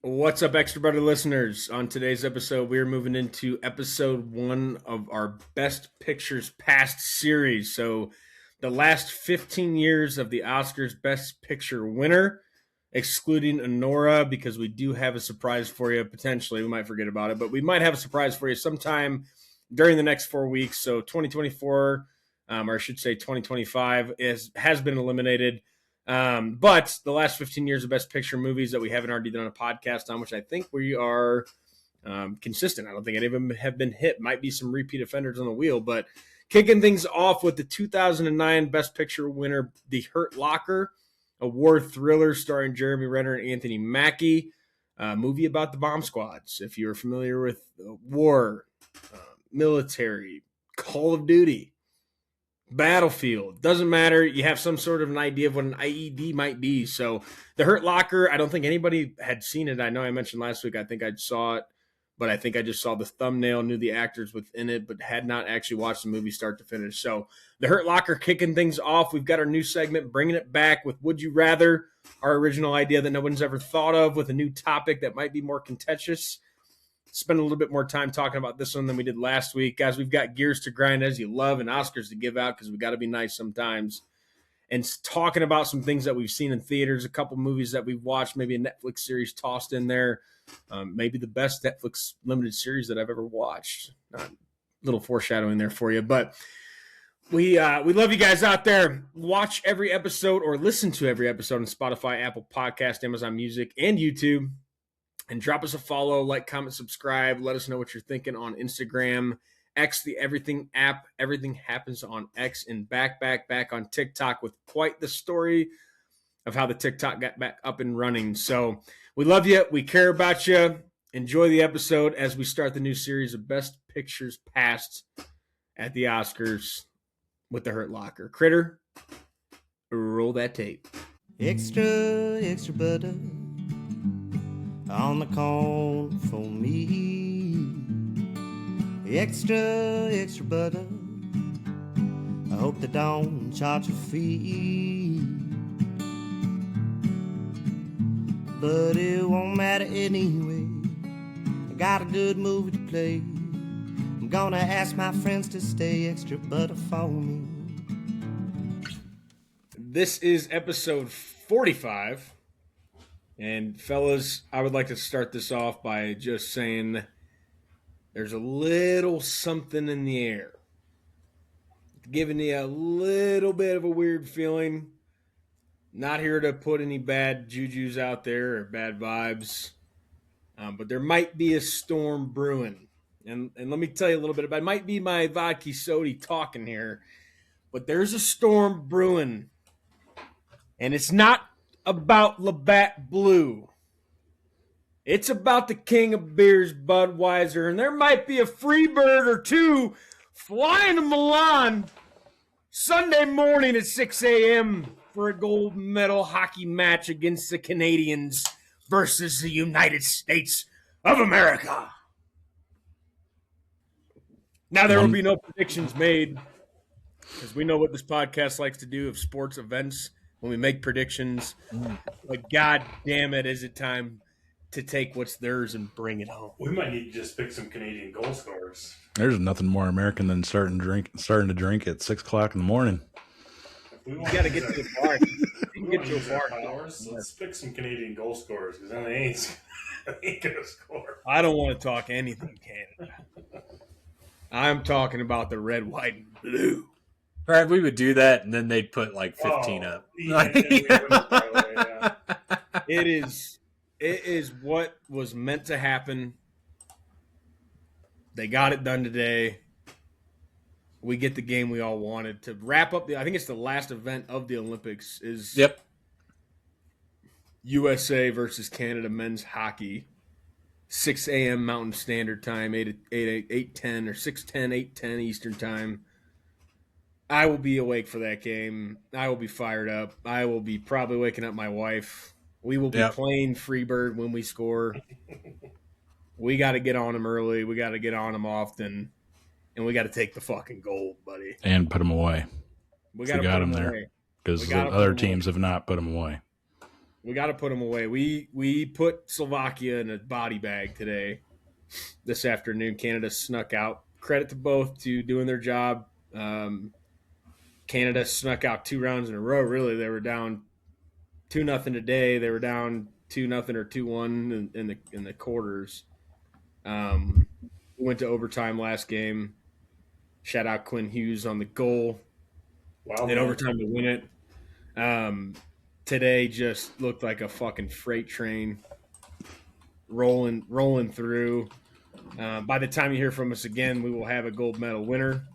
What's up, Extra Brother listeners? On today's episode, we are moving into episode 1 of our Best Pictures Past series. So, the last 15 years of the Oscars Best Picture winner, excluding Anora, because we do have a surprise for you. Potentially, we might forget about it, but we might have a surprise for you sometime during the next 4 weeks. So, 2024, or I should say 2025, has been eliminated. But the last 15 years of Best Picture movies that we haven't already done a podcast on, which I think we are consistent. I don't think any of them have been hit. Might be some repeat offenders on the wheel, but kicking things off with the 2009 Best Picture winner, The Hurt Locker, a war thriller starring Jeremy Renner and Anthony Mackie, a movie about the bomb squads. If you're familiar with war, military, Call of Duty, Battlefield, doesn't matter. You have some sort of an idea of what an IED might be. So The Hurt Locker, I don't think anybody had seen it. I know I mentioned last week, I think I saw it, but I think I just saw the thumbnail, knew the actors within it, but had not actually watched the movie start to finish. So The Hurt Locker kicking things off. We've got our new segment, bringing it back with Would You Rather, our original idea that no one's ever thought of, with a new topic that might be more contentious. Spend a little bit more time talking about this one than we did last week. Guys, we've got gears to grind, as you love, and Oscars to give out, because we got to be nice sometimes. And talking about some things that we've seen in theaters, a couple movies that we've watched, maybe a Netflix series tossed in there, maybe the best Netflix limited series that I've ever watched. A little foreshadowing there for you. But we love you guys out there. Watch every episode or listen to every episode on Spotify, Apple Podcast, Amazon Music, and YouTube. And drop us a follow, like, comment, subscribe. Let us know what you're thinking on Instagram, X, the Everything app. Everything happens on X, and back on TikTok, with quite the story of how the TikTok got back up and running. So we love you. We care about you. Enjoy the episode as we start the new series of Best Pictures Past at the Oscars with The Hurt Locker. Critter, roll that tape. Extra butter on the corn for me. Extra butter. I hope they don't charge a fee. But it won't matter anyway. I got a good movie to play. I'm gonna ask my friends to stay extra butter for me. This is episode 45. And fellas, I would like to start this off by just saying there's a little something in the air. It's giving you a little bit of a weird feeling. Not here to put any bad jujus out there or bad vibes. But there might be a storm brewing. And let me tell you a little bit about it. It might be my vodka soda talking here. But there's a storm brewing. And it's not about Labatt Blue. It's about the king of beers, Budweiser, and there might be a free bird or two flying to Milan Sunday morning at 6 a.m. for a gold medal hockey match against the Canadians versus the United States of America. Now, there will be no predictions made, because we know what this podcast likes to do of sports events when we make predictions. But god damn it, is it time to take what's theirs and bring it home. We might need to just pick some Canadian goal scorers. There's nothing more American than starting to drink at 6 o'clock in the morning. You got to get to the bar. You can get to a bar. Powers, let's pick some Canadian goal scorers, because then they ain't going to score. I don't want to talk anything Canada. I'm talking about the red, white, and blue. Right, we would do that, and then they'd put like 15 up. Yeah, yeah. It is what was meant to happen. They got it done today. We get the game we all wanted. To wrap up, I think it's the last event of the Olympics, is Yep. USA versus Canada men's hockey. 6 a.m. Mountain Standard Time, 8:10 or 6:10, 8:10 Eastern Time. I will be awake for that game. I will be fired up. I will be probably waking up my wife. We will be playing Freebird when we score. We got to get on them early. We got to get on them often. And we got to take the fucking gold, buddy. And put them away. We got them there. Because the other teams have not put them away. We got to put them away. We put Slovakia in a body bag today. This afternoon, Canada snuck out. Credit to both to doing their job. Canada snuck out 2 rounds in a row. Really, they were down 2-0 today. They were down 2-0 or 2-1 in the quarters. We went to overtime last game. Shout out Quinn Hughes on the goal. Wow, in overtime to win it. Today just looked like a fucking freight train rolling through. By the time you hear from us again, we will have a gold medal winner.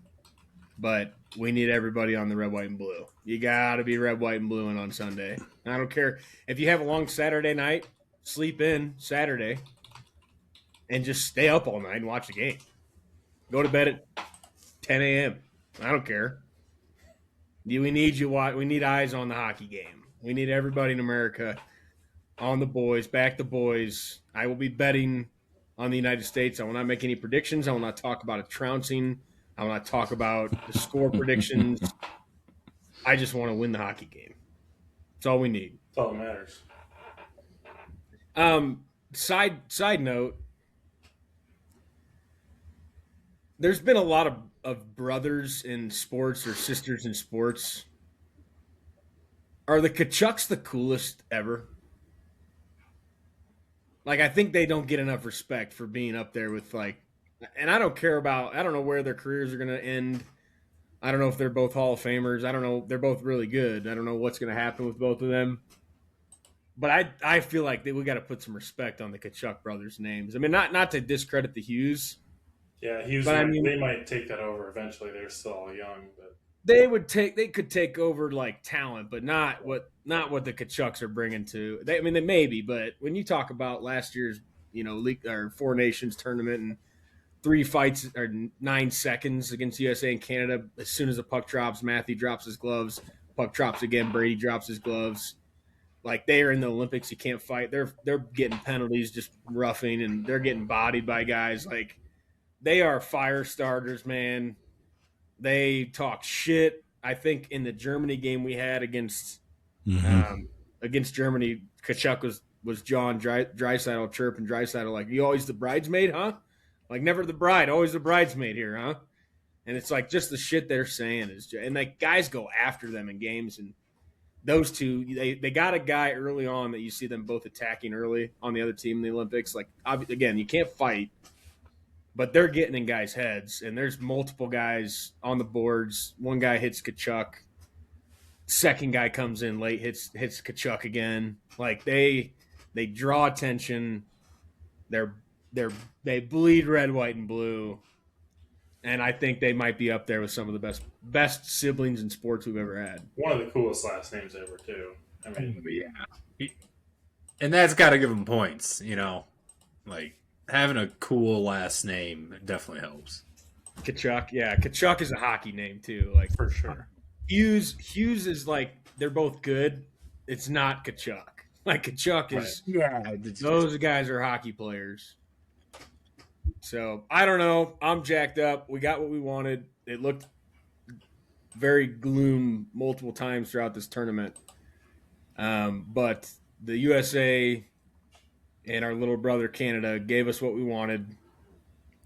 But we need everybody on the red, white, and blue. You got to be red, white, and blue on Sunday. I don't care. If you have a long Saturday night, sleep in Saturday and just stay up all night and watch the game. Go to bed at 10 a.m. I don't care. We need you. We need eyes on the hockey game. We need everybody in America on the boys. Back the boys. I will be betting on the United States. I will not make any predictions. I will not talk about a trouncing. I will not talk about the score predictions. I just want to win the hockey game. That's all we need. That's all that matters. Side note, there's been a lot of brothers in sports or sisters in sports. Are the Kachucks the coolest ever? Like, I think they don't get enough respect for being up there with, like, and I don't know where their careers are going to end. I don't know if they're both Hall of Famers. I don't know. They're both really good. I don't know what's going to happen with both of them. But I feel like we got to put some respect on the Kachuk brothers' names. I mean, not to discredit the Hughes. Yeah, Hughes. They might take that over eventually. They're still all young, but they could take over like talent, but not what the Kachucks are bringing to. They maybe, but when you talk about last year's league or Four Nations tournament and 3 fights or 9 seconds against USA and Canada, as soon as the puck drops, Matthew drops his gloves. Puck drops again, Brady drops his gloves. Like, they are in the Olympics, you can't fight. They're getting penalties, just roughing, and they're getting bodied by guys. Like, they are fire starters, man. They talk shit. I think in the Germany game we had against Germany, Kachuk was John Draisaitl chirping Draisaitl like, "You always the bridesmaid, huh? Like, never the bride, always the bridesmaid here, huh?" And it's like, just the shit they're saying and like, guys go after them in games, and those two, they got a guy early on that you see them both attacking early on the other team in the Olympics. Like, again, you can't fight, but they're getting in guys' heads, and there's multiple guys on the boards. One guy hits Kachuk. Second guy comes in late, hits Kachuk again. Like, they draw attention. They bleed red, white, and blue. And I think they might be up there with some of the best siblings in sports we've ever had. One of the coolest last names ever, too. I mean, yeah. And that's got to give them points, Like, having a cool last name definitely helps. Kachuk, yeah. Kachuk is a hockey name, too. Like, for sure. Hughes is like, they're both good. It's not Kachuk. Like, Kachuk is, those guys are hockey players. So, I don't know. I'm jacked up. We got what we wanted. It looked very gloom multiple times throughout this tournament. But the USA and our little brother Canada gave us what we wanted.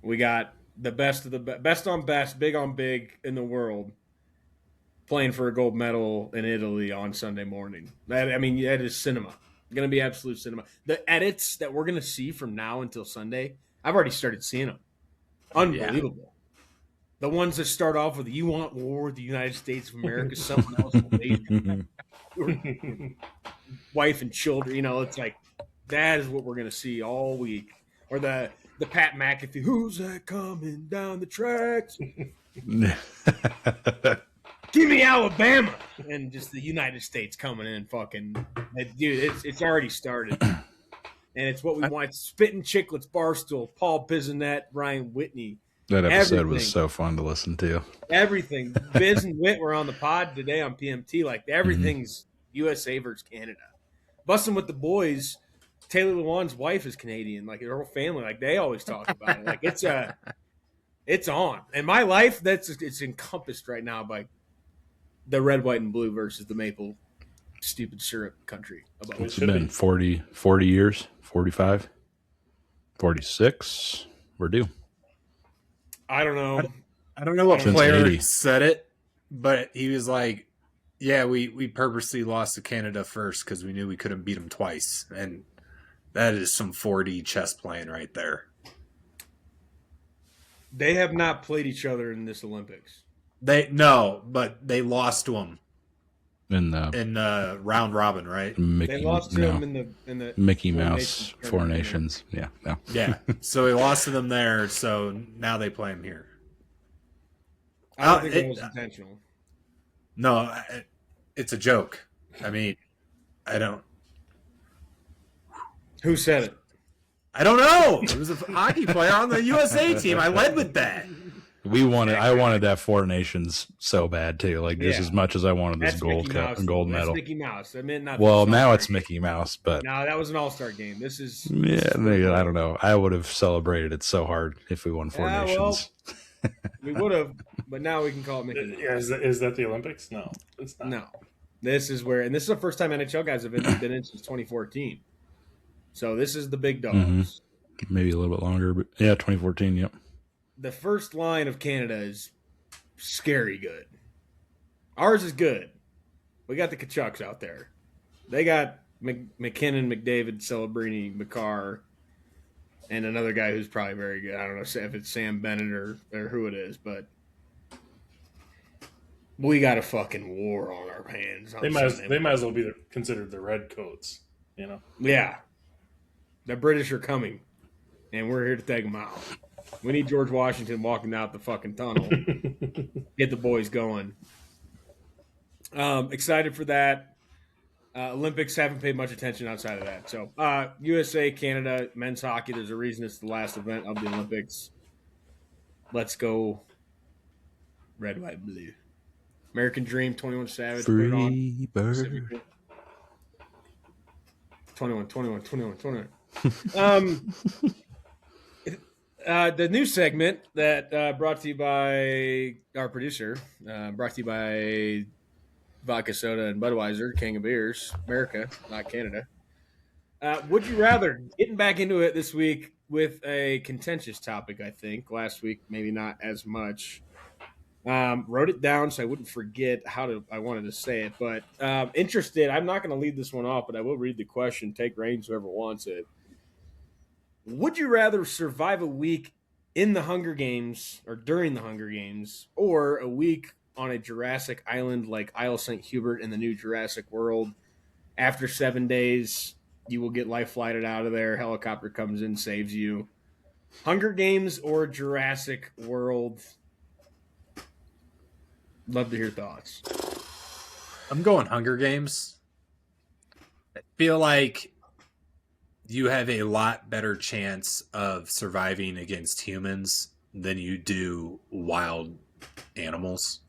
We got the best of the best on best, big on big in the world playing for a gold medal in Italy on Sunday morning. That is cinema. Going to be absolute cinema. The edits that we're going to see from now until Sunday, I've already started seeing them. Unbelievable. Yeah. The ones that start off with, "You want war with the United States of America, someone else will leave." Wife and children, it's like, that is what we're going to see all week. Or the Pat McAfee, "Who's that coming down the tracks?" Give me Alabama. And just the United States coming in fucking. Dude, it's already started. And it's what we want. Spitting Chicklets, Barstool, Paul Bisonet, Ryan Whitney. That episode was so fun to listen to. Everything. Biz and Whit were on the pod today on PMT. Like, everything's USA versus Canada. Busting with the boys. Taylor Lewan's wife is Canadian. Like, her whole family, like, they always talk about it. Like, it's on. And my life, it's encompassed right now by the red, white, and blue versus the maple stupid syrup country above What's us. it been? 40 years? 45? 46? We're due. I don't know. I don't know what Since player 80. said it, but he was like, yeah, we purposely lost to Canada first because we knew we couldn't beat them twice. And that is some 4D chess playing right there. They have not played each other in this Olympics. But they lost to them In the in round robin, right? Mickey, They lost to them in the Mickey Four Mouse Nations Four tournament. Nations. Yeah, no. Yeah. So we lost to them there. So now they play them here. I don't think it was intentional. No, it's a joke. I mean, I don't Who said it? know. It was a hockey player on the USA team. I led with that. I wanted that Four Nations so bad too. Like just Yeah. as much as I wanted this That's gold Mickey cup Mouse, and gold That's medal. Mickey Mouse. I meant not. Well, the now All-Star it's game. Mickey Mouse, but No, that was an all-star game. This is yeah, I don't know. I would have celebrated it so hard if we won Four Yeah, Nations. we would have, but now we can call it Mickey Mouse. Yeah, is that the Olympics? No, it's not. No, this is where, and this is the first time NHL guys have been in since 2014. So this is the big dogs. Mhm. Maybe a little bit longer, but yeah, 2014. Yep. The first line of Canada is scary good. Ours is good. We got the Kachucks out there. They got McKinnon, McDavid, Celebrini, McCarr, and another guy who's probably very good. I don't know if it's Sam Bennett or who it is, but we got a fucking war on our hands. They might as well be considered the red coats. You know. Yeah. The British are coming, and we're here to take them out. We need George Washington walking out the fucking tunnel. Get the boys going. Excited for that. Olympics, haven't paid much attention outside of that. So USA, Canada, men's hockey, there's a reason it's the last event of the Olympics. Let's go red, white, blue. American Dream, 21 Savage. Put it on. Free bird. 21. The new segment that brought to you by our producer, brought to you by Vodka Soda and Budweiser, King of Beers, America, not Canada. Would you rather? Getting back into it this week with a contentious topic, I think. Last week, maybe not as much. Wrote it down so I wouldn't forget I wanted to say it. But interested, I'm not going to lead this one off, but I will read the question. Take reins, whoever wants it. Would you rather survive a week in the Hunger Games or during the Hunger Games, or a week on a Jurassic island like Isle St. Hubert in the new Jurassic World? After 7 days, you will get life flighted out of there. Helicopter comes in, saves you. Hunger Games or Jurassic World? Love to hear thoughts. I'm going Hunger Games. I feel like you have a lot better chance of surviving against humans than you do wild animals,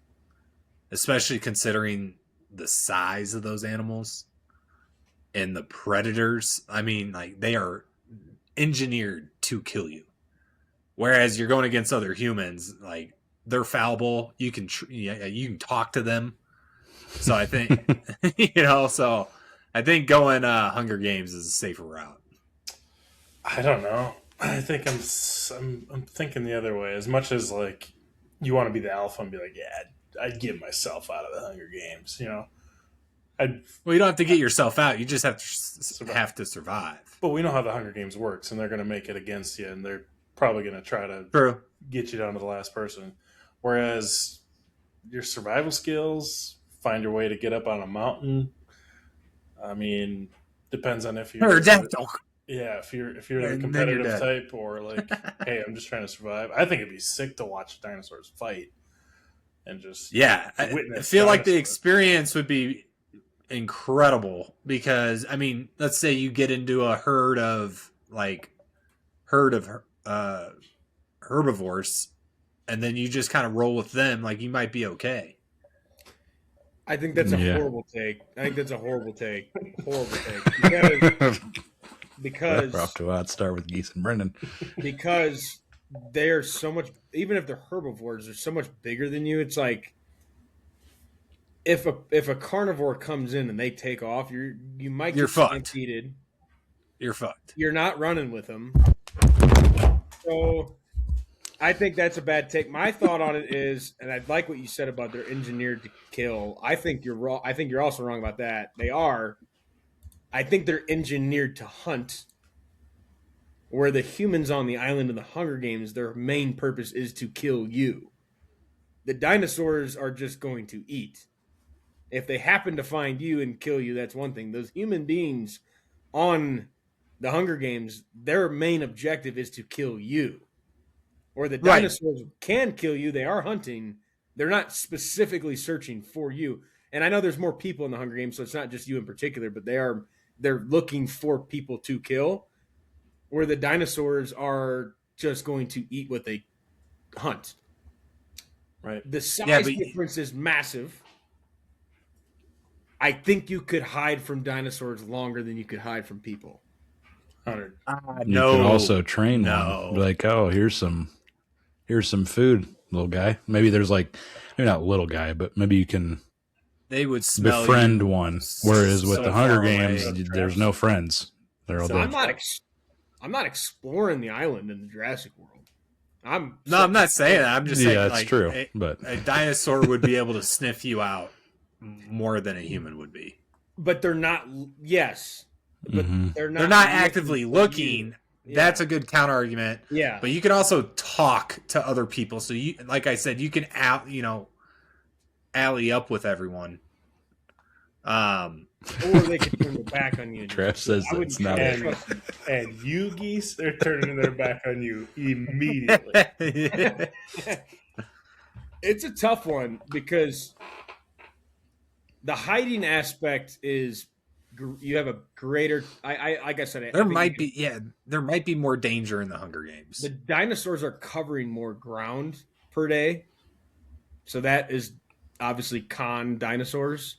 especially considering the size of those animals and the predators. I mean, like, they are engineered to kill you. Whereas you're going against other humans, like, they're fallible. You can talk to them. So I think, so I think going Hunger Games is a safer route. I don't know. I think I'm thinking the other way. As much as like you want to be the alpha and be like, yeah, I'd give myself out of the Hunger Games. You know, Well, you don't have to get yourself out. You just have to survive. But we know how the Hunger Games works, and they're going to make it against you, and they're probably going to try to True. get you down to the last person. Whereas your survival skills, find your way to get up on a mountain. I mean, depends on if you're if you're the competitive type or like, hey, I'm just trying to survive. I think it'd be sick to watch dinosaurs fight and just I feel like the experience would be incredible because I mean, let's say you get into a herd of herbivores, and then you just kind of roll with them. Like, you might be okay. I think that's a horrible take. Horrible take. Because we're off to a hot start with Geese and Brendan. Because they're so much, even if they're herbivores, they're so much bigger than you. It's like if a carnivore comes in and they take off, you might get fucked. stampeded. You're fucked. You're not running with them. So I think that's a bad take. My thought on it is, and I like what you said about they're engineered to kill. I think you're wrong. I think you're also wrong about that. They are. I think they're engineered to hunt. Where the humans on the island in the Hunger Games, their main purpose is to kill you. The dinosaurs are just going to eat. If they happen to find you and kill you, that's one thing. Those human beings on the Hunger Games, their main objective is to kill you. Or the dinosaurs can kill you. They are hunting. They're not specifically searching for you. And I know there's more people in the Hunger Games, so it's not just you in particular, but they're looking for people to kill. Where the dinosaurs are just going to eat what they hunt. Right. The size difference is massive. I think you could hide from dinosaurs longer than you could hide from people. 100. You can also train one. Be like, oh, here's some food, little guy. Maybe there's maybe not little guy, but maybe you can. They would smell befriend you one. Whereas with the Hunger Games, there's no friends. They're all dead. I'm not exploring the island in the Jurassic World. I'm not saying that. I'm just saying that's true. But a dinosaur would be able to sniff you out more than a human would be. But they're not. Yes, but they're not actively looking. Yeah. That's a good counter argument. Yeah, but you can also talk to other people. So you, like I said, you can alley up with everyone. Or they can turn their back on you. Trav says it's not. And you geese, they're turning their back on you immediately. It's a tough one because the hiding aspect is you have a greater. I like I said, there might be more danger in the Hunger Games. The dinosaurs are covering more ground per day, so that is obviously con dinosaurs.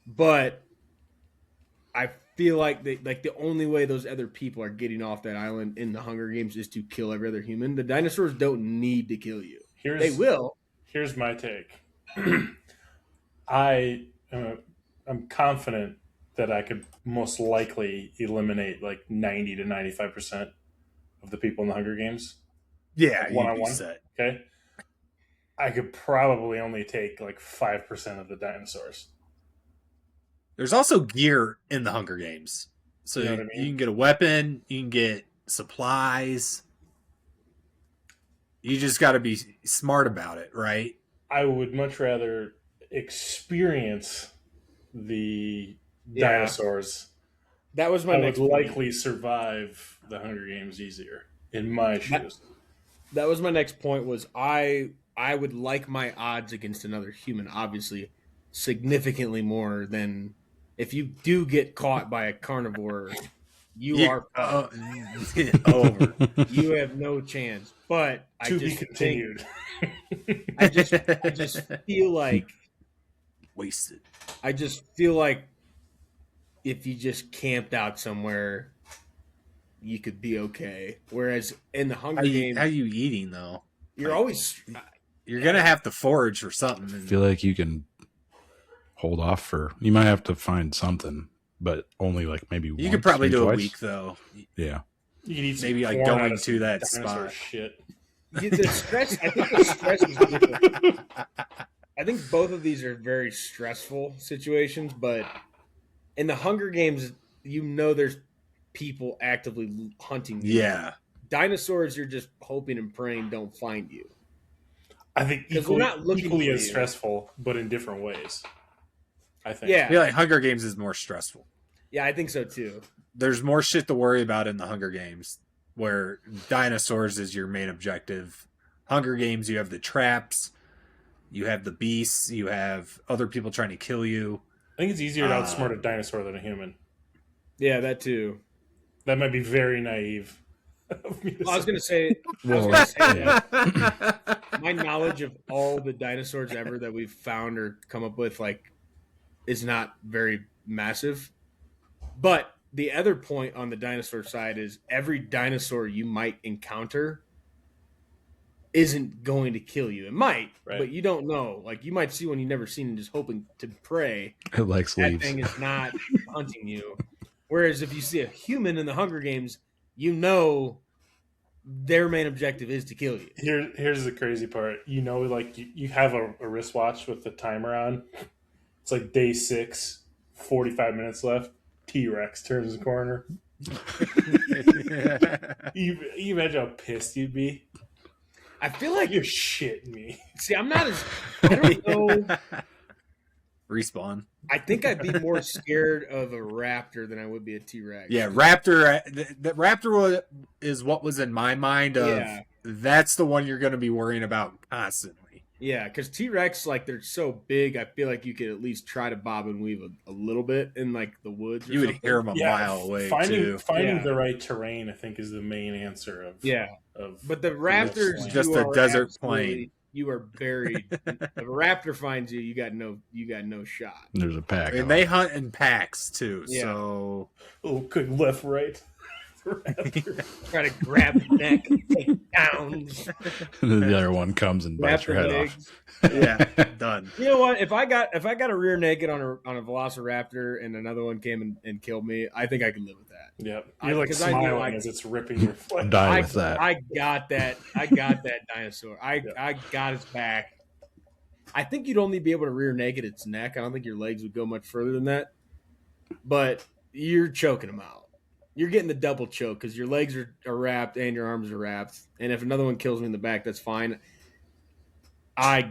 But I feel like the only way those other people are getting off that island in the Hunger Games is to kill every other human. The dinosaurs don't need to kill you. They will. Here's my take. I'm confident that I could most likely eliminate 90 to 95% of the people in the Hunger Games. Yeah, one-on-one. Okay, I could probably only take 5% of the dinosaurs. There's also gear in the Hunger Games. So you can get a weapon, you can get supplies. You just got to be smart about it, right? I would much rather experience the dinosaurs. That was my next point. Likely survive the Hunger Games easier in my shoes. That was my next point was I would like my odds against another human, obviously, significantly more than if you do get caught by a carnivore, you are over. You have no chance. But to be continued. I just feel like wasted. I just feel like if you just camped out somewhere, you could be okay. Whereas in the Hunger Games, how are you eating though? You're always gonna have to forage for something. I feel like you can hold off you might have to find something, but only maybe once. You could probably do twice. A week though. Yeah. You can eat maybe going to that spot. Shit. The stress. I think the stress is different. I think both of these are very stressful situations, but in the Hunger Games, there's people actively hunting you. Yeah. Dinosaurs, you're just hoping and praying don't find you. I think equally as stressful, but in different ways. I think. Yeah. I feel like Hunger Games is more stressful. Yeah, I think so too. There's more shit to worry about in the Hunger Games, where dinosaurs is your main objective. Hunger Games, you have the traps, you have the beasts, you have other people trying to kill you. I think it's easier to outsmart a dinosaur than a human. Yeah, that too. That might be very naive. I was going to say, my knowledge of all the dinosaurs ever that we've found or come up with, is not very massive. But the other point on the dinosaur side is every dinosaur you might encounter isn't going to kill you. It might, Right. but you don't know. Like you might see one you've never seen and just hoping to prey. It likes That leaves. thing is not hunting you. Whereas if you see a human in the Hunger Games, you know their main objective is to kill you. Here's the crazy part. You know, like you have a wristwatch with the timer on. It's like day 6, 45 minutes left. T-Rex turns the corner. You imagine how pissed you'd be. I feel like You're shitting me. See, I'm not as I don't know. Respawn. I think I'd be more scared of a raptor than I would be a T-Rex. Yeah, raptor. The raptor is what was in my mind. That's the one you're going to be worrying about constantly. Yeah, because T-Rex, like, they're so big, I feel like you could at least try to bob and weave a little bit in, like, the woods. You would hear them a mile away, finding too. the right terrain, I think, is the main answer of But the raptors, just a desert plain. You are buried. If a raptor finds you, you got no shot. There's a pack, and they hunt in packs too. Yeah. So quick left, right. Try to grab the neck, and take down. The other one comes and bites your head off. Yeah, done. You know what? If I got a rear naked on a velociraptor and another one came and killed me, I think I could live with that. Yep, you're smiling as it's ripping your flesh. Die with that. I got that. I got that dinosaur. I got its back. I think you'd only be able to rear naked its neck. I don't think your legs would go much further than that. But you're choking them out. You're getting the double choke because your legs are wrapped and your arms are wrapped. And if another one kills me in the back, that's fine. I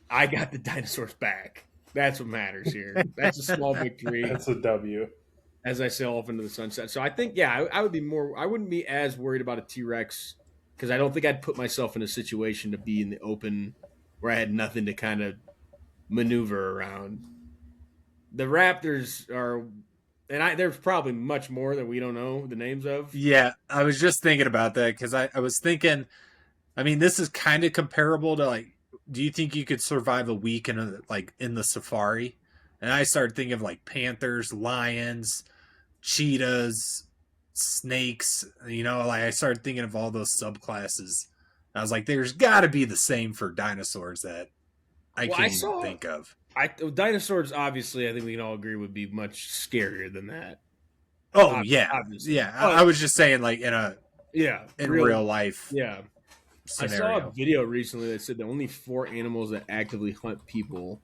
got the dinosaur's back. That's what matters here. That's a small victory. That's a W. As I sail off into the sunset. So I think, I would be more. I wouldn't be as worried about a T-Rex because I don't think I'd put myself in a situation to be in the open where I had nothing to kind of maneuver around. The raptors are. And there's probably much more that we don't know the names of. Yeah, I was just thinking about that because I was thinking, I mean, this is kind of comparable to like, do you think you could survive a week in the safari? And I started thinking of like panthers, lions, cheetahs, snakes. You know, like I started thinking of all those subclasses. I was like, there's got to be the same for dinosaurs that I can't even think of. Dinosaurs, obviously, I think we can all agree would be much scarier than that. Oh, obviously. Yeah. I was just saying, like, in real life. Yeah. Scenario. I saw a video recently that said the only 4 animals that actively hunt people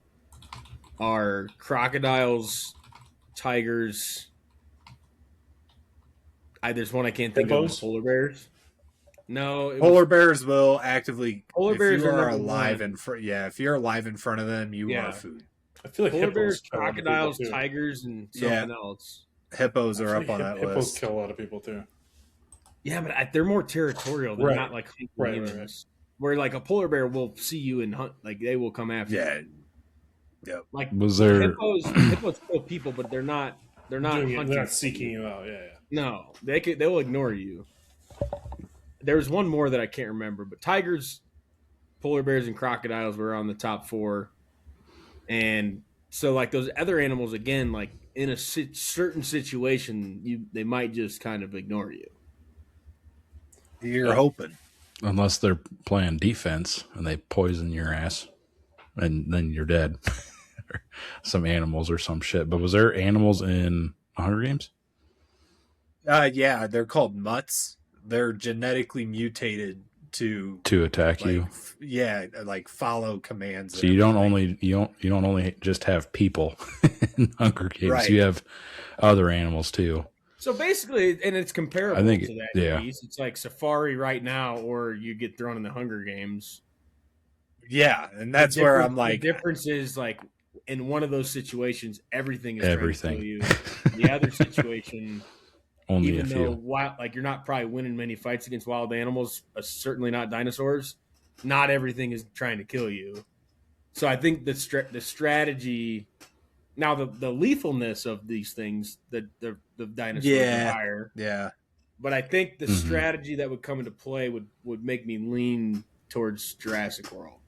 are crocodiles, tigers. There's one I can't think of. Polar bears. No, polar bears will actively. Polar bears are alive in front. Yeah, if you're alive in front of them, you are food. I feel like polar bears, crocodiles, tigers, and something else. Hippos are up on that list. Hippos kill a lot of people too. Yeah, but they're more territorial. They're not like right. Where like a polar bear will see you and hunt. Like they will come after you. Yeah. Like was there hippos kill people, but they're not hunting. They're not seeking you out. Yeah. No, they will ignore you. There was one more that I can't remember, but tigers, polar bears, and crocodiles were on the top 4. And so, like, those other animals, again, like, in a certain situation, they might just kind of ignore you. You're hoping. Unless they're playing defense and they poison your ass, and then you're dead. Some animals or some shit. But was there animals in Hunger Games? Yeah, they're called mutts. They're genetically mutated to attack you. Yeah, like follow commands. So you don't only just have people in Hunger Games. Right. You have other animals too. So basically, and it's comparable to that. Yeah. It's like Safari right now, or you get thrown in the Hunger Games. Yeah, and that's where I'm like, the difference is like in one of those situations, everything is trying to kill you. The other situation. Only even though you're not probably winning many fights against wild animals, certainly not dinosaurs, not everything is trying to kill you. So I think the strategy, now the lethalness of these things, the dinosaurs are higher. Yeah. But I think the strategy that would come into play would make me lean towards Jurassic World.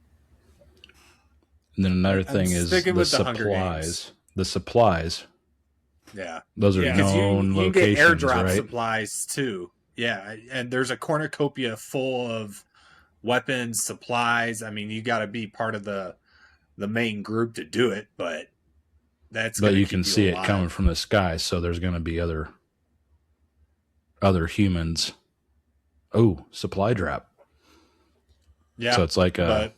And then another thing is the supplies. The supplies. Yeah, those are known locations. You can get airdrop right? supplies too. Yeah, and there's a cornucopia full of weapons, supplies. I mean, you got to be part of the main group to do it, but but you can see it coming from the sky, so there's going to be other humans. Oh, supply drop. Yeah. So it's like a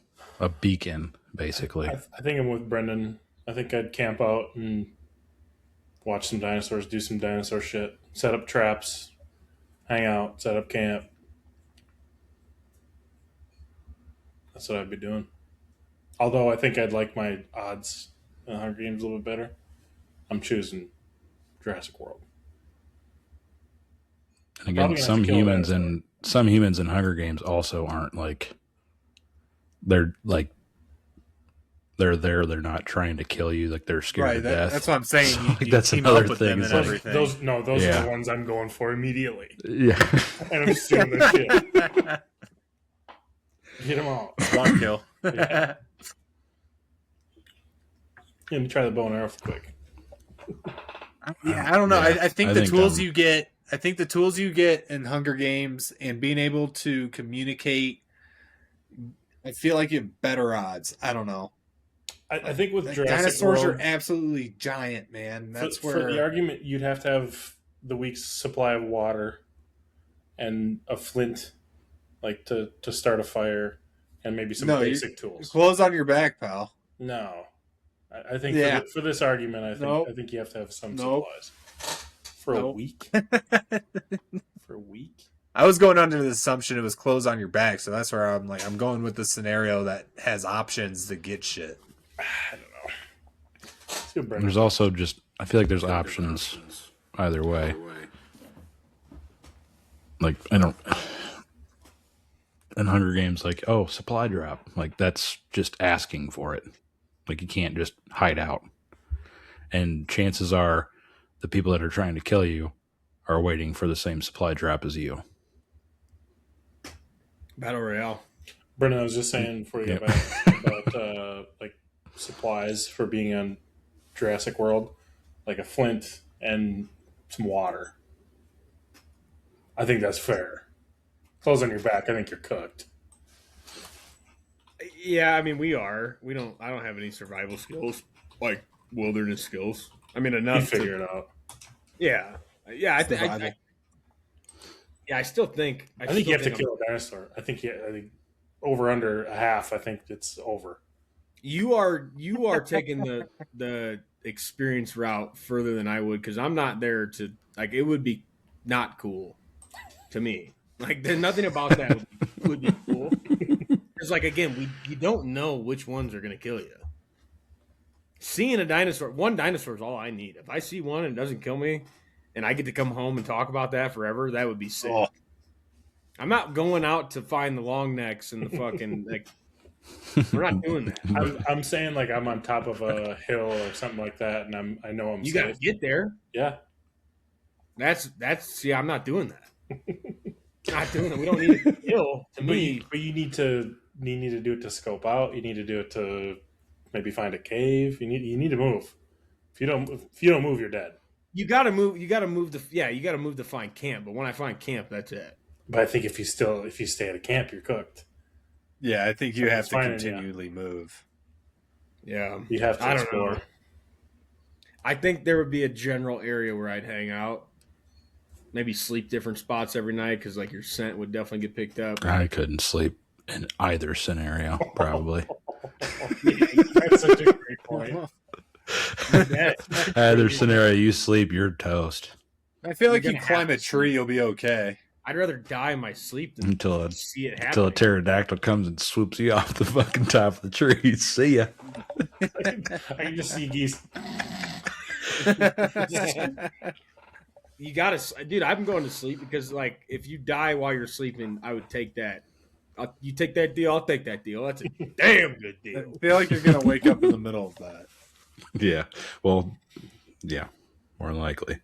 beacon, basically. I think I'm with Brendan. I think I'd camp out and watch some dinosaurs, do some dinosaur shit, set up traps, hang out, set up camp. That's what I'd be doing. Although I think I'd like my odds in Hunger Games a little bit better. I'm choosing Jurassic World. And again, some humans in Hunger Games also aren't like they're there. They're not trying to kill you. Like they're scared to death. That's what I'm saying. So, you that's another thing. Those are the ones I'm going for immediately. Yeah, and I'm stealing this shit. Get them all. One kill. Yeah. Let me try the bow and arrow quick. Yeah, I don't know. I think the tools you get. I think the tools you get in Hunger Games and being able to communicate, I feel like you have better odds. I don't know. I think with Jurassic dinosaurs World, are absolutely giant, man. That's for the argument, you'd have to have the week's supply of water and a flint, like to start a fire, and maybe some basic tools. Clothes on your back, pal. No, I think for this argument, I think you have to have some supplies for a week. For a week. I was going under the assumption it was clothes on your back, so that's where I'm going with the scenario that has options to get shit. I don't know. There's also I feel like there's options either way. Like in Hunger Games, like, oh, supply drop. Like that's just asking for it. Like you can't just hide out. And chances are the people that are trying to kill you are waiting for the same supply drop as you. Battle Royale. Brendan, I was just saying before you get back about like supplies for being on Jurassic World, like a flint and some water. I think that's fair. Clothes on your back, I think you're cooked. Yeah, I mean we are. I don't have any survival skills, like wilderness skills. I mean enough to figure it out. Yeah. Yeah, I still think I think you have to kill a dinosaur. I think over under a half, I think it's over. You are taking the experience route further than I would, because I'm not there to, like, it would be not cool to me. Like there's nothing about that would be cool. It's like, again, you don't know which ones are gonna kill you. Seeing one dinosaur is all I need. If I see one and it doesn't kill me, and I get to come home and talk about that forever, that would be sick. Oh. I'm not going out to find the long necks and the fucking like. We're not doing that. I'm saying like I'm on top of a hill or something like that, and I know I'm. You got to get there. Yeah. That's. See, I'm not doing that. Not doing it. We don't need to kill. To me, but you need to do it to scope out. You need to do it to maybe find a cave. You need to move. If you don't move, you're dead. You gotta move. You gotta move to find camp. But when I find camp, that's it. But I think if you stay at a camp, you're cooked. Yeah, I think you have to continually move. Yeah, you have to explore. Know. I think there would be a general area where I'd hang out. Maybe sleep different spots every night, because like your scent would definitely get picked up. I couldn't sleep in either scenario, probably. That's such a great point. Either scenario, you sleep, you're toast. I feel like you climb a tree, you'll be okay. I'd rather die in my sleep than see it happen. Until a pterodactyl comes and swoops you off the fucking top of the tree. See ya. I can just see geese. You gotta, dude. I'm going to sleep because, like, if you die while you're sleeping, I would take that. You take that deal, I'll take that deal. That's a damn good deal. I feel like you're gonna wake up in the middle of that. Yeah. Well, yeah, more than likely.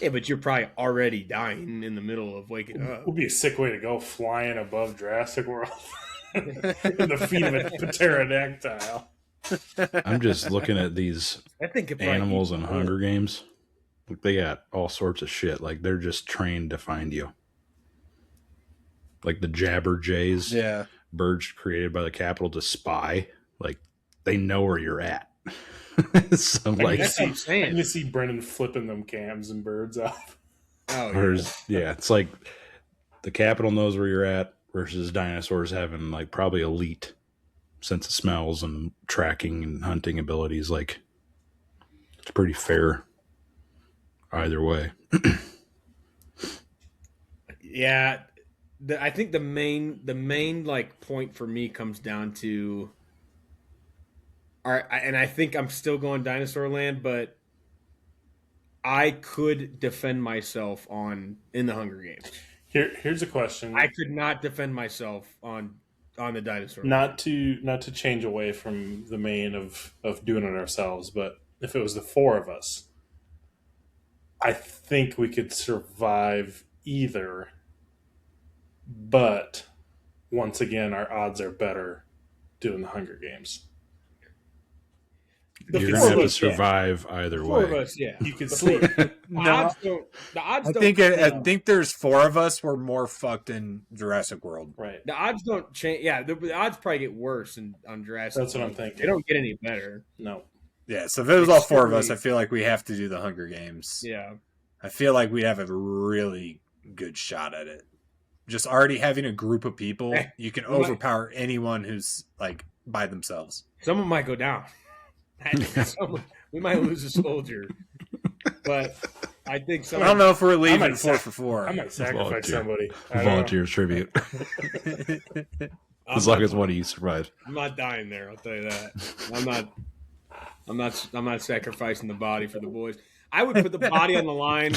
Yeah, but you're probably already dying in the middle of waking up. It would be a sick way to go, flying above Jurassic World. In the feet of a pterodactyl. I'm just looking at these animals in Hunger Games. They got all sorts of shit. Like, they're just trained to find you. Like the jabberjays. Yeah. birds created by the Capitol to spy. Like, they know where you're at. So, like, that's what I'm saying. And you see Brendan flipping them cams and birds off. Oh, yeah, it's like the Capitol knows where you're at versus dinosaurs having, like, probably elite sense of smells and tracking and hunting abilities. Like, it's pretty fair either way. Yeah, I think the main like point for me comes down to, and I think I'm still going Dinosaur Land, but I could defend myself in the Hunger Games. Here's a question. I could not defend myself on the Dinosaur Land. Not to change away from the main of doing it ourselves, but if it was the four of us, I think we could survive either. But once again, our odds are better doing the Hunger Games. You're going to have to survive either way. 4 of us, yeah. You can sleep. The odds don't I think there's 4 of us. We're more fucked in Jurassic World. Right. The odds don't change. Yeah, the odds probably get worse on Jurassic That's what I'm thinking. They don't get any better. No. Yeah, so if it was all 4 of us, I feel like we have to do the Hunger Games. Yeah. I feel like we'd have a really good shot at it. Just already having a group of people, you can overpower anyone who's like by themselves. Someone might go down. We might lose a soldier, but I think I don't know if we're leaving 4 for 4. I might sacrifice somebody. Volunteers tribute. As long as one of you survives. I'm not dying there. I'll tell you that. I'm not sacrificing the body for the boys. I would put the body on the line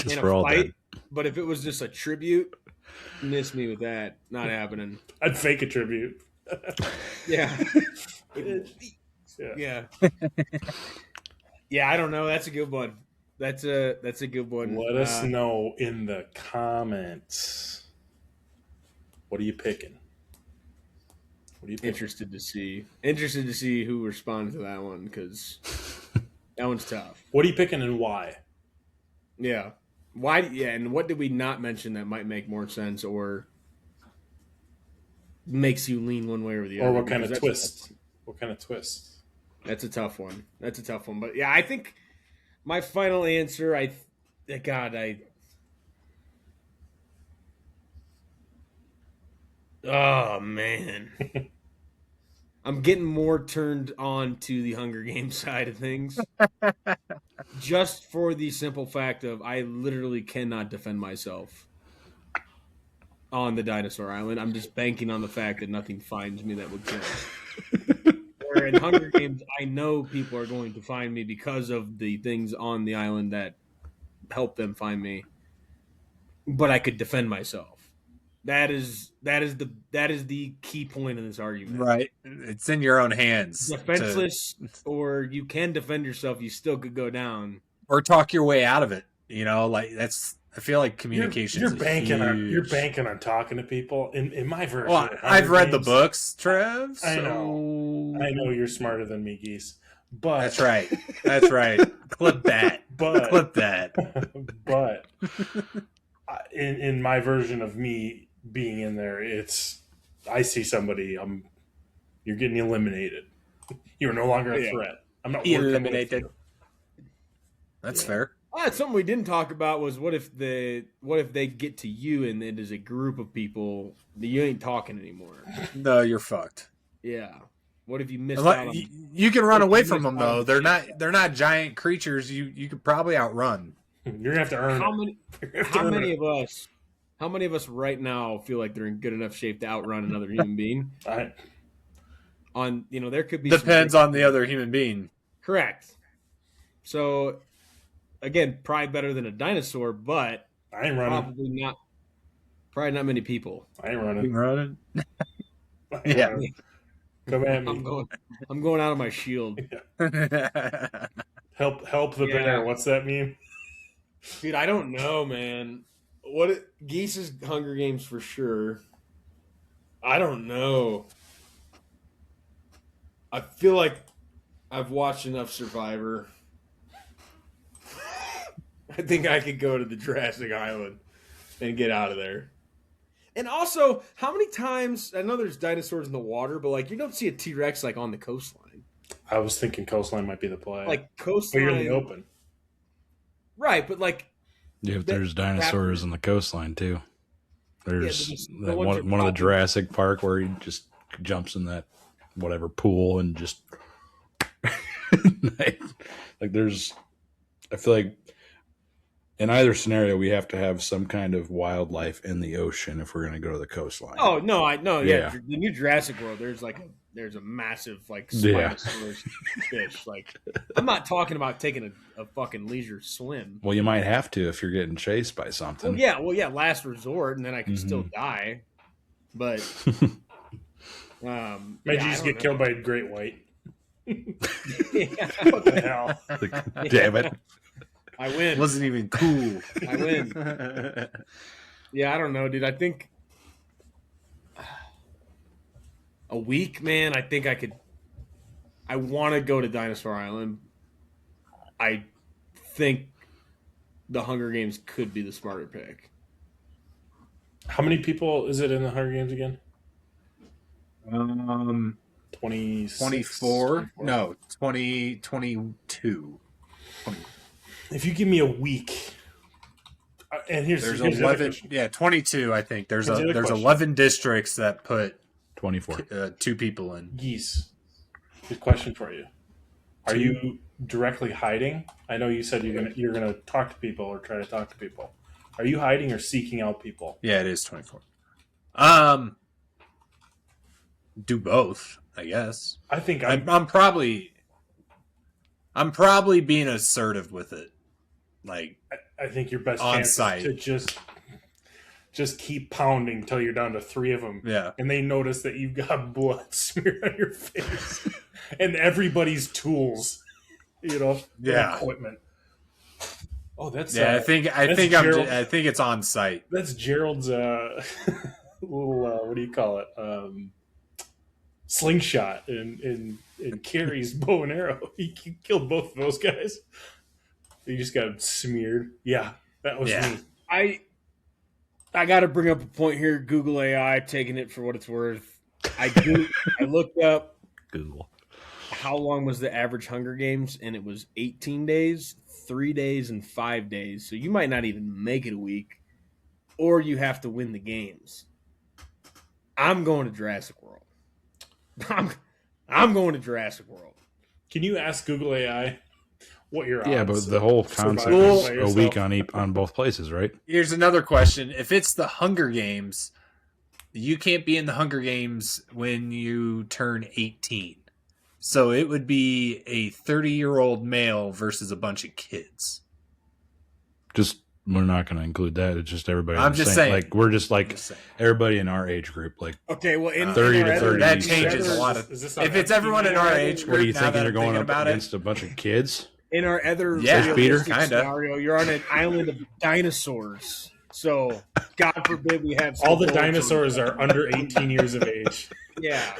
in a fight, but if it was just a tribute, miss me with that. Not happening. I'd fake a tribute. Yeah. Yeah. Yeah, I don't know. That's a good one. That's a good one. Let us know in the comments. What are you picking? Interested to see who responds to that one, because that one's tough. What are you picking and why? Yeah. Why? Yeah, and what did we not mention that might make more sense or makes you lean one way or the other? Or what kind of twist? What kind of twist? That's a tough one. But yeah, I think my final answer, oh man. I'm getting more turned on to the Hunger Games side of things. Just for the simple fact of I literally cannot defend myself on the dinosaur island. I'm just banking on the fact that nothing finds me that would kill. Where in Hunger Games, I know people are going to find me because of the things on the island that help them find me. But I could defend myself. That is the key point in this argument. Right. It's in your own hands. Defenseless, or you can defend yourself, you still could go down. Or talk your way out of it. You know, like that's I feel like communication you're banking on talking to people. In my version. Well, I've read the books, Trev. So... I know you're smarter than me, Geese. But That's right. Clip that. Clip that. But in my version of me being in there, I see somebody, you're getting eliminated. You're no longer a threat. I'm not eliminated. That's fair. Something we didn't talk about was what if they get to you and it is a group of people that you ain't talking anymore? No, you're fucked. Yeah. What if you miss out? You can run away from them though. They're not giant creatures. You could probably outrun. You're gonna have to earn. How many of us right now feel like they're in good enough shape to outrun another human being? There could be depends on the other human being. Correct. So, again, probably better than a dinosaur, but I ain't running. Probably not many people. I ain't running. Yeah. Come at me. I'm going out of my shield. Help the bear. What's that mean? Dude, I don't know, man. Geese's Hunger Games for sure. I don't know. I feel like I've watched enough Survivor. I think I could go to the Jurassic Island and get out of there. And also, how many times? I know there's dinosaurs in the water, but like you don't see a T-Rex like on the coastline. I was thinking coastline might be the play. Like but coastline, you're in the open, right? But like, Yeah, there's dinosaurs on the coastline too. There's the one of the Jurassic Park where he just jumps in that whatever pool and just like there's. I feel like in either scenario we have to have some kind of wildlife in the ocean if we're going to go to the coastline. oh no, I know. Yeah. The new Jurassic World. There's a massive like Spinosaurus fish. Like I'm not talking about taking a fucking leisure swim. Well, you might have to if you're getting chased by something. Well, yeah, last resort, and then I can still die. But imagine you just get killed by a great white. Yeah. What the hell? Like, damn it. I win. Wasn't even cool. I win. Yeah, I don't know, dude. I think a week, man. I think I could. I want to go to Dinosaur Island. I think the Hunger Games could be the smarter pick. How many people is it in the Hunger Games again? 24? No, 22. If you give me a week, and here's 11. Yeah, 22. I think there's 11 districts that put 24 2 people in. Geese. Good question for you. Are you directly hiding? I know you said you're gonna talk to people or try to talk to people. Are you hiding or seeking out people? Yeah, it is 24. Do both, I guess. I think I'm probably being assertive with it. Like I think your best on chance site. is to just keep pounding until you're down to 3 of them. Yeah. And they notice that you've got blood smeared on your face and everybody's tools, Yeah. equipment. Oh, that's I think it's on site. That's Gerald's little what do you call it? Slingshot in Carrie's bow and arrow. He killed both of those guys. He just got smeared. Yeah, that was me. I got to bring up a point here. Google AI, taking it for what it's worth. I looked up Google how long was the average Hunger Games, and it was 18 days, 3 days, and 5 days. So you might not even make it a week, or you have to win the games. I'm going to Jurassic World. I'm going to Jurassic World. Can you ask Google AI what your odds? Yeah, but the whole concept is a week on both places, right? Here's another question. If it's the Hunger Games, you can't be in the Hunger Games when you turn 18. So it would be a 30-year-old male versus a bunch of kids. We're not going to include that. It's just everybody. I'm just saying. Like we're just like everybody in our age group. Like okay, well, in 30 to 30. That changes a lot of. If it's everyone in our age group, what are you thinking? You're going up about against a bunch of kids? In our other scenario, you're on an island of dinosaurs. So, God forbid we have all the dinosaurs are under 18 years of age. Yeah.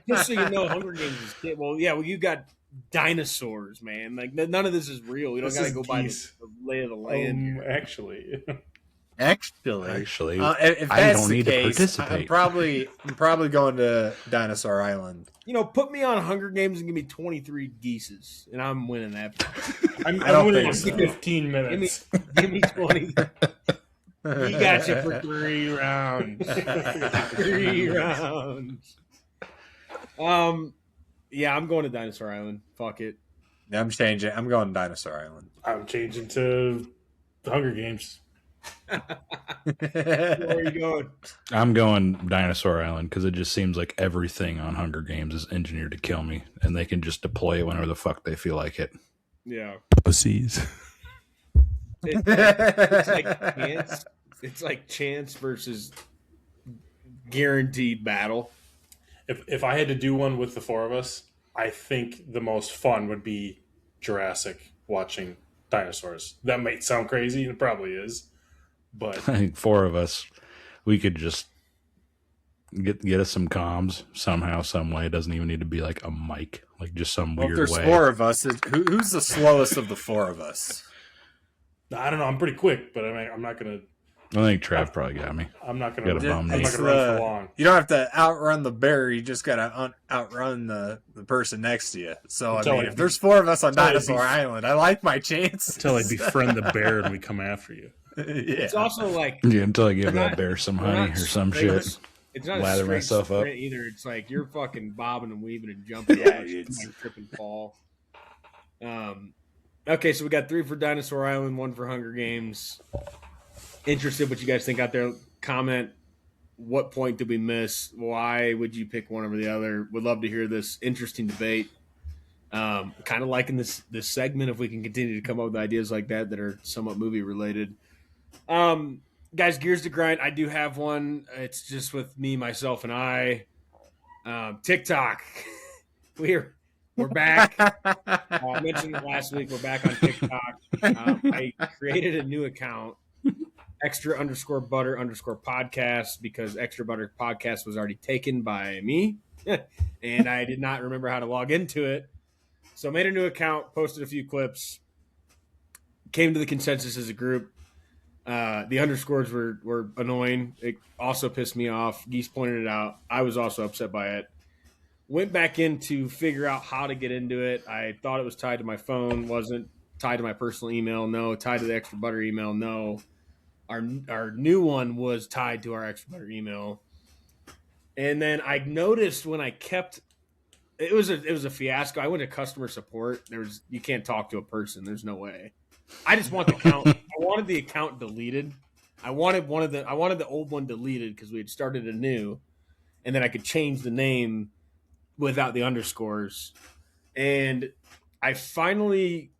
Just so you know, Hunger Games is kid. Well, you got dinosaurs, man. Like none of this is real. We don't got to go by the lay of the land. Actually, if I that's don't the need case, to participate. I'm probably going to Dinosaur Island. Put me on Hunger Games and give me 23 geeses, and I'm winning that. I'm winning 15 minutes. Give me 20. He got you for 3 rounds. 3 rounds. Yeah, I'm going to Dinosaur Island. Fuck it. I'm changing. I'm going to Dinosaur Island. I'm changing to the Hunger Games. Where are you going? I'm going Dinosaur Island because it just seems like everything on Hunger Games is engineered to kill me, and they can just deploy it whenever the fuck they feel like it. Yeah. Pussies. It's like chance. It's like chance versus guaranteed battle. If I had to do one with the 4 of us, I think the most fun would be Jurassic watching dinosaurs. That might sound crazy, and it probably is. But I think 4 of us, we could just get us some comms somehow, some way. It doesn't even need to be like a mic, like just some weird way. If there's 4 of us, who's the slowest of the 4 of us? I don't know. I'm pretty quick, but I'm not gonna. I think Trav probably got me. I'm not going Got a to bum run knee. for long. You don't have to outrun the bear. You just got to outrun the person next to you. So, if there's 4 of us on Dinosaur Island, I like my chance. Until I befriend the bear and we come after you. Yeah. It's also like... Yeah, until I give that bear some honey or some shit. It's not lather a straight myself up either. It's like you're fucking bobbing and weaving and jumping. Yeah, it's like trip and fall. Okay, so we got 3 for Dinosaur Island, 1 for Hunger Games. Interested what you guys think out there. Comment. What point did we miss? Why would you pick one over the other? Would love to hear this interesting debate. Kind of liking this segment if we can continue to come up with ideas like that are somewhat movie related. Guys, Gears to Grind. I do have one. It's just with me, myself, and I. TikTok. We're back. I mentioned it last week. We're back on TikTok. I created a new account, extra_butter_podcast, because Extra Butter Podcast was already taken by me, and I did not remember how to log into it. So I made a new account, posted a few clips, came to the consensus as a group. The underscores were annoying. It also pissed me off. Geese pointed it out. I was also upset by it. Went back in to figure out how to get into it. I thought it was tied to my phone. Wasn't tied to my personal email. No. Tied to the Extra Butter email. No. Our new one was tied to our Extra Butter email. And then I noticed when I kept it was a fiasco. I went to customer support. You can't talk to a person. There's no way. I just want the account. I wanted the account deleted. I wanted the old one deleted because we had started anew, and then I could change the name without the underscores. And I finally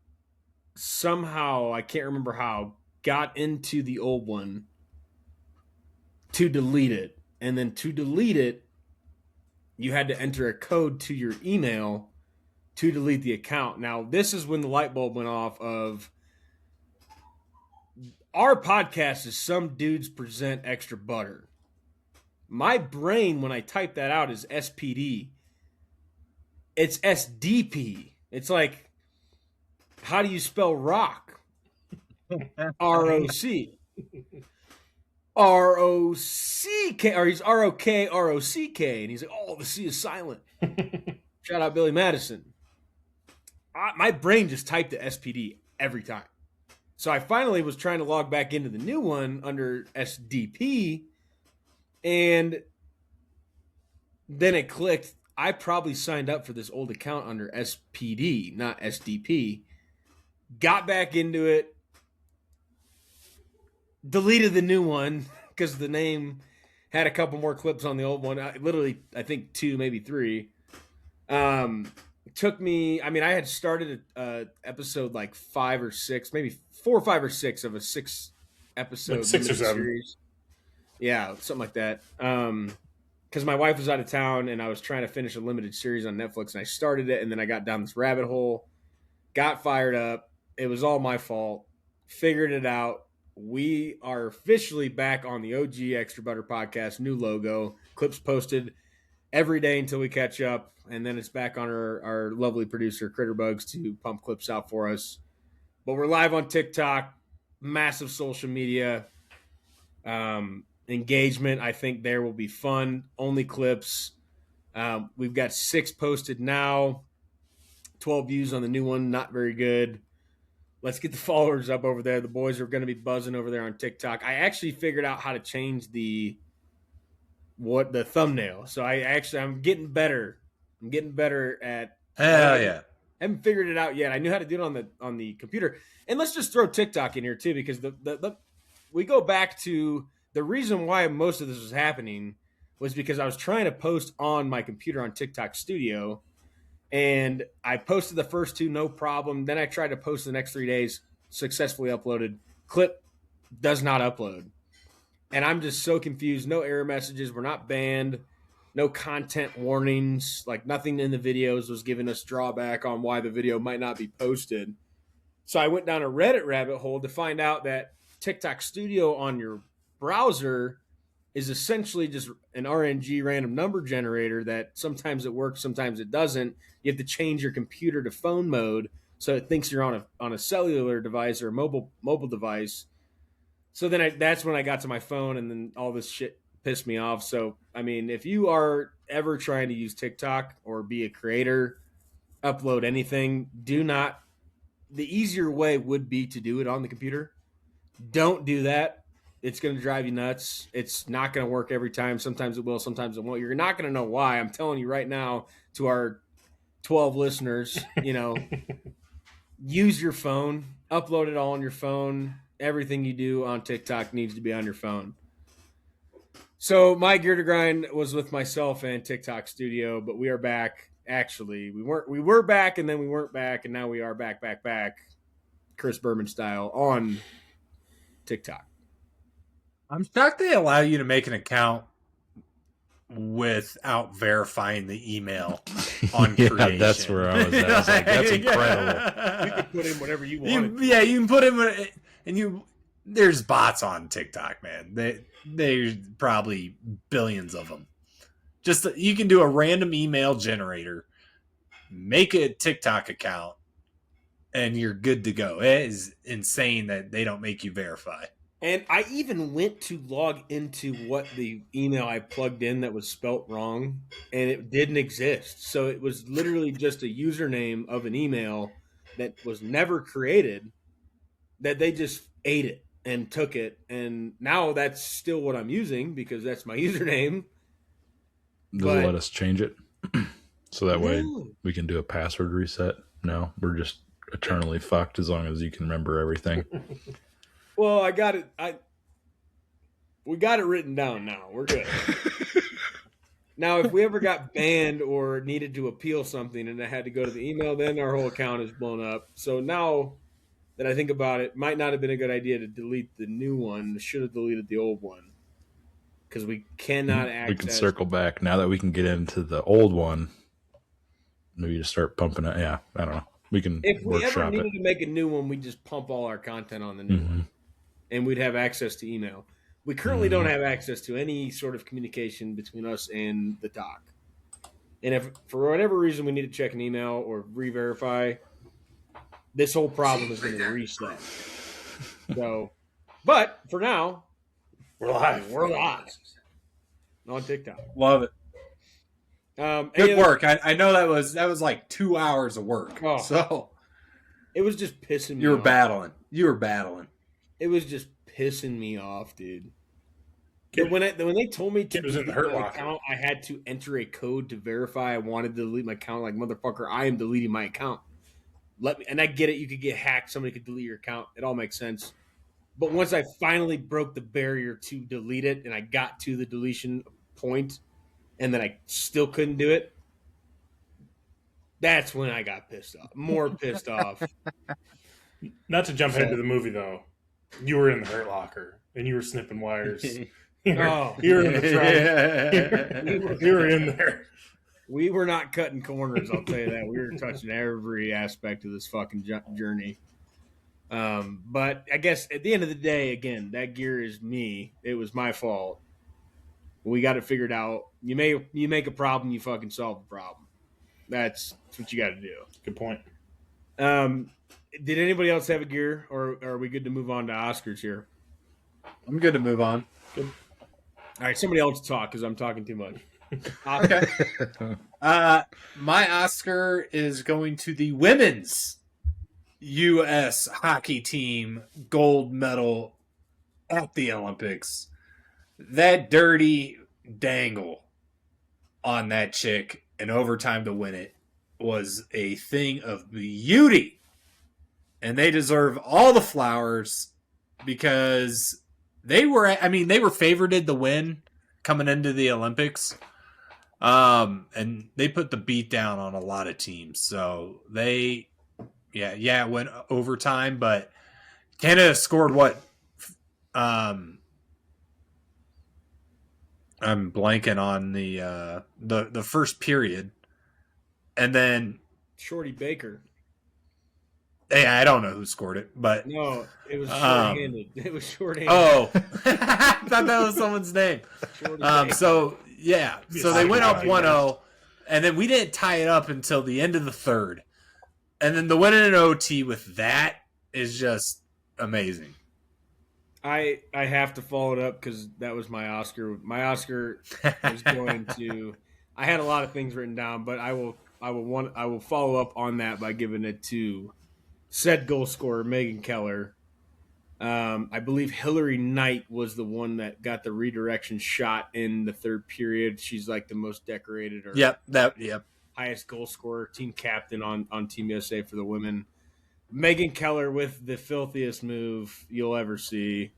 somehow, I can't remember how, got into the old one to delete it. And then to delete it, you had to enter a code to your email to delete the account. Now, this is when the light bulb went off of our podcast is Some Dudes Present Extra Butter. My brain, when I type that out, is SPD. It's SDP. It's like, how do you spell rock? R-O-C. R-O-C-K. Or he's R-O-K, R-O-C-K. And he's like, oh, the C is silent. Shout out Billy Madison. My brain just typed the SPD every time. So I finally was trying to log back into the new one under SDP, and then it clicked. I probably signed up for this old account under SPD, not SDP. Got back into it, deleted the new one because the name had a couple more clips on the old one. I think 2, maybe 3. Took me, I had started episode like 5 or 6, maybe 4, 5, or 6 of a 6 episode like 6 or 7 series. Yeah, something like that. Because my wife was out of town and I was trying to finish a limited series on Netflix, and I started it, and then I got down this rabbit hole, got fired up. It was all my fault. Figured it out. We are officially back on the OG Extra Butter Podcast, new logo, clips posted every day until we catch up, and then it's back on our lovely producer, Critterbugs, to pump clips out for us. But we're live on TikTok, massive social media engagement. I think there will be fun, only clips. We've got 6 posted now, 12 views on the new one, not very good. Let's get the followers up over there. The boys are going to be buzzing over there on TikTok. I actually figured out how to change the thumbnail. So I'm getting better. I'm getting better at. Hell yeah! I haven't figured it out yet. I knew how to do it on the computer. And let's just throw TikTok in here too, because we go back to the reason why most of this was happening was because I was trying to post on my computer on TikTok Studio, and I posted the first 2, no problem. Then I tried to post the next 3 days, successfully uploaded. Clip does not upload. And I'm just so confused. No error messages. We're not banned. No content warnings. Like, nothing in the videos was giving us drawback on why the video might not be posted. So I went down a Reddit rabbit hole to find out that TikTok Studio on your browser is essentially just an RNG random number generator that sometimes it works, sometimes it doesn't. You have to change your computer to phone mode so it thinks you're on a cellular device or a mobile device. So then that's when I got to my phone, and then all this shit pissed me off. So, I mean, if you are ever trying to use TikTok or be a creator, upload anything, do not. The easier way would be to do it on the computer. Don't do that. It's going to drive you nuts. It's not going to work every time. Sometimes it will, sometimes it won't. You're not going to know why. I'm telling you right now to our 12 listeners, use your phone, upload it all on your phone. Everything you do on TikTok needs to be on your phone. So my gear to grind was with myself and TikTok Studio, but we are back. Actually, we were back, and then we weren't back, and now we are back, Chris Berman style on TikTok. I'm shocked they allow you to make an account without verifying the email on creation. That's where I was at. I was like, that's incredible. You can put in whatever you want. You can put in, and there's bots on TikTok, man. There's probably billions of them. Just you can do a random email generator, make a TikTok account, and you're good to go. It is insane that they don't make you verify. And I even went to log into what the email I plugged in that was spelt wrong, and it didn't exist. So it was literally just a username of an email that was never created, that they just ate it and took it. And now that's still what I'm using because that's my username. Does it let us change it? So that way we can do a password reset? No, we're just eternally fucked as long as you can remember everything. Well, I got it. We got it written down now. We're good. Now, if we ever got banned or needed to appeal something and I had to go to the email, then our whole account is blown up. So now that I think about it, might not have been a good idea to delete the new one. Should have deleted the old one. Because we cannot access. We can circle back. Now that we can get into the old one, maybe just start pumping it. Yeah, I don't know. We can If we ever workshop needed it. to make a new one, we'd just pump all our content on the new one. And we'd have access to email. We currently don't have access to any sort of communication between us and the doc. And if for whatever reason we need to check an email or re-verify, this whole problem is going to reset. So, but for now, We're live. We're live on TikTok. Love it. Good work. I know that was like 2 hours of work. Oh. So it was just pissing me off. You were battling. It was just pissing me off, dude. But when they told me to delete my account, I had to enter a code to verify I wanted to delete my account. Like, motherfucker, I am deleting my account. And I get it. You could get hacked. Somebody could delete your account. It all makes sense. But once I finally broke the barrier to delete it and I got to the deletion point and then I still couldn't do it, that's when I got pissed off. More pissed off. Not to jump into the movie, though. You were in the Hurt Locker and you were snipping wires. You were in the trunk. You were in there. We were not cutting corners, I'll tell you that. We were touching every aspect of this fucking journey. But I guess at the end of the day, again, that gear is me. It was my fault. We got it figured out. You make a problem, you fucking solve the problem. That's what you got to do. Good point. Did anybody else have a gear, or are we good to move on to Oscars here? I'm good to move on. Good. All right, somebody else talk because I'm talking too much. Okay. My Oscar is going to the women's U.S. hockey team gold medal at the Olympics. That dirty dangle on that chick in overtime to win it was a thing of beauty. And they deserve all the flowers because they were favored to win coming into the Olympics. And they put the beat down on a lot of teams. So it went overtime, but Canada scored what? I'm blanking on the first period. And then Shorty Baker. Yeah, I don't know who scored it, but no, it was short-handed. It was short-handed. Oh, I thought that was someone's name. So they went up 1-0, and then we didn't tie it up until the end of the third, and then the win in an OT with that is just amazing. I have to follow it up because that was my Oscar. My Oscar was going to. I had a lot of things written down, but I will follow up on that by giving it to said goal scorer Megan Keller. I believe Hillary Knight was the one that got the redirection shot in the third period. She's like the most decorated or highest goal scorer, team captain on Team USA for the women. Megan Keller with the filthiest move you'll ever see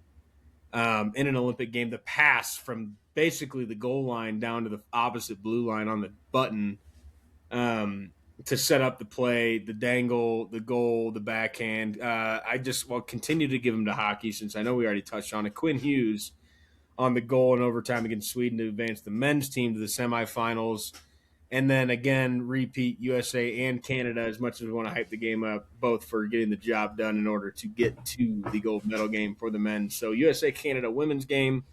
in an Olympic game. The pass from basically the goal line down to the opposite blue line on the button to set up the play, the dangle, the goal, the backhand. I just will continue to give him to hockey since I know we already touched on it. Quinn Hughes on the goal in overtime against Sweden to advance the men's team to the semifinals. And then again, repeat USA and Canada, as much as we want to hype the game up, both for getting the job done in order to get to the gold medal game for the men. So USA-Canada women's game,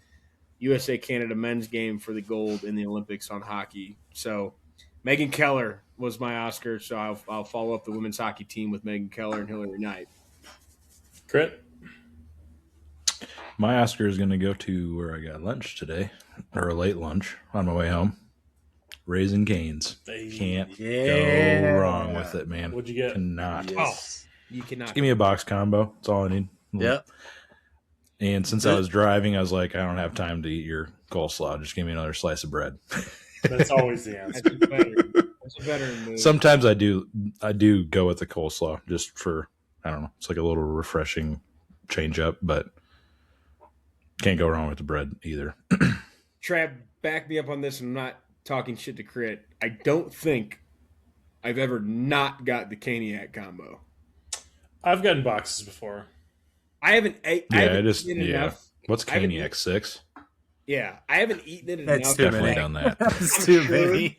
USA-Canada men's game for the gold in the Olympics on hockey. So Megan Keller was my Oscar, so I'll follow up the women's hockey team with Megan Keller and Hillary Knight. Crit? My Oscar is going to go to where I got lunch today, or a late lunch on my way home. Raising Cane's. Can't go wrong with it, man. What'd you get? Cannot. Yes. Oh, you cannot. Just give me a box combo. That's all I need. Yep. And since I was driving, I was like, I don't have time to eat your coleslaw. Just give me another slice of bread. That's always the answer. That's a better move. Sometimes I do go with the coleslaw just for, I don't know, it's like a little refreshing change up, but can't go wrong with the bread either. Trav, back me up on this. I'm not talking shit to Crit. I don't think I've ever not got the Caniac combo. I've gotten boxes before. I haven't eaten enough. What's Caniac, 6? Yeah, I haven't eaten it That's enough. Definitely done that. That's too many.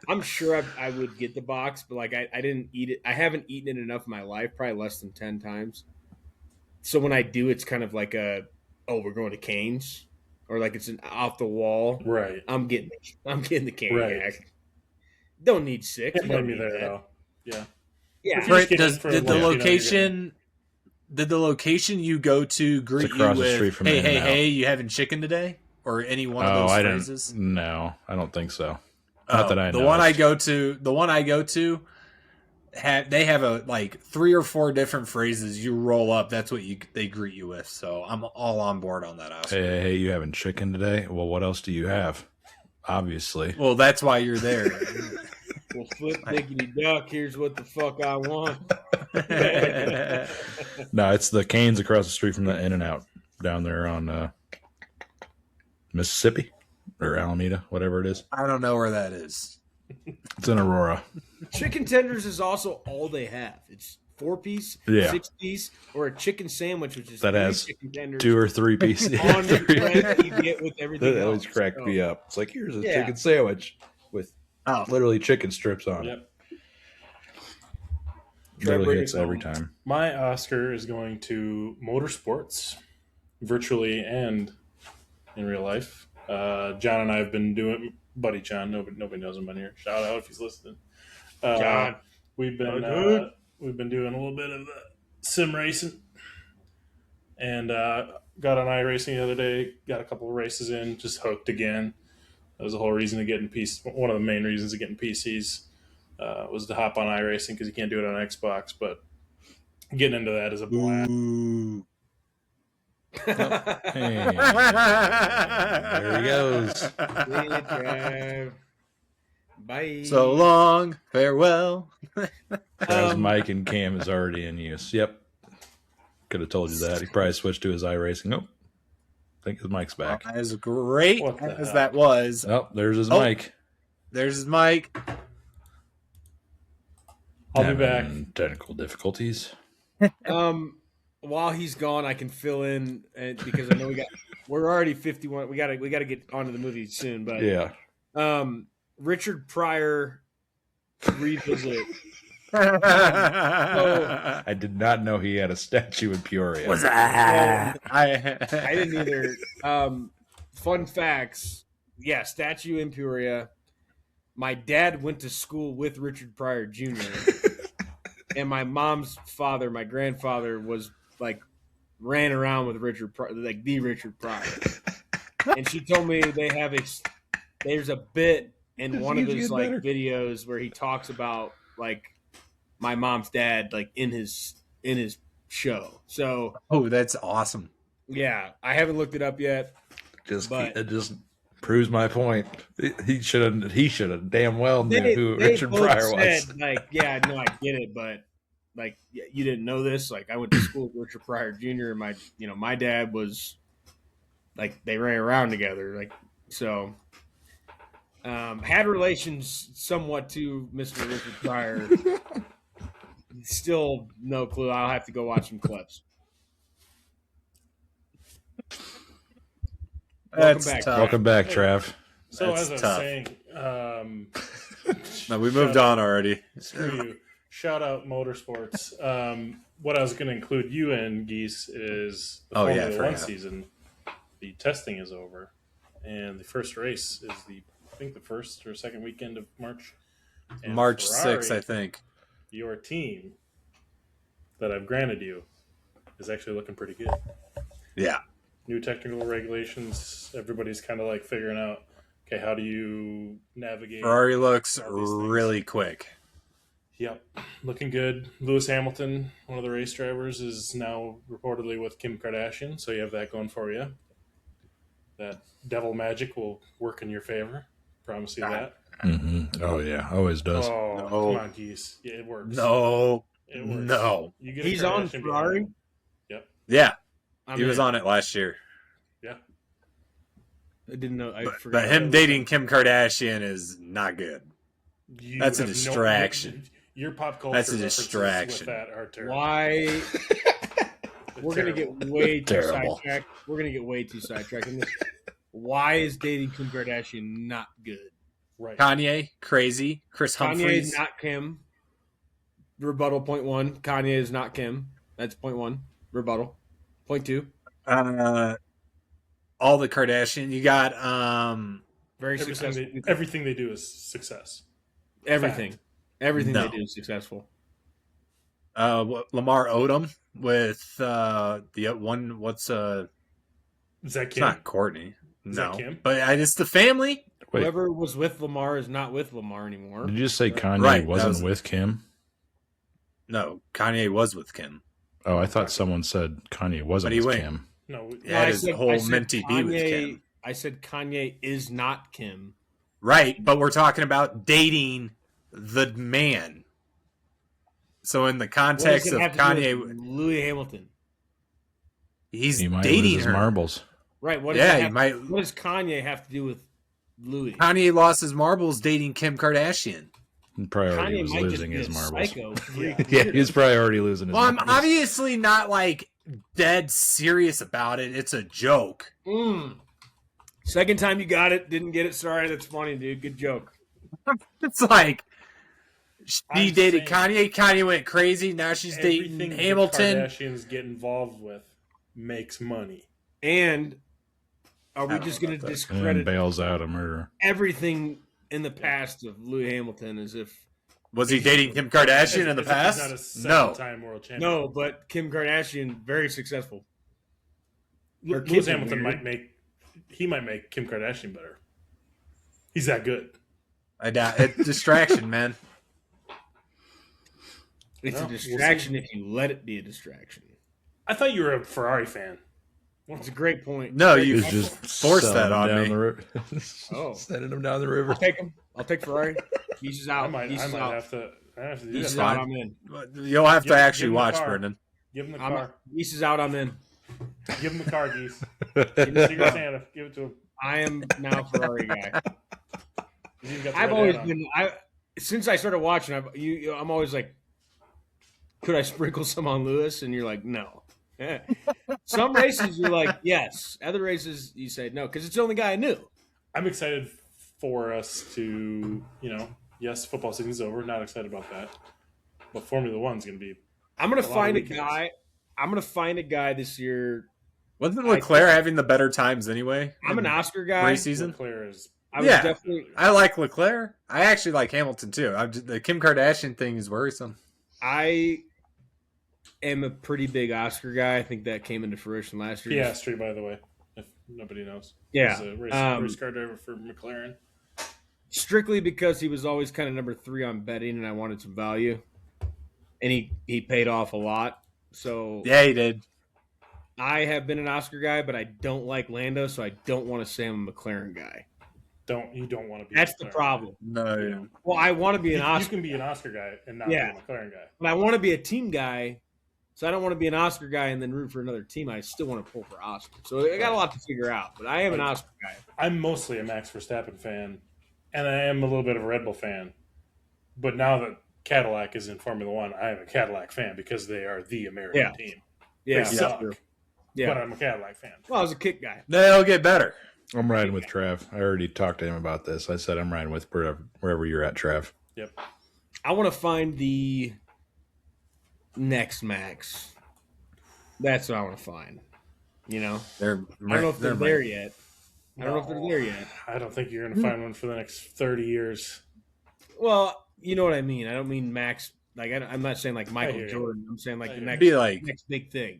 I'm sure I would get the box, but like I didn't eat it. I haven't eaten it enough in my life, probably less than 10 times. So when I do, it's kind of like we're going to Cane's. Or like it's an off the wall. Right. I'm getting the Caniac. Right. Don't need 6. Can't blame me there, though. Yeah. Yeah. Did the location you go to greet you with, hey, you having chicken today? Or any one of those phrases? No, I don't think so. Not that I know. The one I go to, they have like 3 or 4 different phrases. You roll up, that's what they greet you with. So I'm all on board on that. Oscar. Hey, you having chicken today? Well, what else do you have? Obviously. Well, that's why you're there. Well, flip diggity duck. Here's what the fuck I want. No, it's the Cane's across the street from the In-N-Out down there on Mississippi or Alameda, whatever it is. I don't know where that is. It's in Aurora. Chicken tenders is also all they have. It's 4-piece, 6-piece, or a chicken sandwich, which is that has chicken tenders 2 or 3 pieces. On the bread you get with everything That else. always cracked me up. It's like, here's a chicken sandwich with literally chicken strips on it. Yep. Literally hits every time. My Oscar is going to motorsports, virtually and in real life. John and I have been doing, buddy John, nobody knows him on here. Shout out if he's listening. John. We've been doing a little bit of sim racing, and got on iRacing the other day. Got a couple of races in, just hooked again. That was the whole reason of getting PC. One of the main reasons of getting PCs was to hop on iRacing because you can't do it on Xbox. But getting into that is a blast. Hey. There he goes. Bye. So long, farewell. His mic and cam is already in use. Yep. Could have told you that. He probably switched to his iRacing. Nope. I think his mic's back. As great as that was. Oh, there's his mic. There's his mic. I'll be back. Technical difficulties. While he's gone, I can fill in because I know we're already 51. We gotta get onto the movie soon, but yeah. Richard Pryor revisit. I did not know he had a statue in Peoria. What's that? I didn't either. Fun facts. Yeah, statue in Peoria. My dad went to school with Richard Pryor Jr. And my mom's father, my grandfather, was like ran around with Richard Pryor, like the Richard Pryor. And she told me there's a bit in one of his like videos where he talks about like my mom's dad like in his show. So that's awesome. Yeah, I haven't looked it up yet. It just proves my point. He should have damn well knew who Richard Pryor was. Like, yeah, no, I get it, but like, you didn't know this. Like, I went to school with Richard Pryor Jr. and my dad was like, they ran around together, like, so. Had relations somewhat to Mr. Richard Pryor. Still no clue. I'll have to go watch some clips. Welcome back, Trav. So as I was saying, no, we moved on already. Screw you. Shout out motorsports. What I was going to include you in, Geese, is the Formula One season. The testing is over, and the first race is I think the first or second weekend of March. And March Ferrari, 6th, I think. Your team that I've granted you is actually looking pretty good. Yeah. New technical regulations. Everybody's kind of like figuring out, okay, how do you navigate? Ferrari looks really quick. Yep. Looking good. Lewis Hamilton, one of the race drivers, is now reportedly with Kim Kardashian, so you have that going for you. That devil magic will work in your favor. Promise you that. Mm-hmm. Oh, yeah. Always does. Oh, no. Come on, Geese. Yeah, it works. No. It works. No. He's on Ferrari? Yep. Yeah. He was on it last year. Yeah. I didn't know. I forgot. But him dating Kim Kardashian is not good. That's a distraction. Your pop culture. That's a distraction. With that are terrible. Why? We're going to get way too sidetracked. We're going to get way too sidetracked in this. Why is dating Kim Kardashian not good? Right. Kanye, crazy. Chris Humphries. Kanye is not Kim. Rebuttal, point one. Kanye is not Kim. That's point one. Rebuttal. Point two. All the Kardashian. You got very successful. Everything they do is success. Everything. Fact. Everything they do is successful. Lamar Odom with the one. What's is that Kim? It's not Courtney. Is no, that Kim? But it's the family. Wait. Whoever was with Lamar is not with Lamar anymore. Did you just say Kanye wasn't with Kim? No, Kanye was with Kim. Oh, I thought someone said Kanye wasn't with Kim. No, he had his whole mentee be with Kim. I said Kanye is not Kim. Right, but we're talking about dating the man. So in the context of Kanye, Louis Hamilton, he might dating lose his her. Marbles. Right? What does Kanye have to do with Louis? Kanye lost his marbles dating Kim Kardashian. Priority was losing his marbles. Yeah, he's probably already losing his marbles. I'm obviously not like dead serious about it. It's a joke. Second time you got it, didn't get it. Sorry, that's funny, dude. Good joke. It's like she dated Kanye. Kanye went crazy. Now she's dating Hamilton. The Kardashians get involved with makes money. And are we just going to discredit and bails out a murderer? Everything in the past of Louis Hamilton as if was he dating Kim Kardashian in the past? Not a time world champion. No, but Kim Kardashian very successful. Lewis Hamilton might make Kim Kardashian better. He's that good. I doubt it. Distraction, man. It's a distraction if you let it be a distraction. I thought you were a Ferrari fan. It's a great point. No, you just forced that on me. Sending him down the river. I'll take him. I'll take Ferrari. He's out. I might have to do He's that. out. I'm in. You'll have to actually watch, Brendan. Give him the car. Geese is out. I'm in. Give him the car, Geese. Give him Secret Santa. Give it to him. I am now Ferrari guy. I've always been. Since I started watching, I'm always like, could I sprinkle some on Lewis? And you're like, no. Some races you're like, yes. Other races you say no, because it's the only guy I knew. I'm excited for us to, yes, football season's over. Not excited about that, but Formula One's going to be. I'm going to find a guy. I'm going to find a guy this year. Wasn't Leclerc having the better times anyway? I'm an Oscar guy. Preseason. Leclerc is. I like Leclerc. I actually like Hamilton too. The Kim Kardashian thing is worrisome. am a pretty big Oscar guy. I think that came into fruition last year. Piastri, by the way, if nobody knows. Yeah. He's a race car driver for McLaren. Strictly because he was always kind of number 3 on betting, and I wanted some value. And he paid off a lot. So yeah, he did. I have been an Oscar guy, but I don't like Lando, so I don't want to say I'm a McLaren guy. You don't want to be. That's the problem. No. Yeah. Well, I want to be an Oscar. You can be an Oscar guy and not be a McLaren guy. But I want to be a team guy, so I don't want to be an Oscar guy and then root for another team. I still want to pull for Oscar. So I got a lot to figure out, but I am an Oscar guy. I'm mostly a Max Verstappen fan, and I am a little bit of a Red Bull fan. But now that Cadillac is in Formula One, I am a Cadillac fan because they are the American team. Yeah, they suck, yeah. but I'm a Cadillac fan. Well, I was a kick guy. They'll get better. I'm riding with Trev. I already talked to him about this. I said I'm riding with wherever you're at, Trev. Yep. I want to find the next Max. That's what I want to find. You know? I don't know if they're there yet. I don't know if they're there yet. I don't think you're going to find one for the next 30 years. Well, you know what I mean. I don't mean Max. Like I'm not saying like Michael Jordan. I'm saying like the next big thing.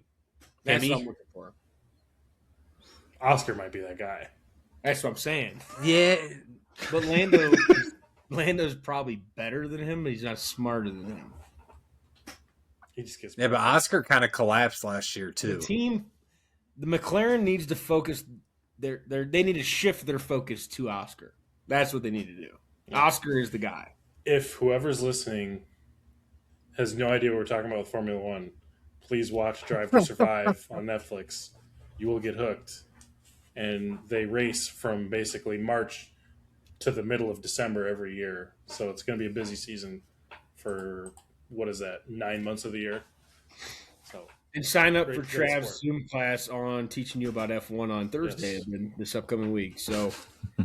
That's what I'm looking for. Oscar might be that guy. That's what I'm saying. Yeah. But Lando's probably better than him, but he's not smarter than him. He just gets but Oscar kind of collapsed last year too. The McLaren needs to focus. They need to shift their focus to Oscar. That's what they need to do. Yeah. Oscar is the guy. If whoever's listening has no idea what we're talking about with Formula One, please watch Drive to Survive on Netflix. You will get hooked. And they race from basically March to the middle of December every year. So it's going to be a busy season for, 9 months of the year. So and sign up for Trav's Zoom class on teaching you about F1 on Thursday this upcoming week. So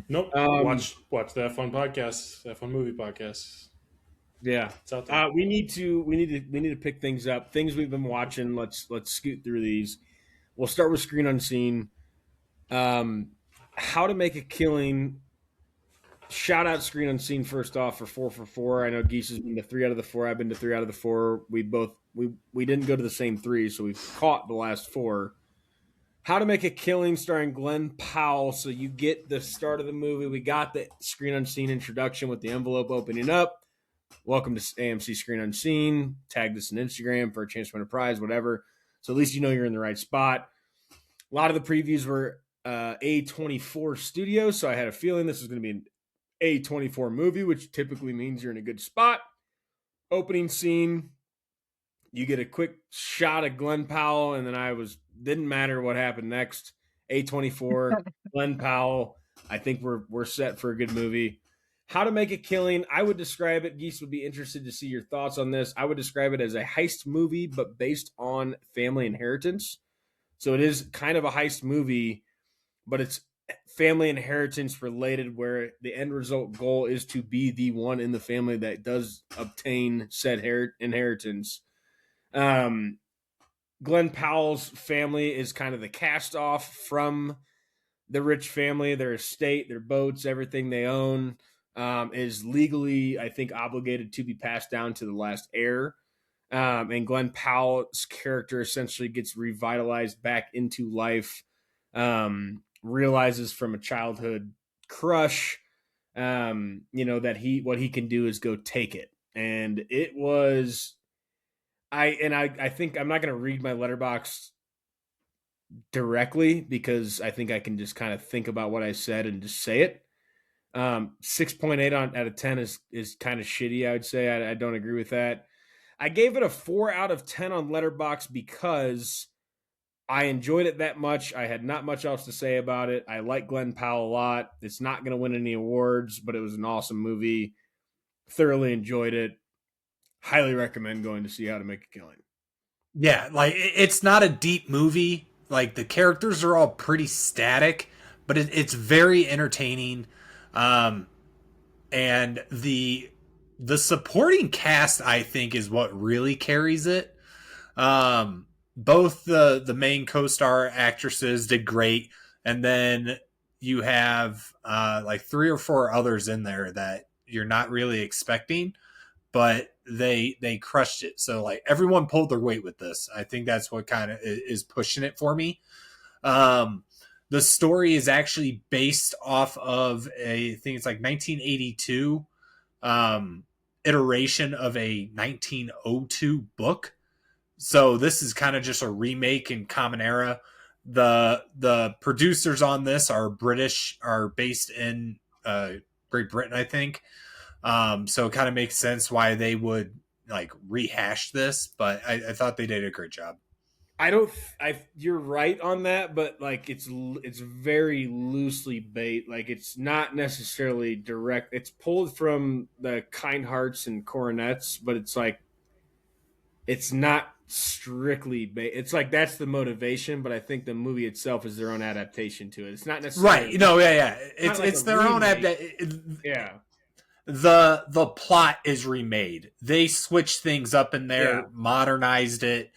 nope. Watch the F1 podcast, F1 movie podcast. Yeah, it's out there. We need to pick things up. Things we've been watching. Let's scoot through these. We'll start with Screen Unseen. How to Make a Killing. Shout out Screen Unseen first off for 4 for 4. I know Geese has been to 3 out of the 4. I've been to 3 out of the 4. We didn't go to the same 3, so we've caught the last 4. How to Make a Killing starring Glenn Powell. So you get the start of the movie. We got the Screen Unseen introduction with the envelope opening up. Welcome to AMC Screen Unseen. Tag this on Instagram for a chance to win a prize, whatever. So at least you know you're in the right spot. A lot of the previews were A24 Studios, so I had a feeling this was going to be an A24 movie, which typically means you're in a good spot. Opening scene, you get a quick shot of Glenn Powell, and then didn't matter what happened next. A24, Glenn Powell. I think we're set for a good movie. How to Make a Killing, I would describe it, Geese would be interested to see your thoughts on this. I would describe it as a heist movie, but based on family inheritance. So it is kind of a heist movie, but it's family inheritance related, where the end result goal is to be the one in the family that does obtain said inheritance. Glenn Powell's family is kind of the cast off from the rich family. Their estate, their boats, everything they own is legally, I think, obligated to be passed down to the last heir. And Glenn Powell's character essentially gets revitalized back into life, realizes from a childhood crush, that what he can do is go take it. And it was, I think I'm not going to read my letterbox directly because I think I can just kind of think about what I said and just say it. 6.8 out of 10 is kind of shitty, I would say. I don't agree with that. I gave it a 4 out of 10 on Letterboxd because I enjoyed it that much. I had not much else to say about it. I like Glenn Powell a lot. It's not going to win any awards, but it was an awesome movie. Thoroughly enjoyed it. Highly recommend going to see How to Make a Killing. Yeah, like it's not a deep movie. Like the characters are all pretty static, but it's very entertaining. And the supporting cast, I think, is what really carries it. Both the main co-star actresses did great, and then you have like 3 or 4 others in there that you're not really expecting, but they crushed it. So like everyone pulled their weight with this. I think that's what kind of is pushing it for me. The story is actually based off of I think it's like 1982 iteration of a 1902 book. So this is kind of just a remake in common era. The producers on this are British, are based in Great Britain, I think. So it kind of makes sense why they would like rehash this, but I thought they did a great job. You're right on that, but like it's very loosely based. Like it's not necessarily direct. It's pulled from the Kind Hearts and Coronets, but it's like it's not strictly based. It's like that's the motivation, but I think the movie itself is their own adaptation to it. It's not necessarily right. No, yeah. It's like it's their own yeah. The plot is remade. They switched things up in there, modernized it,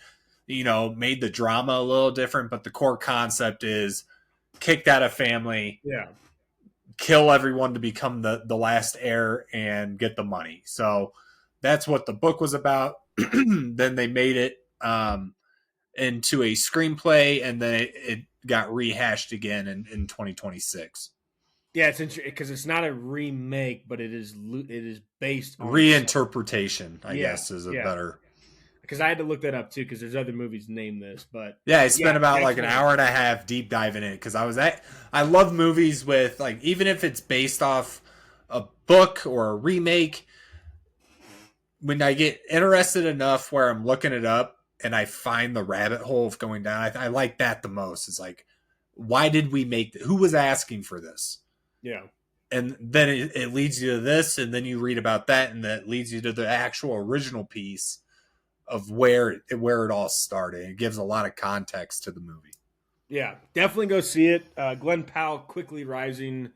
made the drama a little different, but the core concept is kicked out of family, kill everyone to become the last heir and get the money. So that's what the book was about. Then they made it into a screenplay, and then it got rehashed again in 2026. Yeah, it's interesting because it's not a remake, but it is based on reinterpretation. I guess is a better. Because I had to look that up too, because there's other movies named this, but I spent about like an hour and a half deep diving in it because I love movies with like even if it's based off a book or a remake. When I get interested enough where I'm looking it up and I find the rabbit hole of going down, I like that the most. It's like, why did we make who was asking for this? Yeah. And then it leads you to this, and then you read about that, and that leads you to the actual original piece of where it all started. It gives a lot of context to the movie. Yeah, definitely go see it. Glenn Powell quickly rising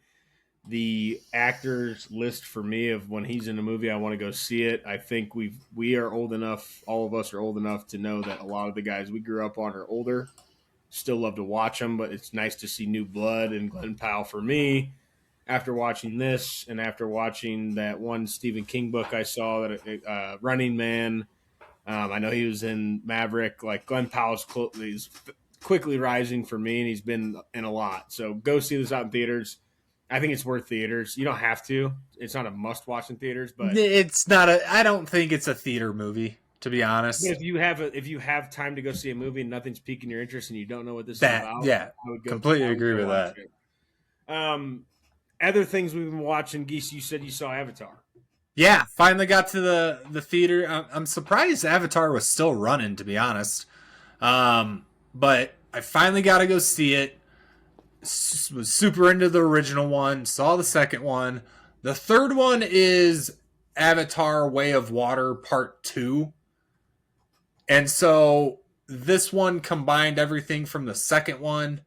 the actors list for me of when he's in a movie, I want to go see it. I think we are old enough, all of us are old enough to know that a lot of the guys we grew up on are older. Still love to watch them, but it's nice to see new blood. And Glenn Powell for me, after watching this and after watching that one Stephen King book I saw, that Running Man, I know he was in Maverick. Like Glenn Powell's he's quickly rising for me, and he's been in a lot. So go see this out in theaters. I think it's worth theaters. You don't have to. It's not a must-watch in theaters, but it's not I don't think it's a theater movie, to be honest. But if you have time to go see a movie and nothing's piquing your interest and you don't know what this is about, I would completely agree with that. Other things we've been watching, Geese, you said you saw Avatar. Yeah, finally got to the theater. I'm surprised Avatar was still running, to be honest. But I finally got to go see it. Was super into the original one. Saw the second one. The third one is Avatar: Way of Water Part 2. And so this one combined everything from the second one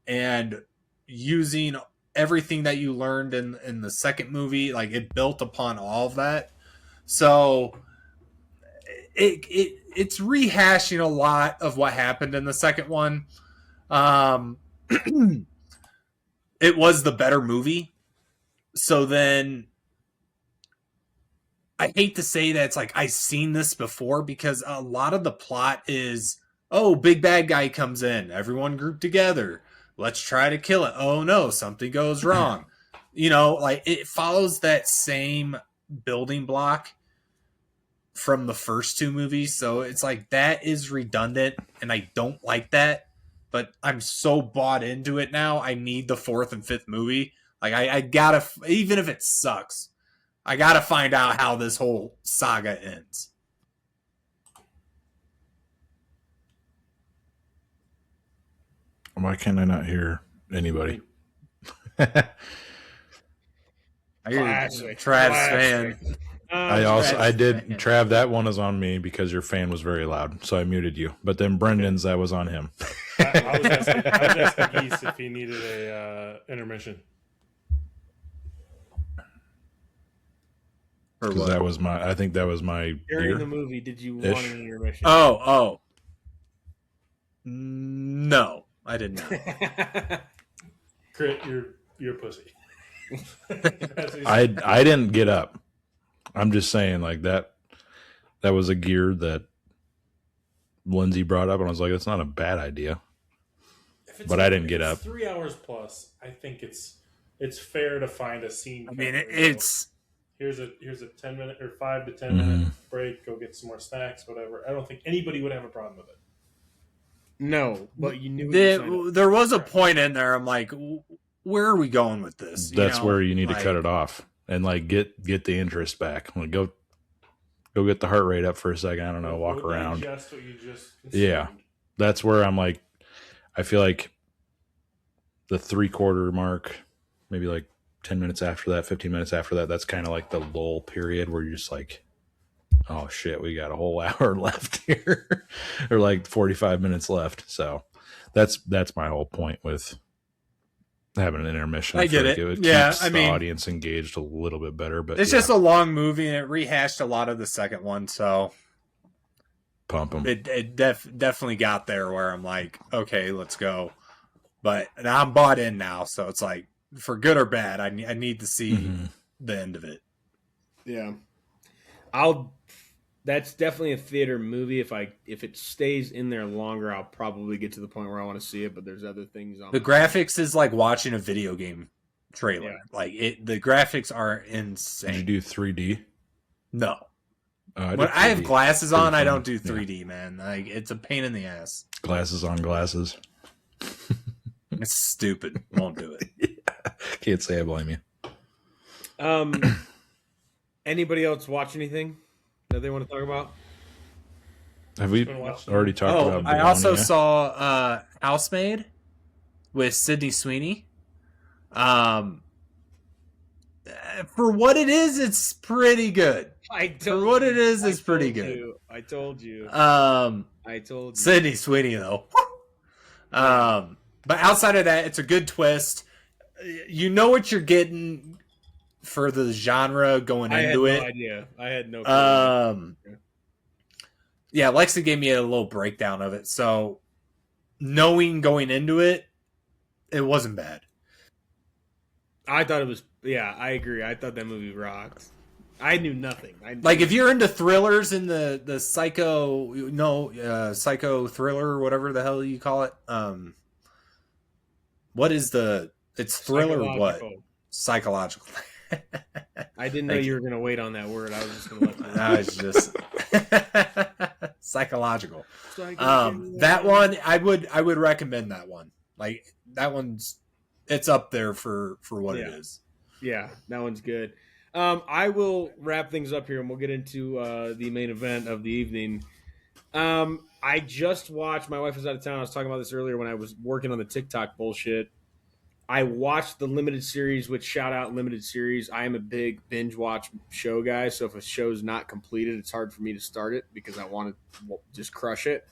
and using everything that you learned in the second movie. Like it built upon all of that. So it's rehashing a lot of what happened in the second one. It was the better movie. So then I hate to say that it's like I've seen this before because a lot of the plot is, big bad guy comes in, everyone grouped together, let's try to kill it. Oh no, something goes wrong. Like it follows that same building block from the first two movies. So it's like that is redundant and I don't like that. But I'm so bought into it now. I need the fourth and fifth movie. Like I gotta, even if it sucks, I gotta find out how this whole saga ends. Why can't I not hear anybody? I hear Trav's fan. I did Trav, that one is on me because your fan was very loud, so I muted you. But then Brendan's, that was on him. I was asking Geese if he needed a intermission. That was I think that was my during the movie. Did you want an intermission? No, I did not. Crit, you're a pussy. I didn't get up. I'm just saying, like that was a gear that Lindsay brought up, and I was like, it's not a bad idea. But I didn't get up. 3 hours plus. I think it's fair to find a scene. I mean, it's here's a 10-minute or 5 to 10 minute break. Go get some more snacks, whatever. I don't think anybody would have a problem with it. No, but you knew there was a point in there. I'm like, where are we going with this? That's where you need to cut it off and like get the interest back. Like go get the heart rate up for a second. I don't know, walk around. Just what you just yeah, that's where I'm like, I feel like the 3/4 mark, maybe like 10 minutes after that, 15 minutes after that, that's kind of like the lull period where you're just like, oh shit, we got a whole hour left here, or like 45 minutes left. So that's my whole point with having an intermission. I get it. It keeps the audience engaged a little bit better, but it's just a long movie and it rehashed a lot of the second one. So pump them. It definitely got there where I'm like, okay, let's go. But I'm bought in now, so it's like, for good or bad, I need to see the end of it. Yeah, that's definitely a theater movie. If it stays in there longer, I'll probably get to the point where I want to see it. But there's other things on the graphics is like watching a video game trailer. Yeah. Like the graphics are insane. Did you do 3D? No. When I have glasses on, I don't do 3D, man. Like it's a pain in the ass. Glasses on glasses. It's stupid. Won't do it. Yeah. Can't say I blame you. Anybody else watch anything that they want to talk about? Have we already talked about Bologna? I also saw Housemaid with Sydney Sweeney. For what it is, it's pretty good. It's pretty good. I told you. Sydney Sweeney though. But outside of that, it's a good twist. You know what you're getting for the genre going into it. I had no idea. Yeah, Lexi gave me a little breakdown of it. So knowing going into it, it wasn't bad. I thought it was, I agree. I thought that movie rocks. I knew nothing. Like if you're into thrillers and the psycho thriller or whatever the hell you call it. What is it's thriller or what? Psychological. I didn't know you were going to wait on that word. I was just going to let you know. No, it's just psychological. That one, I would recommend that one. Like that it's up there for what it is. Yeah, that one's good. I will wrap things up here and we'll get into the main event of the evening. I just watched, my wife was out of town. I was talking about this earlier when I was working on the TikTok bullshit. I watched the limited series, which shout out limited series. I am a big binge watch show guy. So if a show's not completed, it's hard for me to start it because I want to just crush it.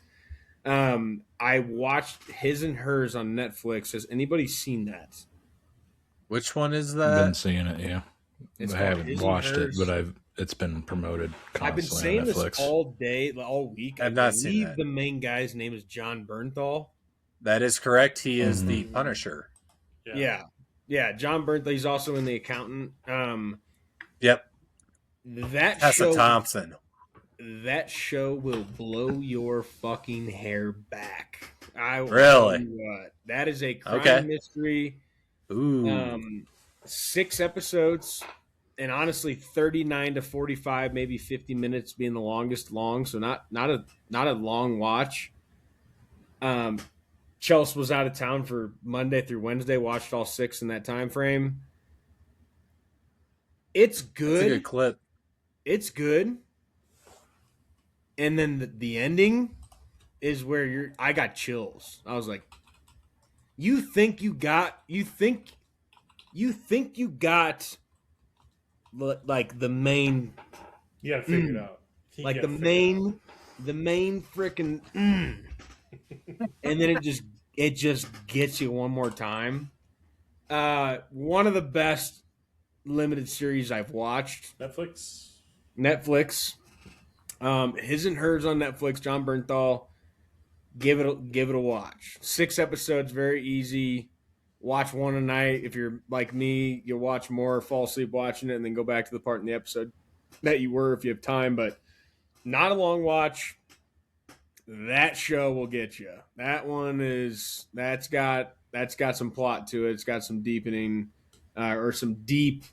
I watched His and Hers on Netflix. Has anybody seen that? Which one is that? I've been seeing it. Yeah. I haven't watched it, but it's been promoted constantly. I've been saying on Netflix. This all day, all week. I've not seen that. The main guy's name is Jon Bernthal. That is correct. He is the Punisher. Yeah. Jon Bernthal. He's also in The Accountant. Yep. That Tessa show, Thompson. That show will blow your fucking hair back. Really? That is a crime mystery. Ooh. 6 episodes, and honestly, 39 to 45, maybe 50 minutes being the longest. So not a long watch. Chelsea was out of town for Monday through Wednesday. Watched all 6 in that time frame. It's good. That's a good clip. It's good. And then the ending is where I got chills. I was like, you think you got like the main. You gotta figure it out. Like the main freaking. And then it just gets you one more time. One of the best limited series I've watched. Netflix. His and Hers on Netflix. Jon Bernthal. Give it a watch. 6 episodes, very easy. Watch one a night. If you're like me, you'll watch more, fall asleep watching it, and then go back to the part in the episode. that you were if you have time, but not a long watch. That show will get you. That's got some plot to it. It's got some deepening, or some deep.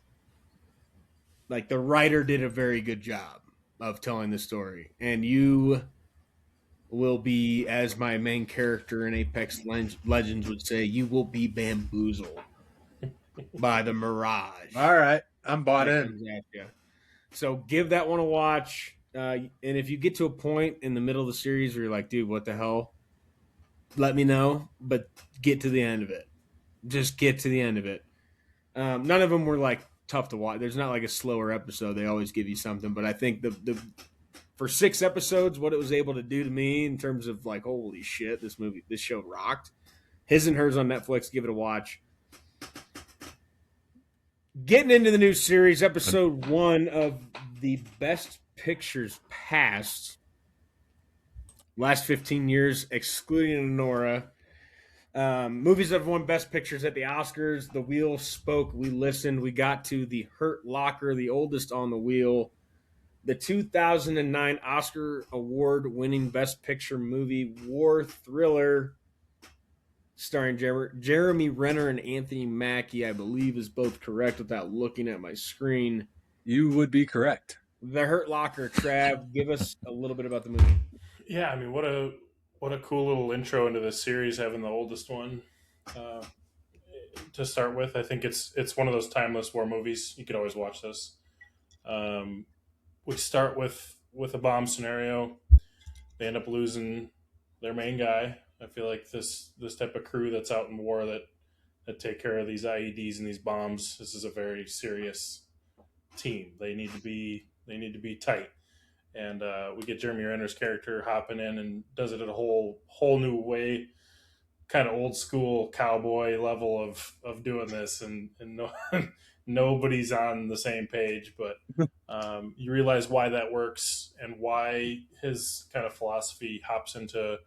Like the writer did a very good job of telling the story, and you will be, as my main character in Apex Legends would say, you will be bamboozled by the mirage. All right, I'm bought in. So give that one a watch. And if you get to a point in the middle of the series where you're like, dude, what the hell? Let me know, but get to the end of it. Just get to the end of it. None of them were like tough to watch. There's not like a slower episode. They always give you something. But I think the for 6 episodes, what it was able to do to me in terms of like, holy shit, this show rocked. His and Hers on Netflix. Give it a watch. Getting into the new series, episode 1 of the Best Pictures Past. Last 15 years, excluding Honora. Movies that have won Best Pictures at the Oscars. The wheel spoke. We listened. We got to The Hurt Locker, the oldest on the wheel. The 2009 Oscar Award-winning Best Picture movie, war thriller, starring Jeremy Renner and Anthony Mackie, I believe is both correct without looking at my screen. You would be correct. The Hurt Locker. Trav, give us a little bit about the movie. Yeah, I mean, what a cool little intro into this series, having the oldest one to start with. I think it's one of those timeless war movies. You could always watch this. We start with a bomb scenario. They end up losing their main guy. I feel like this type of crew that's out in war that take care of these IEDs and these bombs, this is a very serious team. They need to be tight. And we get Jeremy Renner's character hopping in and does it in a whole new way, kind of old school cowboy level of doing this, and no, nobody's on the same page, but you realize why that works and why his kind of philosophy hops into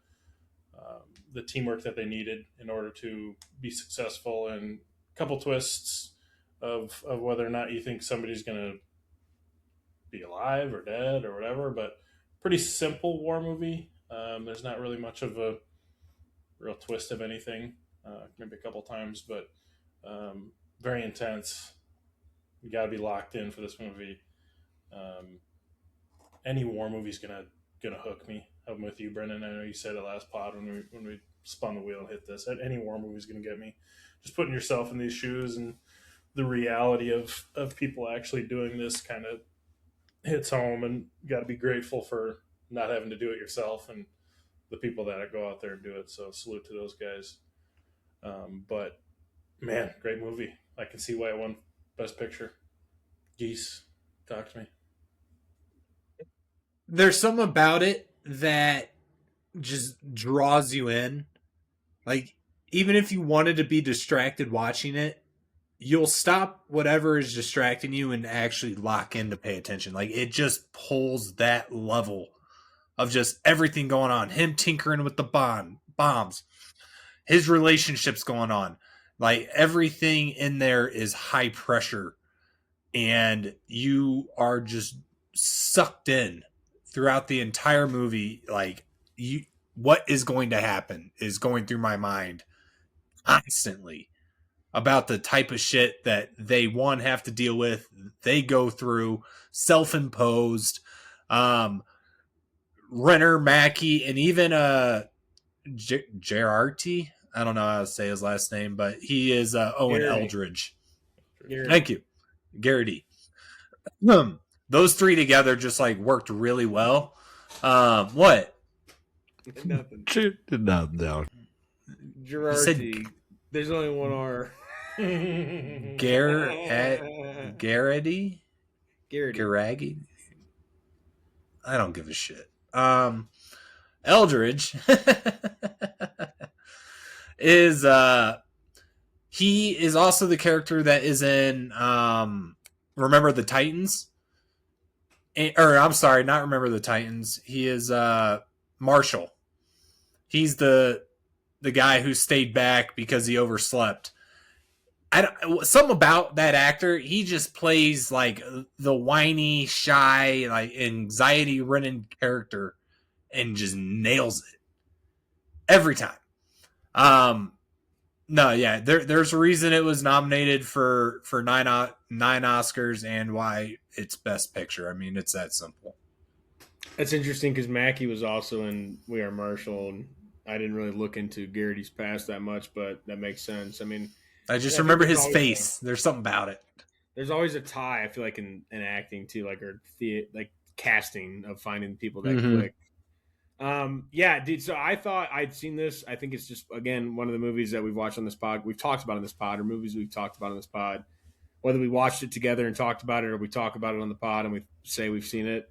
the teamwork that they needed in order to be successful, and a couple twists of whether or not you think somebody's going to be alive or dead or whatever, but pretty simple war movie. There's not really much of a real twist of anything, maybe a couple times, but very intense. You got to be locked in for this movie. Any war movie's gonna hook me. I'm with you, Brendan. I know you said it last pod when we spun the wheel and hit this. Any war movie's gonna get me. Just putting yourself in these shoes and the reality of people actually doing this kind of hits home, and you got to be grateful for not having to do it yourself and the people that go out there and do it. So salute to those guys. But man, great movie. I can see why it won Best Picture. Geese, talk to me. There's something about it that just draws you in. Like, even if you wanted to be distracted watching it, you'll stop whatever is distracting you and actually lock in to pay attention. Like, it just pulls that level of just everything going on. Him tinkering with the bombs. His relationships going on. Like, everything in there is high pressure. And you are just sucked in throughout the entire movie. Like, what is going to happen is going through my mind constantly about the type of shit that they have to deal with, they go through, self-imposed. Renner, Mackie, and even Gerarty. I don't know how to say his last name, but he is Owen Garrity. Eldridge. Garrity. Thank you, Garrity. Those three together just like worked really well. What? Nothing. Not down. Girardi. There's only one R. Garrity? Garagi? I don't give a shit. Eldridge is he is also the character that is in Remember the Titans? I'm sorry, not Remember the Titans. He is Marshall. He's the guy who stayed back because he overslept. Something about that actor, he just plays like the whiny, shy, like anxiety-ridden character, and just nails it every time. No, yeah, there's a reason it was nominated for nine Oscars and why it's Best Picture. I mean, it's that simple. That's interesting because Mackie was also in We Are Marshall, and I didn't really look into Garrity's past that much, but that makes sense. I mean, I just I remember his face. There's something about it. There's always a tie. I feel like in acting too, like like casting of finding people that click. Yeah, dude. So I thought I'd seen this. I think it's just again one of the movies that we've watched on this pod. We've talked about on this pod, or movies we've talked about on this pod. Whether we watched it together and talked about it, or we talk about it on the pod and we say we've seen it.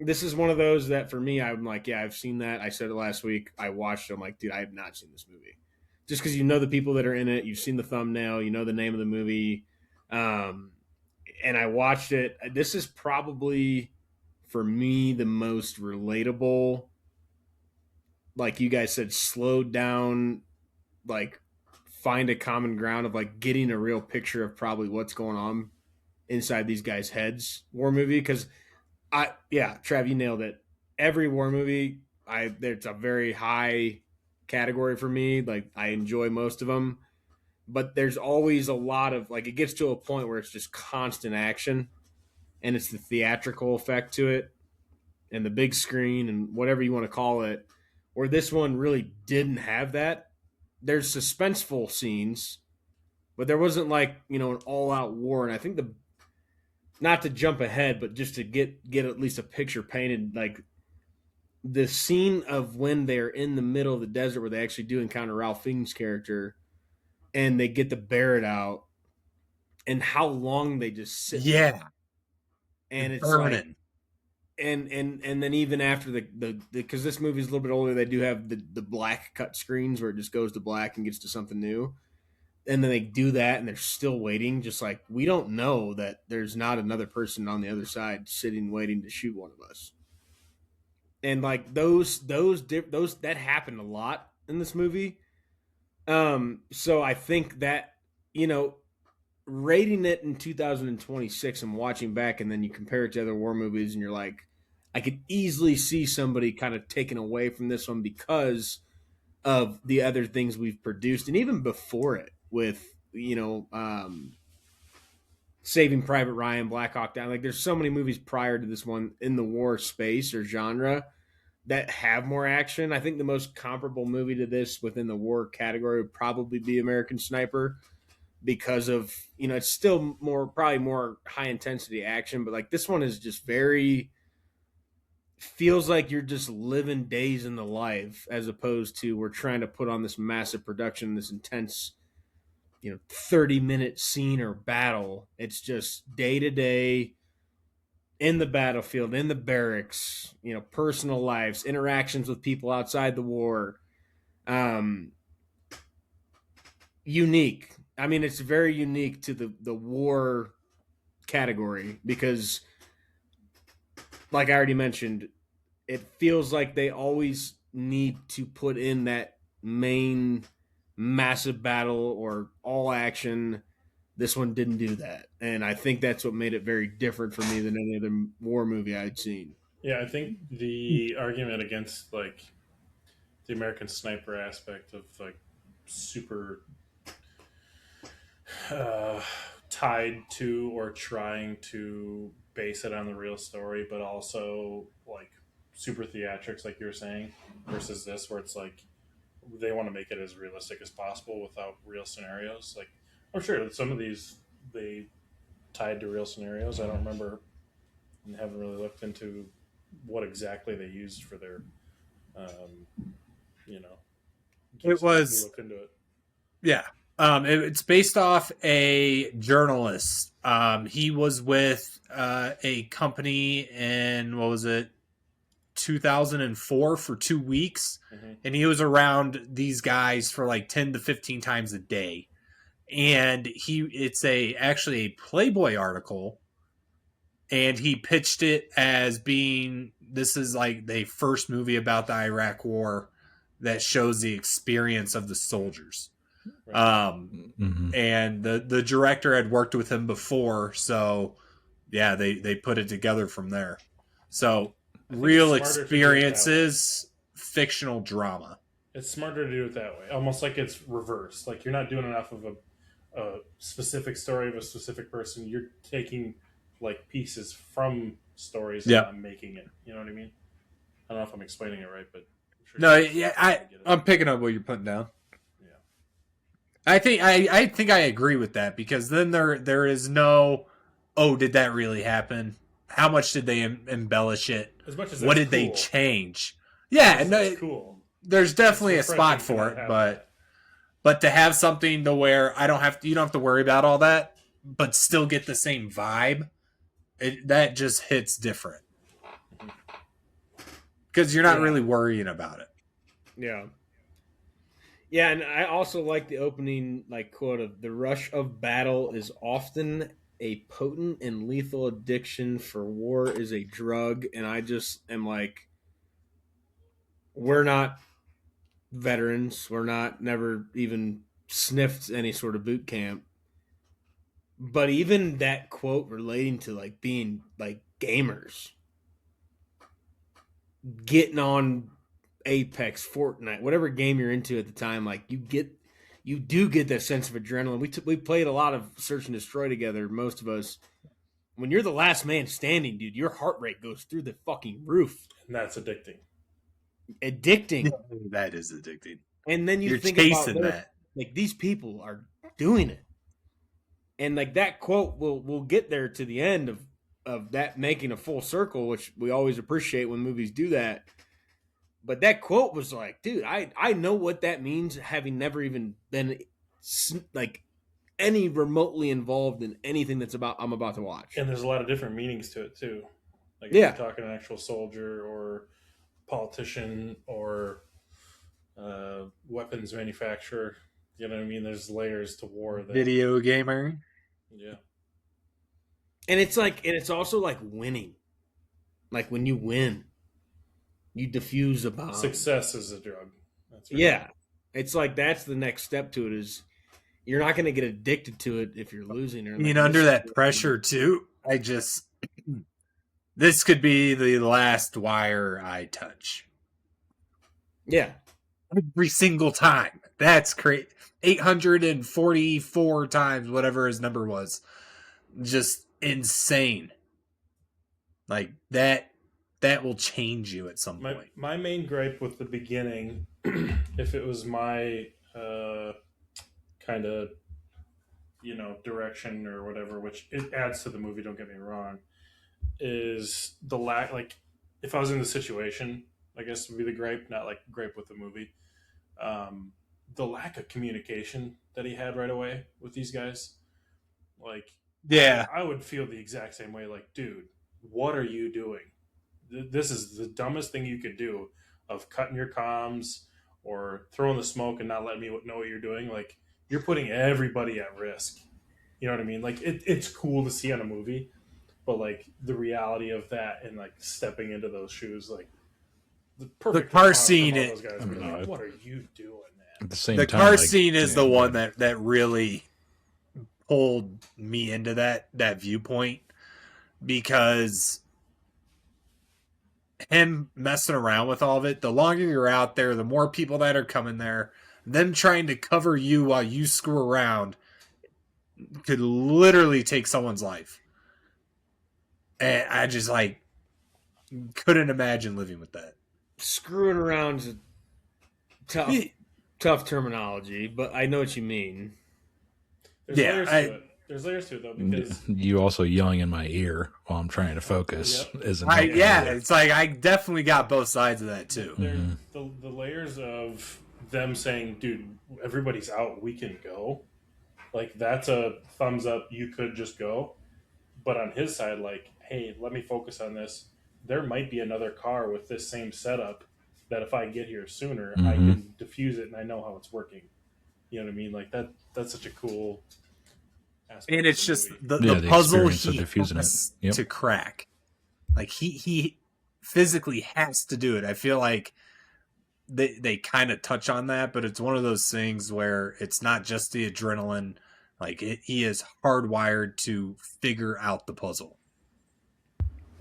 This is one of those that for me, I'm like, yeah, I've seen that. I said it last week. I watched it. I'm like, dude, I have not seen this movie. Just because you know the people that are in it, you've seen the thumbnail, you know the name of the movie, and I watched it. This is probably for me the most relatable. Like you guys said, slowed down, like find a common ground of like getting a real picture of probably what's going on inside these guys' heads. War movie because Trav, you nailed it. Every war movie, it's a very high category for me. Like I enjoy most of them, but there's always a lot of like it gets to a point where it's just constant action, and it's the theatrical effect to it, and the big screen, and whatever you want to call it. Where this one really didn't have that. There's suspenseful scenes, but there wasn't like an all-out war. And I think not to jump ahead, but just to get at least a picture painted, like the scene of when they're in the middle of the desert where they actually do encounter Ralph Fiennes' character and they get the Barrett out and how long they just sit there. And it's burning. Like and then even after the because this movie is a little bit older, they do have the black cut screens where it just goes to black and gets to something new. And then they do that and they're still waiting, just like we don't know that there's not another person on the other side sitting waiting to shoot one of us. And like those that happened a lot in this movie. So I think that rating it in 2026 and watching back, and then you compare it to other war movies, and you're like, I could easily see somebody kind of taken away from this one because of the other things we've produced, and even before it with Saving Private Ryan, Black Hawk Down. Like there's so many movies prior to this one in the war space or genre that have more action. I think the most comparable movie to this within the war category would probably be American Sniper, because of it's still probably more high intensity action, but like this one is just feels like you're just living days in the life, as opposed to we're trying to put on this massive production, this intense 30-minute scene or battle. It's just day to day in the battlefield, in the barracks, personal lives, interactions with people outside the war. Unique. I mean, it's very unique to the war category because, like I already mentioned, it feels like they always need to put in that main massive battle or all action. This one didn't do that, and I think that's what made it very different for me than any other war movie I'd seen. Yeah, I think the argument against like the American Sniper aspect of like super tied to or trying to base it on the real story, but also like super theatrics, like you were saying, versus this where it's like they want to make it as realistic as possible without real scenarios. Like I'm sure some of these they tied to real scenarios. I don't remember and haven't really looked into what exactly they used for their it was look into it. Yeah. It's based off a journalist. He was with a company in, what was it, 2004 for 2 weeks. Mm-hmm. And he was around these guys for like 10 to 15 times a day. And it's actually a Playboy article. And he pitched it as being, this is like the first movie about the Iraq War that shows the experience of the soldiers. And the director had worked with him before, so yeah, they put it together from there. So real experiences, fictional drama. It's smarter to do it that way, almost like it's reversed. Like you're not doing enough of a specific story of a specific person. You're taking like pieces from stories and making it. You know what I mean? I don't know if I'm explaining it right, but I'm sure no, yeah, I'm picking up what you're putting down. Yeah, I think I agree with that, because then there is no, oh, did that really happen? How much did they embellish it? As much as what did they change? Yeah, no, cool. There's definitely a spot for it, but to have something to where you don't have to worry about all that, but still get the same vibe, that just hits different. Because you're not really worrying about it. Yeah. Yeah, and I also like the opening quote of, "The rush of battle is often a potent and lethal addiction, for war is a drug." And I just am like, we're not veterans. We're never even sniffed any sort of boot camp. But even that quote relating to being gamers, getting on Apex, Fortnite, whatever game you're into at the time, you do get that sense of adrenaline. We played a lot of Search and Destroy together, most of us. When you're the last man standing, dude, your heart rate goes through the fucking roof. And that's addicting. That is addicting. And then you're think chasing about that. These people are doing it. And that quote will get there to the end of that making a full circle, which we always appreciate when movies do that. But that quote was dude, I know what that means, having never even been any remotely involved in anything I'm about to watch. And there's a lot of different meanings to it too. If you're talking an actual soldier or politician or weapons manufacturer, you know what I mean? There's layers to war. Video gamer. Yeah. And it's also winning. When you win, you defuse a bomb. Success is a drug. That's right. Yeah. It's that's the next step to it, is you're not going to get addicted to it if you're losing. Or under that pressure too, this could be the last wire I touch. Yeah. Every single time. That's great. 844 times, whatever his number was. Just insane. That will change you at some point. My main gripe with the beginning, if it was my kind of direction or whatever, which it adds to the movie, don't get me wrong, is the lack. If I was in the situation, I guess would be the gripe, not gripe with the movie. The lack of communication that he had right away with these guys. I would feel the exact same way. Dude, what are you doing? This is the dumbest thing you could do, of cutting your comms or throwing the smoke and not letting me know what you're doing. You're putting everybody at risk. You know what I mean? It's cool to see on a movie, but the reality of that and stepping into those shoes, the car scene. Those guys were what are you doing, man? At the same time, car scene is the one that really pulled me into that viewpoint, because him messing around with all of it, the longer you're out there, the more people that are coming there, them trying to cover you while you screw around could literally take someone's life. And I just couldn't imagine living with that. Screwing around is a tough terminology, but I know what you mean. There's layers to it though, because you also yelling in my ear while I'm trying to focus isn't. It's I definitely got both sides of that too. The layers of them saying, "Dude, everybody's out, we can go." That's a thumbs up. You could just go, but on his side, hey, let me focus on this. There might be another car with this same setup that if I get here sooner, I can defuse it and I know how it's working. You know what I mean? That's such a cool aspect. And it's just the puzzle he has Yep. to crack. He physically has to do it. I feel they kind of touch on that, but it's one of those things where it's not just the adrenaline. Like he is hardwired to figure out the puzzle.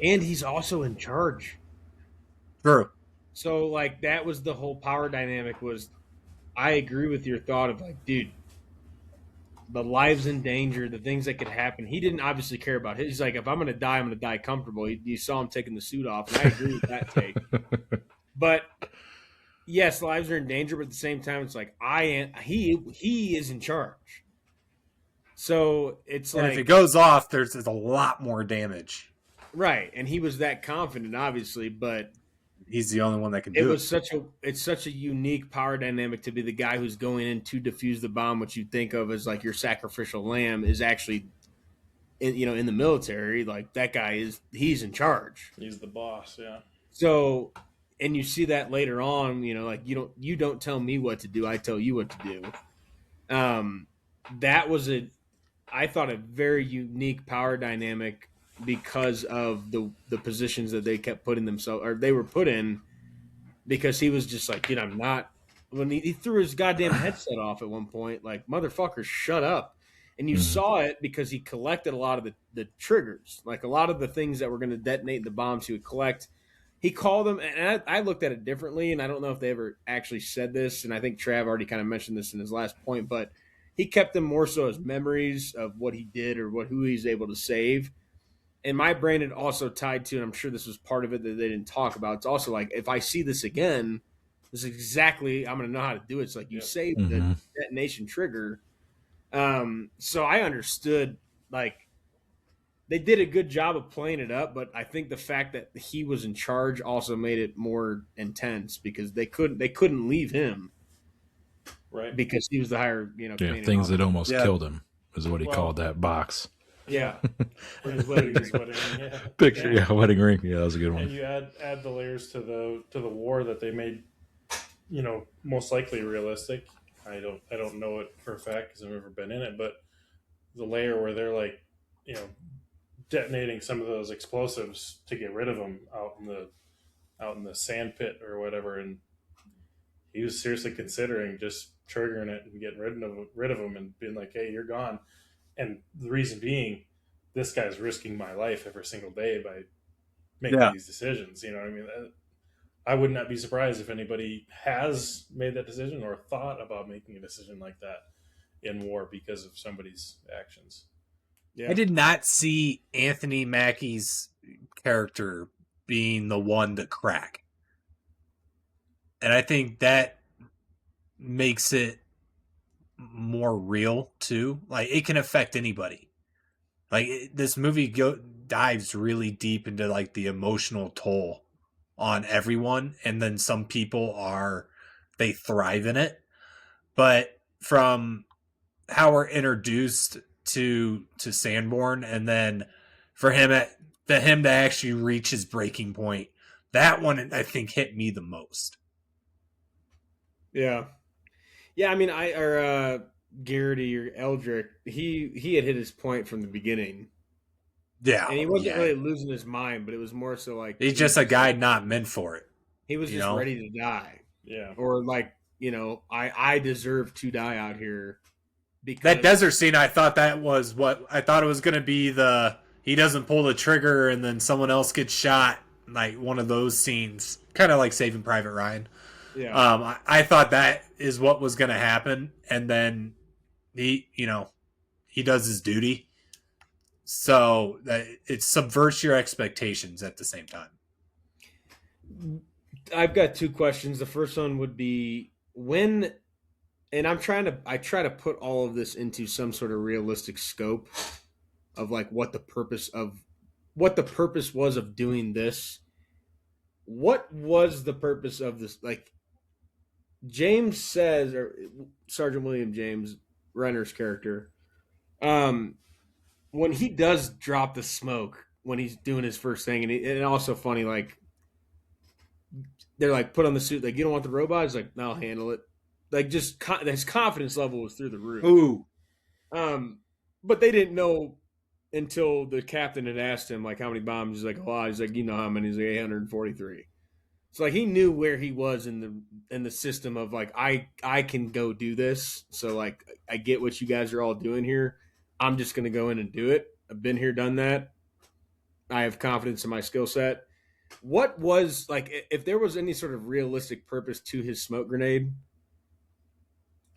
And he's also in charge. True. So like that was the whole power dynamic. Was I agree with your thought of like, dude, the lives in danger, the things that could happen. He didn't obviously care about it. He's like, if I'm going to die, I'm going to die comfortable. You saw him taking the suit off, and I agree with that take. But yes, lives are in danger, but at the same time, it's like he is in charge. So it's and like if it goes off, there's a lot more damage. Right, and he was that confident, obviously, but he's the only one that can do it. It's such a unique power dynamic to be the guy who's going in to defuse the bomb, which you think of as like your sacrificial lamb, is actually in the military. Like that guy he's in charge. He's the boss, yeah. So, and you see that later on, like you don't tell me what to do, I tell you what to do. That was I thought a very unique power dynamic because of the positions that they kept putting themselves, or they were put in, because he was just like, dude, I'm not. When he threw his goddamn headset off at one point, like, motherfucker, shut up. And you saw it because he collected a lot of the triggers, like a lot of the things that were going to detonate the bombs he would collect. He called them, and I looked at it differently, and I don't know if they ever actually said this, and I think Trav already kind of mentioned this in his last point, but he kept them more so as memories of what he did or who he's able to save. And my brain had also tied to, and I'm sure this was part of it that they didn't talk about, it's also like, if I see this again, this is exactly, I'm going to know how to do it. It's like you saved the detonation trigger. So I understood, like, they did a good job of playing it up, but I think the fact that he was in charge also made it more intense because they couldn't leave him. Right. Because he was the higher, things officer that almost killed him is what he called that box. Yeah. His wedding yeah. Picture, wedding ring. Yeah, that was a good one. And you add the layers to the war that they made, most likely realistic. I don't know it for a fact because I've never been in it, but the layer where they're like, detonating some of those explosives to get rid of them out in the sand pit or whatever, and he was seriously considering just triggering it and getting rid of them and being like, hey, you're gone. And the reason being, this guy's risking my life every single day by making these decisions. You know what I mean? I would not be surprised if anybody has made that decision or thought about making a decision like that in war because of somebody's actions. Yeah. I did not see Anthony Mackie's character being the one to crack. And I think that makes it more real too. Like, it can affect anybody. Like, this movie dives really deep into like the emotional toll on everyone, and then some people they thrive in it. But from how we're introduced to Sanborn, and then for him to actually reach his breaking point, that one I think hit me the most. Yeah. I mean, Garrity or Eldrick, he had hit his point from the beginning. Yeah, and he wasn't really losing his mind, but it was more so like he's just a guy not meant for it. He was just ready to die. Yeah, or like I deserve to die out here. Because that desert scene, I thought that was I thought it was going to be he doesn't pull the trigger and then someone else gets shot, like one of those scenes, kind of like Saving Private Ryan. Yeah. I thought that is what was going to happen, and then he does his duty, so that it subverts your expectations at the same time. I've got two questions. The first one would be when. And I try to put all of this into some sort of realistic scope of like what the purpose was of doing this. What was the purpose of this? Like James says, or Sergeant William James, Renner's character, when he does drop the smoke when he's doing his first thing, and also funny, like they're like, put on the suit, like, you don't want the robot? He's like, no, I'll handle it. Like, just his confidence level was through the roof. Ooh. But they didn't know until the captain had asked him, like, how many bombs. He's like, a lot. He's like, you know how many? He's like, 843. So like he knew where he was in the system of like I can go do this. So like I get what you guys are all doing here. I'm just gonna go in and do it. I've been here, done that. I have confidence in my skill set. What was like if there was any sort of realistic purpose to his smoke grenade?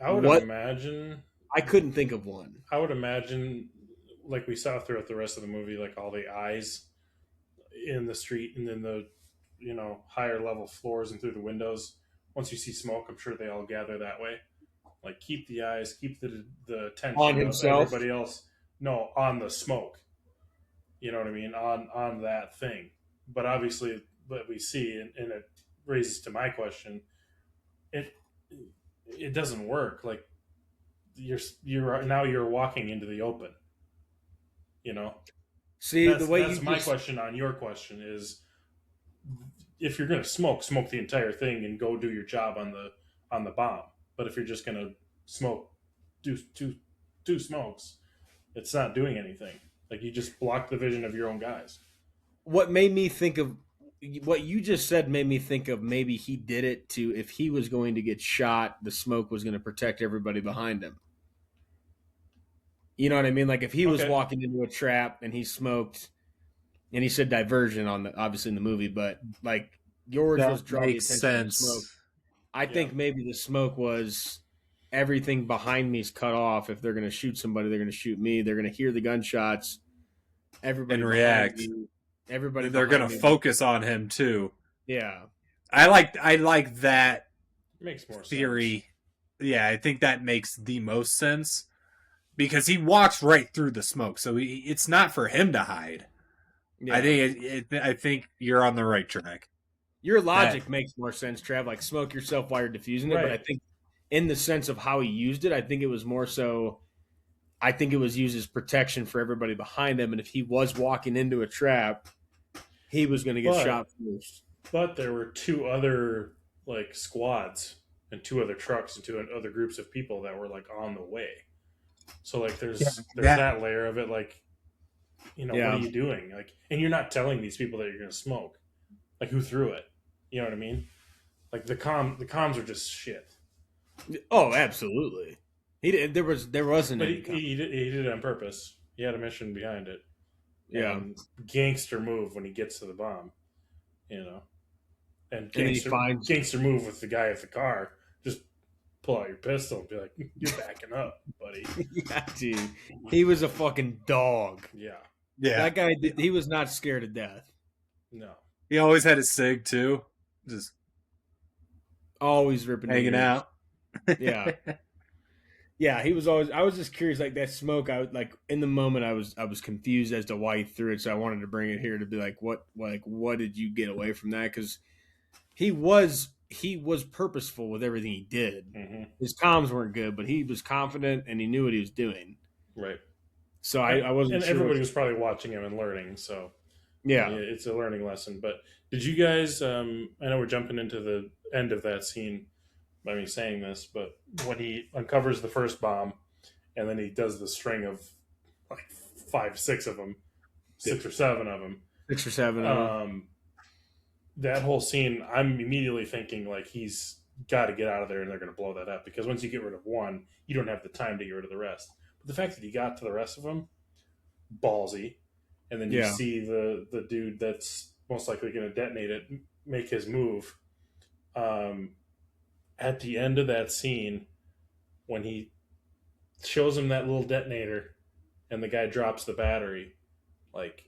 I would What imagine. I couldn't think of one. I would imagine, like we saw throughout the rest of the movie, like all the eyes in the street and then the higher level floors and through the windows. Once you see smoke, I'm sure they all gather that way. Like keep the eyes, keep the attention On of himself? everybody else. No, on the smoke. You know what I mean? On that thing. But obviously, what we see, and it raises to my question, it it doesn't work. Like you're walking into the open. You know, See that's the way that's you my just, question on your question is if you're going to smoke the entire thing and go do your job on the bomb. But if you're just going to smoke do two smokes, it's not doing anything. Like you just block the vision of your own guys. what made me think of what you just said made me think of maybe he did it to if he was going to get shot, the smoke was going to protect everybody behind him. You know what I mean? Like if he was Okay. walking into a trap and he smoked, and he said diversion on the obviously in the movie, but like yours was That draw the makes attention to the smoke. sense. I think maybe the smoke was everything behind me is cut off. If they're going to shoot somebody, they're going to shoot me. They're going to hear the gunshots. Everybody And behind react. me. Everybody. They're behind gonna me. focus on him too. Yeah. I like that Makes more theory. sense. Yeah, I think that makes the most sense because he walks right through the smoke, so it's not for him to hide. Yeah. I think you're on the right track. Your logic makes more sense, Trav. Like smoke yourself while you're diffusing it, Right. but I think in the sense of how he used it, I think it was more so. I think it was used as protection for everybody behind him, and if he was walking into a trap, he was going to get shot first. But there were two other like squads and two other trucks and two other groups of people that were like on the way. So like there's that layer of it. Like what are you doing? Like, and you're not telling these people that you're going to smoke. Like who threw it? You know what I mean? Like the comms are just shit. Oh, absolutely. He did, there wasn't But any. he did it on purpose. He had a mission behind it. Yeah. And gangster move when he gets to the bomb. And then gangster move with the guy at the car. Just pull out your pistol and be like, "You're backing up, buddy." Yeah, dude. He was a fucking dog. Yeah. That guy, he was not scared to death. No. He always had his cig too, just always ripping, hanging out. Yeah. Yeah, he was always. I was just curious, like that smoke. I was like in the moment, I was confused as to why he threw it. So I wanted to bring it here to be like, what did you get away from that? Because he was purposeful with everything he did. Mm-hmm. His comms weren't good, but he was confident and he knew what he was doing. Right. So I wasn't. And sure everybody was probably watching him and learning. So yeah, it's a learning lesson. But did you guys? I know we're jumping into the end of that scene by me saying this, but when he uncovers the first bomb and then he does the string of like 5, 6 of them, 6 or 7 of them, 6 or 7 of them. That whole scene, I'm immediately thinking like he's got to get out of there and they're going to blow that up because once you get rid of one, you don't have the time to get rid of the rest. But the fact that he got to the rest of them, ballsy, and then you see the dude that's most likely going to detonate it make his move. At the end of that scene, when he shows him that little detonator and the guy drops the battery, like,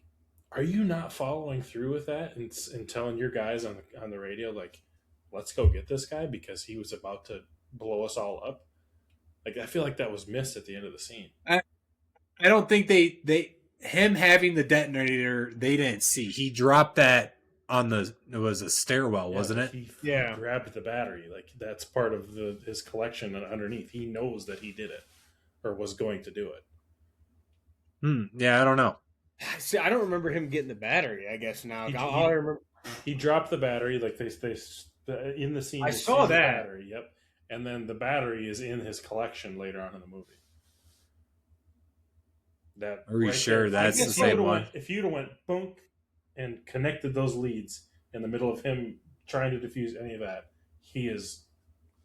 are you not following through with that and telling your guys on the radio, like, let's go get this guy because he was about to blow us all up? Like, I feel like that was missed at the end of the scene. I don't think him having the detonator, they didn't see. He dropped that it was a stairwell, wasn't it? He grabbed the battery. Like that's part of his collection underneath. He knows that he did it or was going to do it. Yeah, I don't know. See, I don't remember him getting the battery. I guess now I remember he dropped the battery. Like they in the scene. I saw that battery. Yep, and then the battery is in his collection later on in the movie. That are we sure that's the same one? If you'd have went boom and connected those leads in the middle of him trying to defuse any of that. He is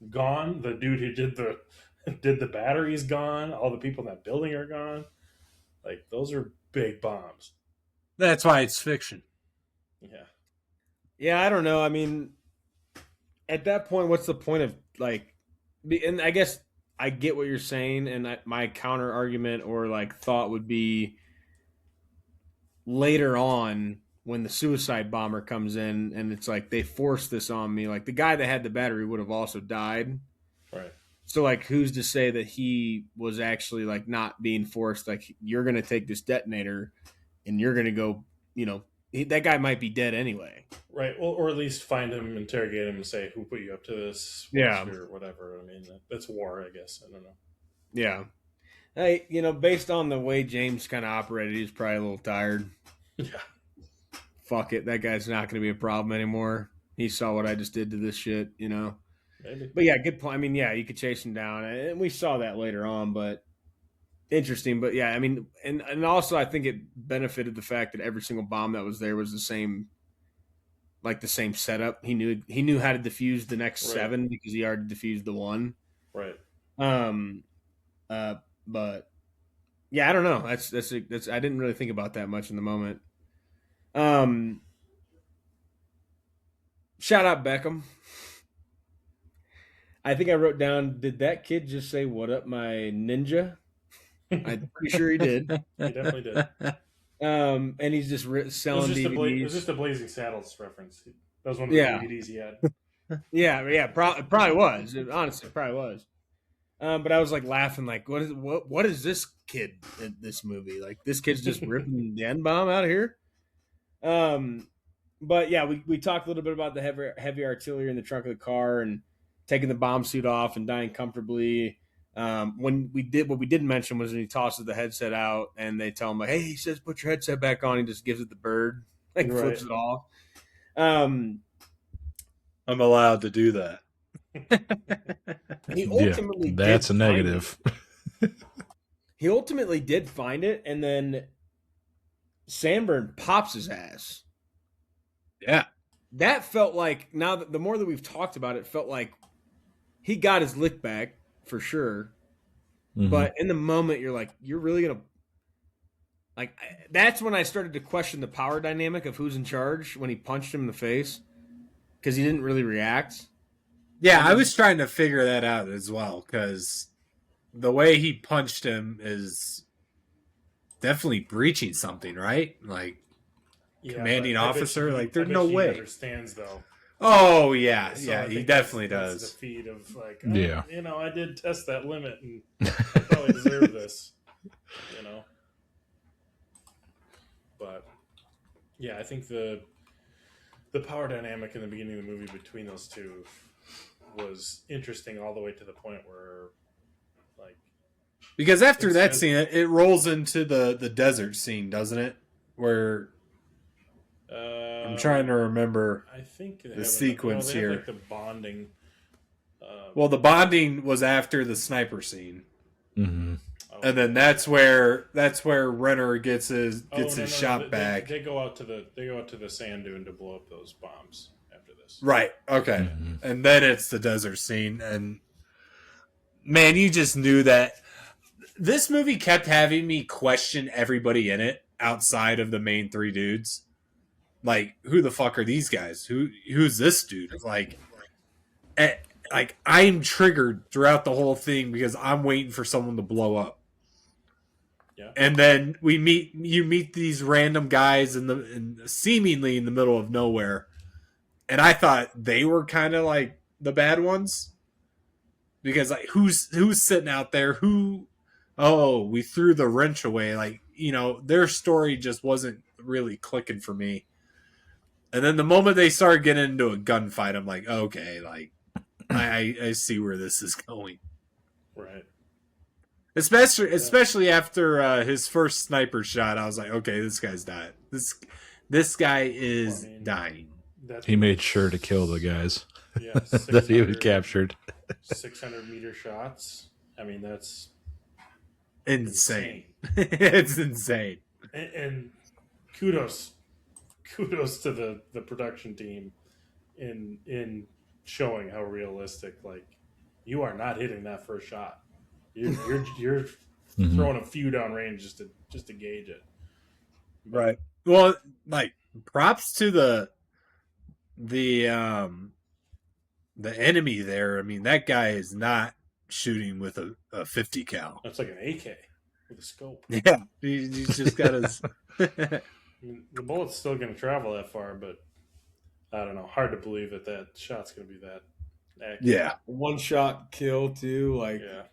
gone. The dude who did the battery is gone. All the people in that building are gone. Like, those are big bombs. That's why it's fiction. Yeah. Yeah, I don't know. I mean, at that point, what's the point of like? And I guess I get what you're saying, and my counter argument or like thought would be later on when the suicide bomber comes in, and it's like they forced this on me. Like the guy that had the battery would have also died. Right. So like, who's to say that he was actually like not being forced? Like you're going to take this detonator, and you're going to go. You know, that guy might be dead anyway. Right. Well, or at least find him, interrogate him, and say, "Who put you up to this?" Yeah. Or whatever. I mean, that's war, I guess. I don't know. Yeah. Hey, you know, based on the way James kind of operated, he's probably a little tired. Yeah. Fuck it. That guy's not going to be a problem anymore. He saw what I just did to this shit, you know? Maybe. But yeah, good point. I mean, yeah, you could chase him down. And we saw that later on, but interesting. But yeah, I mean, and also I think it benefited the fact that every single bomb that was there was the same, like the same setup. He knew how to defuse the next Right. 7 because he already defused the 1. Right. But yeah, I don't know. That's I didn't really think about that much in the moment. Shout out Beckham. I think I wrote down, did that kid just say, "What up, my ninja"? I'm pretty sure he did. He definitely did. And he's just selling DVDs. It was just a Blazing Saddles reference. That was one of the Yeah. DVDs he had. Yeah, it probably was. Honestly, it probably was. But I was like laughing, like, what is this kid in this movie? Like, this kid's just ripping the N bomb out of here. But yeah, we talked a little bit about the heavy artillery in the trunk of the car and taking the bomb suit off and dying comfortably. What we didn't mention was when he tosses the headset out and they tell him like, "Hey," he says, "put your headset back on." He just gives it the bird, like Right. flips it off. I'm allowed to do that. He ultimately that's a did find negative. He ultimately did find it, and then Sandburn pops his ass. Yeah. That felt like, now that the more that we've talked about it, felt like he got his lick back for sure. Mhm. But in the moment, you're like, you're really gonna like. That's when I started to question the power dynamic of who's in charge when he punched him in the face because he didn't really react. Yeah, I was trying to figure that out as well because the way he punched him is definitely breaching something, right? Like commanding but I bet officer. you- like there's I bet no he way. Understands though. Oh yeah, So yeah, I he think definitely that's does. the feed of like, Yeah. I did test that limit and I probably deserve this, But yeah, I think the power dynamic in the beginning of the movie between those two was interesting all the way to the point where, like, Because after that scene, it rolls into the desert scene, doesn't it? Where I'm trying to remember. I think the sequence here. like the bonding. Well, the bonding was after the sniper scene, Mm-hmm. and then that's where Renner gets his shot back. They go out to the sand dune to blow up those bombs after this. Right. Okay. Mm-hmm. And then it's the desert scene, and man, you just knew that this movie kept having me question everybody in it outside of the main 3 dudes. Like, who the fuck are these guys? Who's this dude? Like I'm triggered throughout the whole thing because I'm waiting for someone to blow up. Yeah. And then you meet these random guys seemingly in the middle of nowhere. And I thought they were kind of like the bad ones. Because like who's sitting out there? We threw the wrench away. Like, their story just wasn't really clicking for me. And then the moment they started getting into a gunfight, I'm like, okay, like I see where this is going. Right. Especially after his first sniper shot, I was like, okay, this guy's dying. This guy is dying. He made sure to kill the guys Yeah, that he was captured. 600-meter shots. I mean, that's Insane. It's insane. And kudos to the production team in showing how realistic, like, you are not hitting that first shot. You're throwing a few down range just to gauge it. But, right. Well, like, props to the enemy there. I mean, that guy is not shooting with a 50 cal. That's like an AK with a scope. Yeah, he's just got his. I mean, the bullet's still going to travel that far, but I don't know. Hard to believe that shot's going to be that accurate. Yeah, One shot kill too. Like, Yeah.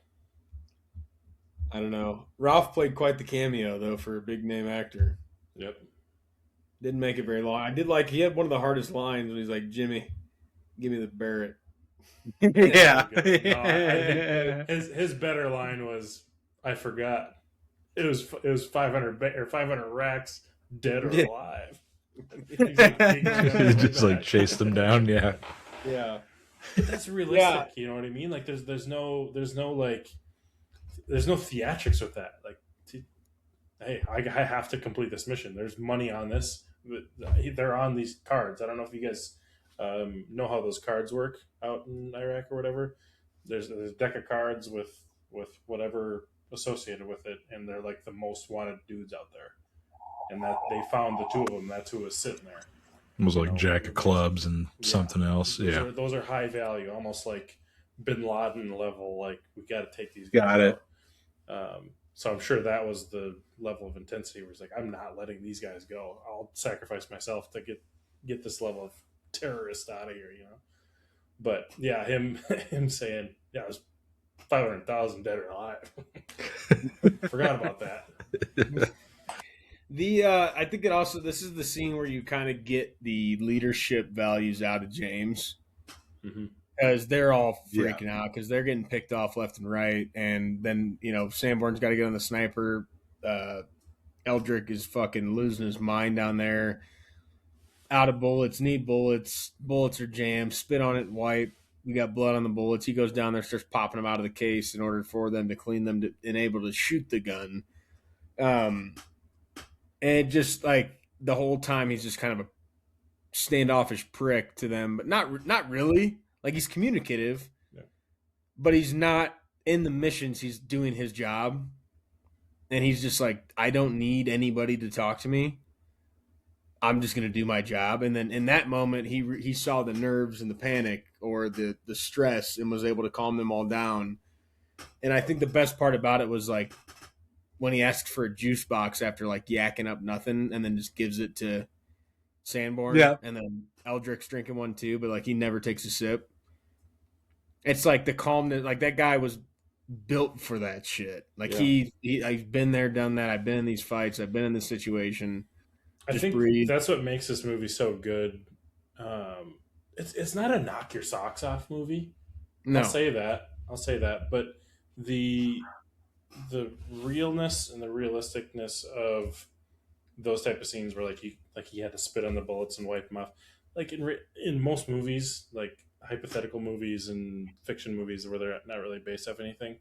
I don't know. Ralph played quite the cameo though for a big name actor. Yep. Didn't make it very long. I did like he had one of the hardest lines when he's like, "Jimmy, give me the Barrett." yeah. No, I think his better line was, "I forgot. It was 500 racks, dead or alive." He just like chased them down. Yeah. Yeah. But that's realistic. You know what I mean? Like, there's no theatrics with that. Like, hey, I have to complete this mission. There's money on this. They're on these cards. I don't know if you guys know how those cards work out in Iraq or whatever. There's a deck of cards with whatever associated with it, and they're like the most wanted dudes out there. And that they found the two of them. That's who was sitting there. It was like Jack of Clubs and something else. Yeah. Those are high value, almost like Bin Laden level. Like, we got to take these Got guys it. out. So I'm sure that was the level of intensity where it's like, I'm not letting these guys go. I'll sacrifice myself to get this level of terrorist out of here, you know. But yeah, him saying, yeah, it was 500,000 dead or alive. Forgot about that. I think this is the scene where you kind of get the leadership values out of James. Mm-hmm. Because they're all freaking out because they're getting picked off left and right. And then, Sanborn's got to get on the sniper. Eldrick is fucking losing his mind down there. Out of bullets, need bullets. Bullets are jammed. Spit on it and wipe. We got blood on the bullets. He goes down there, starts popping them out of the case in order for them to clean them and able to shoot the gun. And just like the whole time, he's just kind of a standoffish prick to them, but not really. Like, he's communicative, but he's not in the missions. He's doing his job, and he's just like, I don't need anybody to talk to me. I'm just going to do my job. And then in that moment, he saw the nerves and the panic or the stress and was able to calm them all down. And I think the best part about it was like when he asked for a juice box after like yakking up nothing, and then just gives it to Sanborn. Yeah. And then Eldrick's drinking one too, but like he never takes a sip. It's like the calmness, like that guy was built for that shit. Like I've been there, done that. I've been in these fights. I've been in this situation. I think breathe. That's what makes this movie so good. It's not a knock your socks off movie. No. I'll say that. But the realness and the realisticness of those type of scenes where like he had to spit on the bullets and wipe them off. Like in most movies, like hypothetical movies and fiction movies where they're not really based off anything,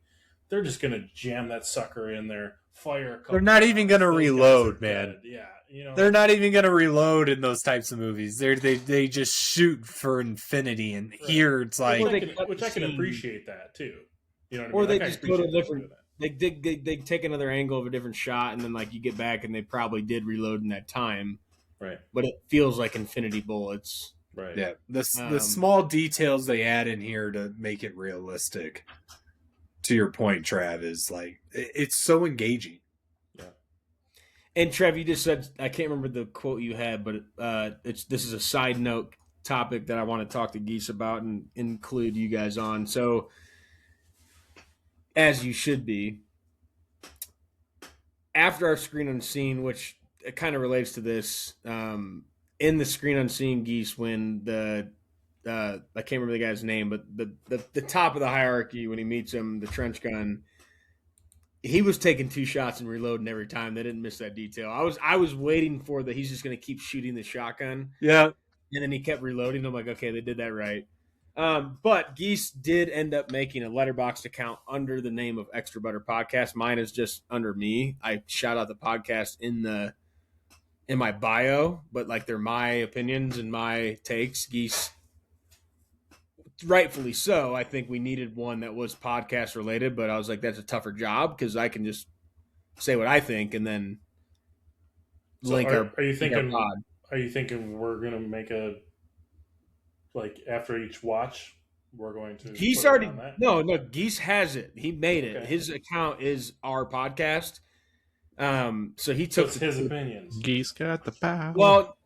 they're just gonna jam that sucker in there, fire a couple. They're not even gonna reload, man. Yeah, they're not even gonna reload in those types of movies. They just shoot for infinity, and here it's like, which I can appreciate that too. You know what I mean? Or they just go to different. They take another angle of a different shot, and then like you get back, and they probably did reload in that time. Right. But it feels like infinity bullets. Right. Yeah. The small details they add in here to make it realistic. To your point, Trav, is like it's so engaging. Yeah. And Trev, you just said, I can't remember the quote you had, but this is a side note topic that I want to talk to Geese about and include you guys on. So, as you should be, after our screen unseen, which it kind of relates to this, in the screen unseen, Geese, when I can't remember the guy's name, but the top of the hierarchy, when he meets him, the trench gun, he was taking two shots and reloading every time. They didn't miss that detail. I was waiting for he's just going to keep shooting the shotgun. Yeah. And then he kept reloading. I'm like, okay, they did that right. But Geese did end up making a Letterboxd account under the name of Extra Butter Podcast. Mine is just under me. I shout out the podcast in my bio, but like they're my opinions and my takes. Geese rightfully so. I think we needed one that was podcast related, but I was like, that's a tougher job because I can just say what I think and then link our. Are you link our thinking? pod. Are you thinking we're gonna make a after each watch? We're going to. Geese already no. Geese has it. He made it. Okay. His account is our podcast. So he took his opinions. Geese got the power. Well,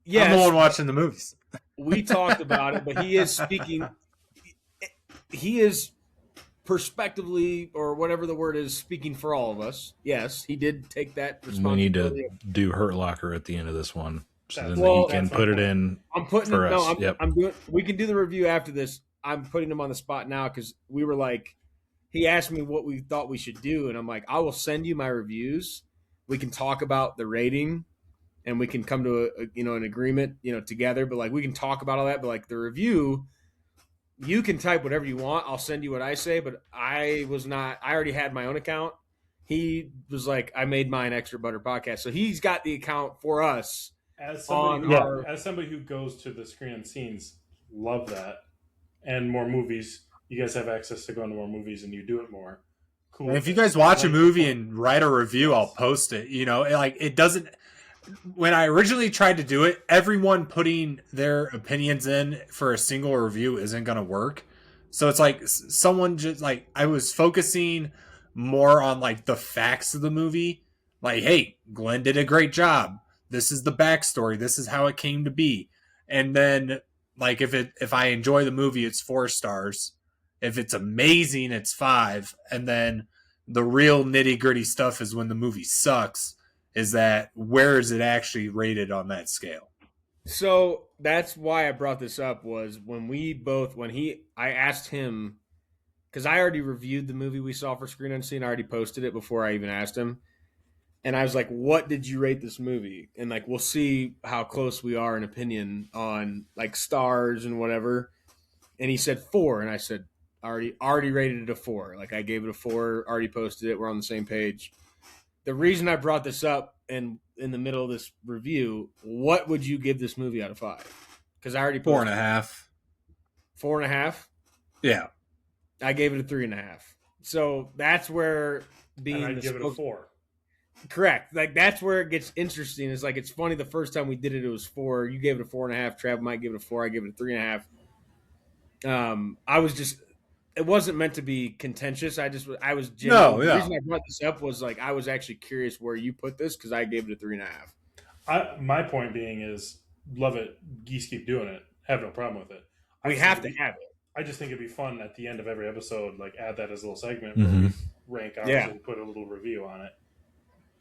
yeah, I'm the one watching the movies. We talked about it, but he is speaking. He is prospectively, or whatever the word is, speaking for all of us. Yes, he did take that responsibility. We need to do Hurt Locker at the end of this one, so then he can put it in. I'm putting for it. us. No, I'm, yep. I'm doing. We can do the review after this. I'm putting him on the spot now because we were like, he asked me what we thought we should do, and I'm like, I will send you my reviews. We can talk about the rating, and we can come to an agreement, together. But like, we can talk about all that. But like the review, you can type whatever you want. I'll send you what I say. But I already had my own account. He was like, I made mine Extra Butter Podcast, so he's got the account for us. As somebody who goes to the Screen and Scenes, love that, and more movies. You guys have access to going to more movies, and you do it more. Cool. And if you guys watch a movie and write a review, I'll post it. It doesn't. When I originally tried to do it, everyone putting their opinions in for a single review isn't going to work. So it's like someone just like I was focusing more on like the facts of the movie. Like, hey, Glenn did a great job. This is the backstory. This is how it came to be. And then like if I enjoy the movie, it's 4 stars. If it's amazing, it's 5. And then the real nitty gritty stuff is when the movie sucks, is that where is it actually rated on that scale? So that's why I brought this up was I asked him, because I already reviewed the movie we saw for Screen Unseen. I already posted it before I even asked him. And I was like, what did you rate this movie? And like, we'll see how close we are in opinion on like stars and whatever. And he said 4. And I said, already rated it a 4. Like I gave it a 4, already posted it. We're on the same page. The reason I brought this up and in the middle of this review, what would you give this movie out of 5? Because I already posted 4.5. 4.5? Yeah. I gave it a 3.5. So that's where being and I'd give it a 4. Correct. Like that's where it gets interesting. It's like it's funny. The first time we did it, it was 4. You gave it a 4.5. Trav might give it a 4. I gave it a 3.5. It wasn't meant to be contentious. I was genuine. The reason I brought this up was like I was actually curious where you put this because I gave it a 3.5. My point being is love it. Geese keep doing it. Have no problem with it. We have to have it. I just think it'd be fun at the end of every episode, like add that as a little segment where we rank ours and put a little review on it.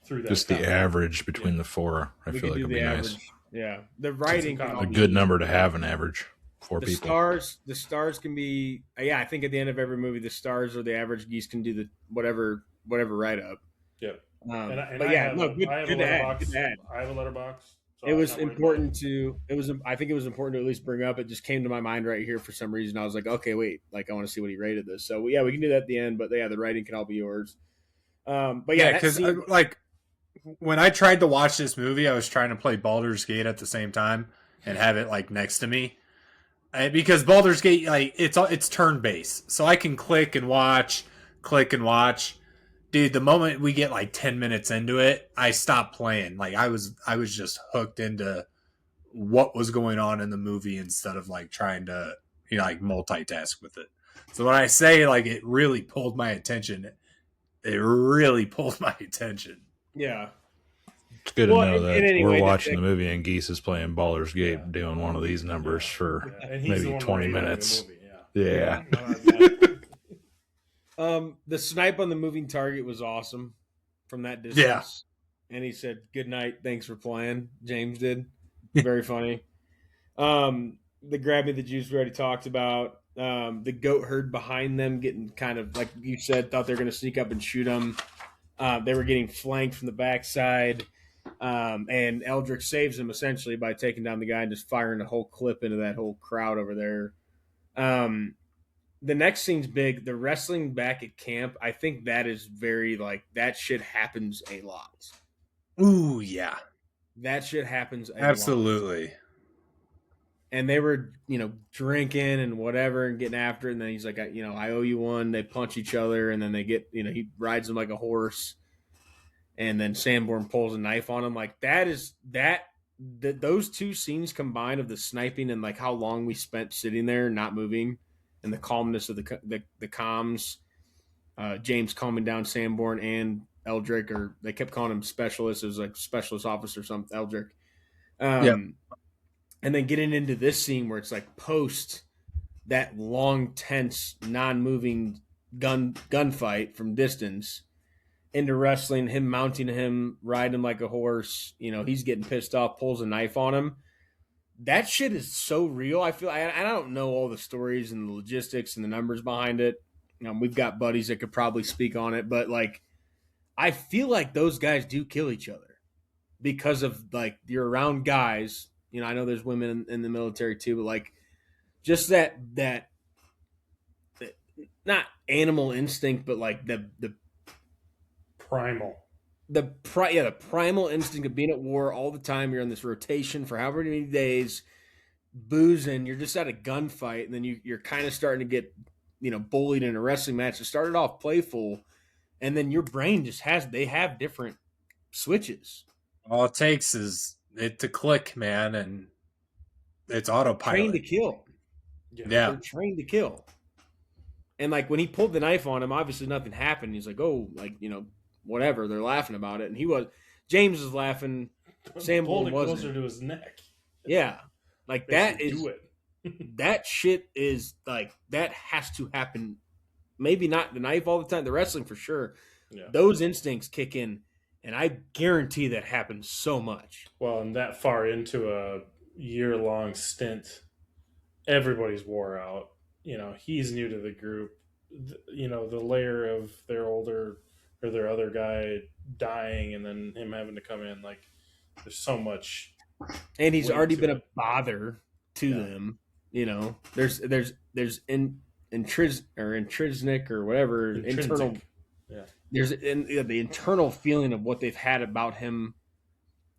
Through that just the average between the 4, I feel like would be average. Nice. Yeah, the writing a good number to have an average. 4 people. The stars can be. I think at the end of every movie, the stars or the average geese can do the whatever write up. Yep. Good to add. I have a letterbox. So it was important to. I think it was important to at least bring up. It just came to my mind right here for some reason. I was like, okay, wait, like I want to see what he rated this. So yeah, we can do that at the end. But yeah, the writing can all be yours. Because like when I tried to watch this movie, I was trying to play Baldur's Gate at the same time and have it like next to me. Because Baldur's Gate, like it's turn based, so I can click and watch. Dude, the moment we get like 10 minutes into it, I stopped playing. Like I was just hooked into what was going on in the movie instead of like trying to like multitask with it. So when I say like it really pulled my attention, it really pulled my attention. Yeah. It's good to know that we're watching the movie and Geese is playing Baldur's Gate doing one of these numbers for maybe 20 minutes. Yeah. The snipe on the moving target was awesome from that distance. Yeah. And he said, "Good night. Thanks for playing." James did. Very funny. The grab me the juice we already talked about. The goat herd behind them getting kind of, like you said, thought they were going to sneak up and shoot them. They were getting flanked from the backside. And Eldrick saves him essentially by taking down the guy and just firing a whole clip into that whole crowd over there. The next scene's big. The wrestling back at camp, I think that is very, like, that shit happens a lot. Ooh, yeah. That shit happens a lot. Absolutely. and they were, drinking and whatever and getting after it. And then he's like, I owe you one. They punch each other, and then they get, he rides him like a horse. And then Sanborn pulls a knife on him. Like those two scenes combined of the sniping and like how long we spent sitting there not moving, and the calmness of the comms. James calming down Sanborn and Eldrick, or they kept calling him specialist. It was like specialist officer, something Eldrick. And then getting into this scene where it's like post that long, tense, non-moving gunfight from distance into wrestling, him mounting him, riding him like a horse. He's getting pissed off, pulls a knife on him. That shit is so real. I feel I don't know all the stories and the logistics and the numbers behind it. We've got buddies that could probably speak on it, but like, I feel like those guys do kill each other because of like you're around guys. I know there's women in the military too, but like just that not animal instinct, but like the primal. The primal instinct of being at war all the time. You're on this rotation for however many days, boozing. You're just at a gunfight, and then you're kind of starting to get bullied in a wrestling match. It started off playful, and then your brain just they have different switches. All it takes is it to click, man, and it's autopilot. Trained to kill. Yeah. They're trained to kill. And like when he pulled the knife on him, obviously nothing happened. He's like, oh, like, whatever. They're laughing about it. And James was laughing. Sanborn wasn't. Closer to his neck. Yeah. Like that is, that shit is like, that has to happen. Maybe not the knife all the time, the wrestling for sure. Yeah. Those instincts kick in. And I guarantee that happens so much. Well, and that far into a year-long stint, everybody's wore out. He's new to the group. The layer of their older or their other guy dying and then him having to come in. Like, there's so much. And he's already been a bother to them. There's intrinsic or whatever, internal. Yeah. There's the internal feeling of what they've had about him,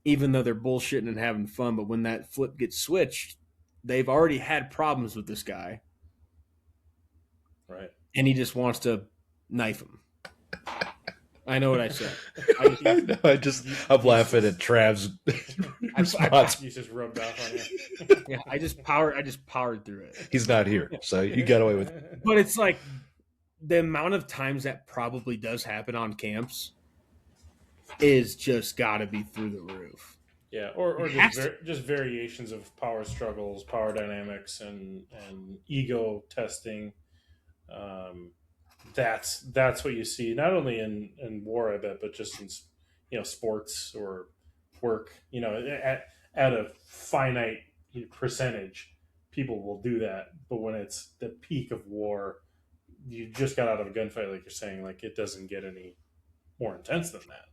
even though they're bullshitting and having fun. But when that flip gets switched, they've already had problems with this guy. Right. And he just wants to knife him. I know what I said. I'm laughing at Trav's response. You just rubbed off on you. Yeah, I just powered through it. He's not here, so you got away with it. But it's like the amount of times that probably does happen on camps is just got to be through the roof. Yeah, or just variations of power struggles, power dynamics, and ego testing. That's what you see not only in war, I bet, but just in sports or work. At a finite percentage, people will do that. But when it's the peak of war, you just got out of a gunfight, like you're saying, like it doesn't get any more intense than that.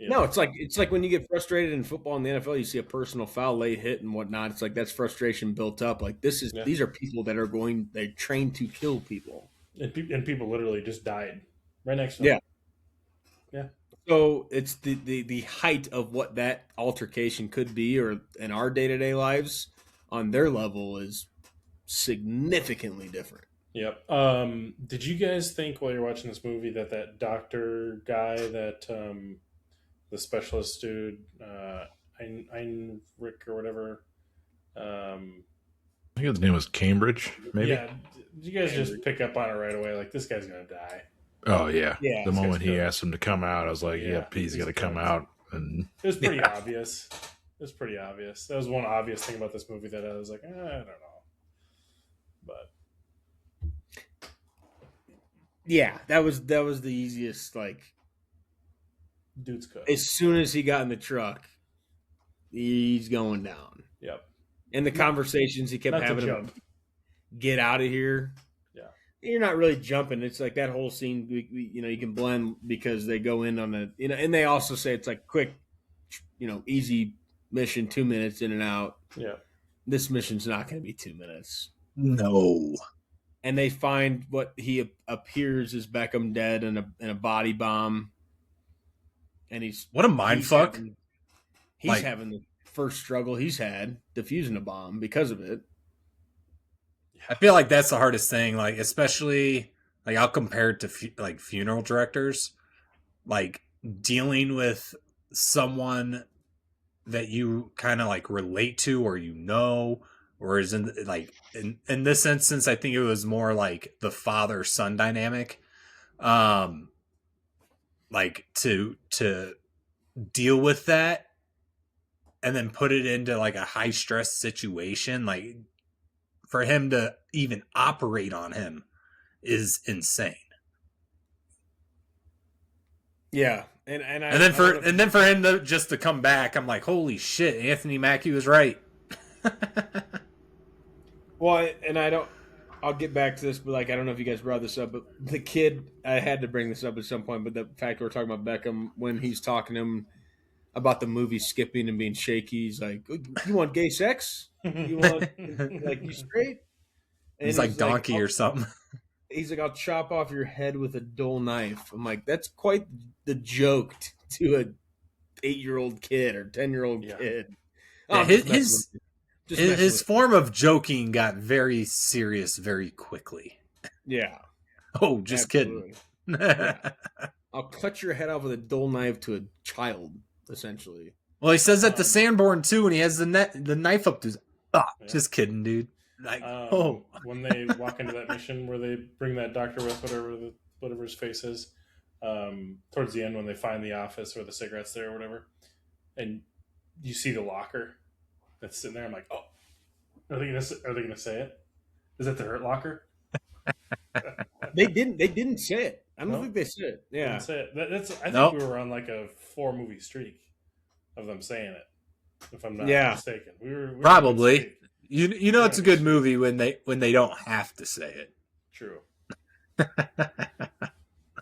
No, it's like when you get frustrated in football in the NFL, you see a personal foul, late hit, and whatnot. It's like that's frustration built up. Like these are people that they're trained to kill people, and people literally just died right next to them. Yeah. So it's the height of what that altercation could be, or in our day-to-day lives, on their level is significantly different. Yep. Did you guys think while you're watching this movie that doctor guy that the specialist dude, Heinrich or whatever. I think his name was Cambridge, maybe? Yeah. Did you guys just pick up on it right away? Like, this guy's going to die. Oh, yeah. The moment he asked him to come out, I was like, yep, he's going to come out. And it was pretty obvious. It was pretty obvious. That was one obvious thing about this movie that I was like, I don't know. But yeah, that was the easiest, like, dude's cut. As soon as he got in the truck, he's going down. Yep. And the conversations he kept having him get out of here. Yeah. You're not really jumping. It's like that whole scene, you can blend because they go in on and they also say it's like quick, easy mission, 2 minutes in and out. Yeah. This mission's not going to be 2 minutes. No. And they find what he appears as Beckham dead in a body bomb. And what a mind fuck. He's having the first struggle he's had defusing a bomb because of it. I feel like that's the hardest thing, like especially like I'll compare it to like funeral directors, like dealing with someone that you kind of like relate to or or is in like in this instance I think it was more like the father son dynamic, like to deal with that and then put it into like a high stress situation, like for him to even operate on him is insane. Yeah, and then for him to just to come back, I'm like, holy shit, Anthony Mackie was right. Well, and I'll get back to this, but like I don't know if you guys brought this up, but the kid, I had to bring this up at some point, but the fact we're talking about Beckham when he's talking to him about the movie skipping and being shaky, he's like, "You want gay sex? You want like you straight?" And he's like donkey or something. He's like, "I'll chop off your head with a dull knife." I'm like, that's quite the joke to a 8-year-old kid or 10-year-old kid. Yeah, his form of joking got very serious very quickly. Yeah. Oh, just absolutely. Kidding. Yeah. I'll cut your head off with a dull knife to a child, essentially. Well, he says that to Sanborn too, and he has the knife up to his. Just kidding, dude. Like, when they walk into that mission where they bring that doctor with whatever his face is, towards the end when they find the office or the cigarettes there or whatever, and you see the locker that's sitting there, I'm like, oh, are they gonna say it? Is that the Hurt Locker? They didn't say it. I don't think they said it. Yeah, didn't say it. I think we were on like a 4-movie streak of them saying it. If I'm not mistaken, we were probably. You know it's a good movie when they don't have to say it. True.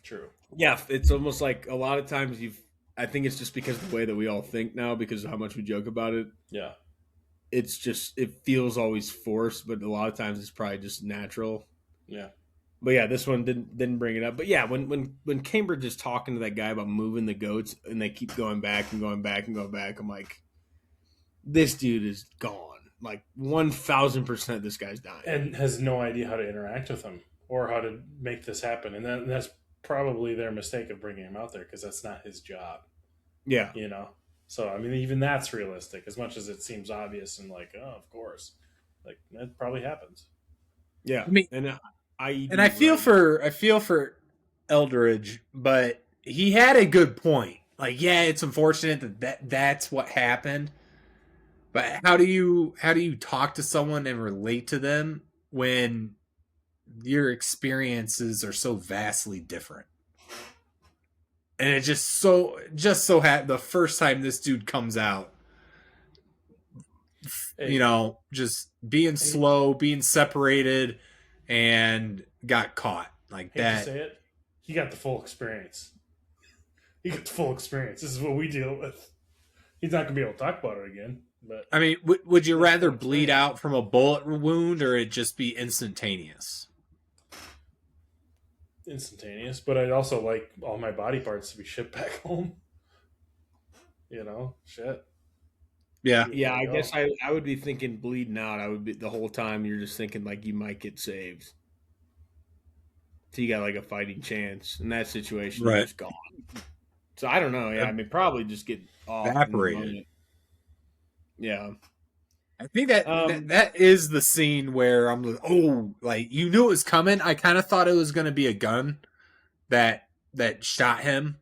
True. Yeah, it's almost like a lot of times I think it's just because of the way that we all think now, because of how much we joke about it. Yeah. It's just, it feels always forced, but a lot of times it's probably just natural. Yeah. But yeah, this one didn't bring it up. But yeah, when Cambridge is talking to that guy about moving the goats and they keep going back and going back and going back, I'm like, this dude is gone. Like 1,000% this guy's dying. And has no idea how to interact with him or how to make this happen. And that's probably their mistake of bringing him out there, because that's not his job. Yeah. You know? So, I mean, even that's realistic, as much as it seems obvious and like, oh, of course. Like, that probably happens. Yeah. I mean, I feel for Eldridge, but he had a good point. Like, yeah, it's unfortunate that's what happened. But how do you talk to someone and relate to them when your experiences are so vastly different? And it just so the first time this dude comes out, you know, just being slow, being separated, and got caught like that. To say it, he got the full experience. This is what we deal with. He's not gonna be able to talk about it again. But I mean, would you rather bleed out from a bullet wound or it just be instantaneous? Instantaneous, but I'd also like all my body parts to be shipped back home. You know, shit. Yeah. Yeah, I guess I would be thinking bleeding out. I would be the whole time you're just thinking like you might get saved. So you got like a fighting chance. In that situation, you're just gone. So I don't know. Yeah, I mean, probably just get evaporated. Yeah. I think that is the scene where I'm like, you knew it was coming. I kind of thought it was going to be a gun that shot him,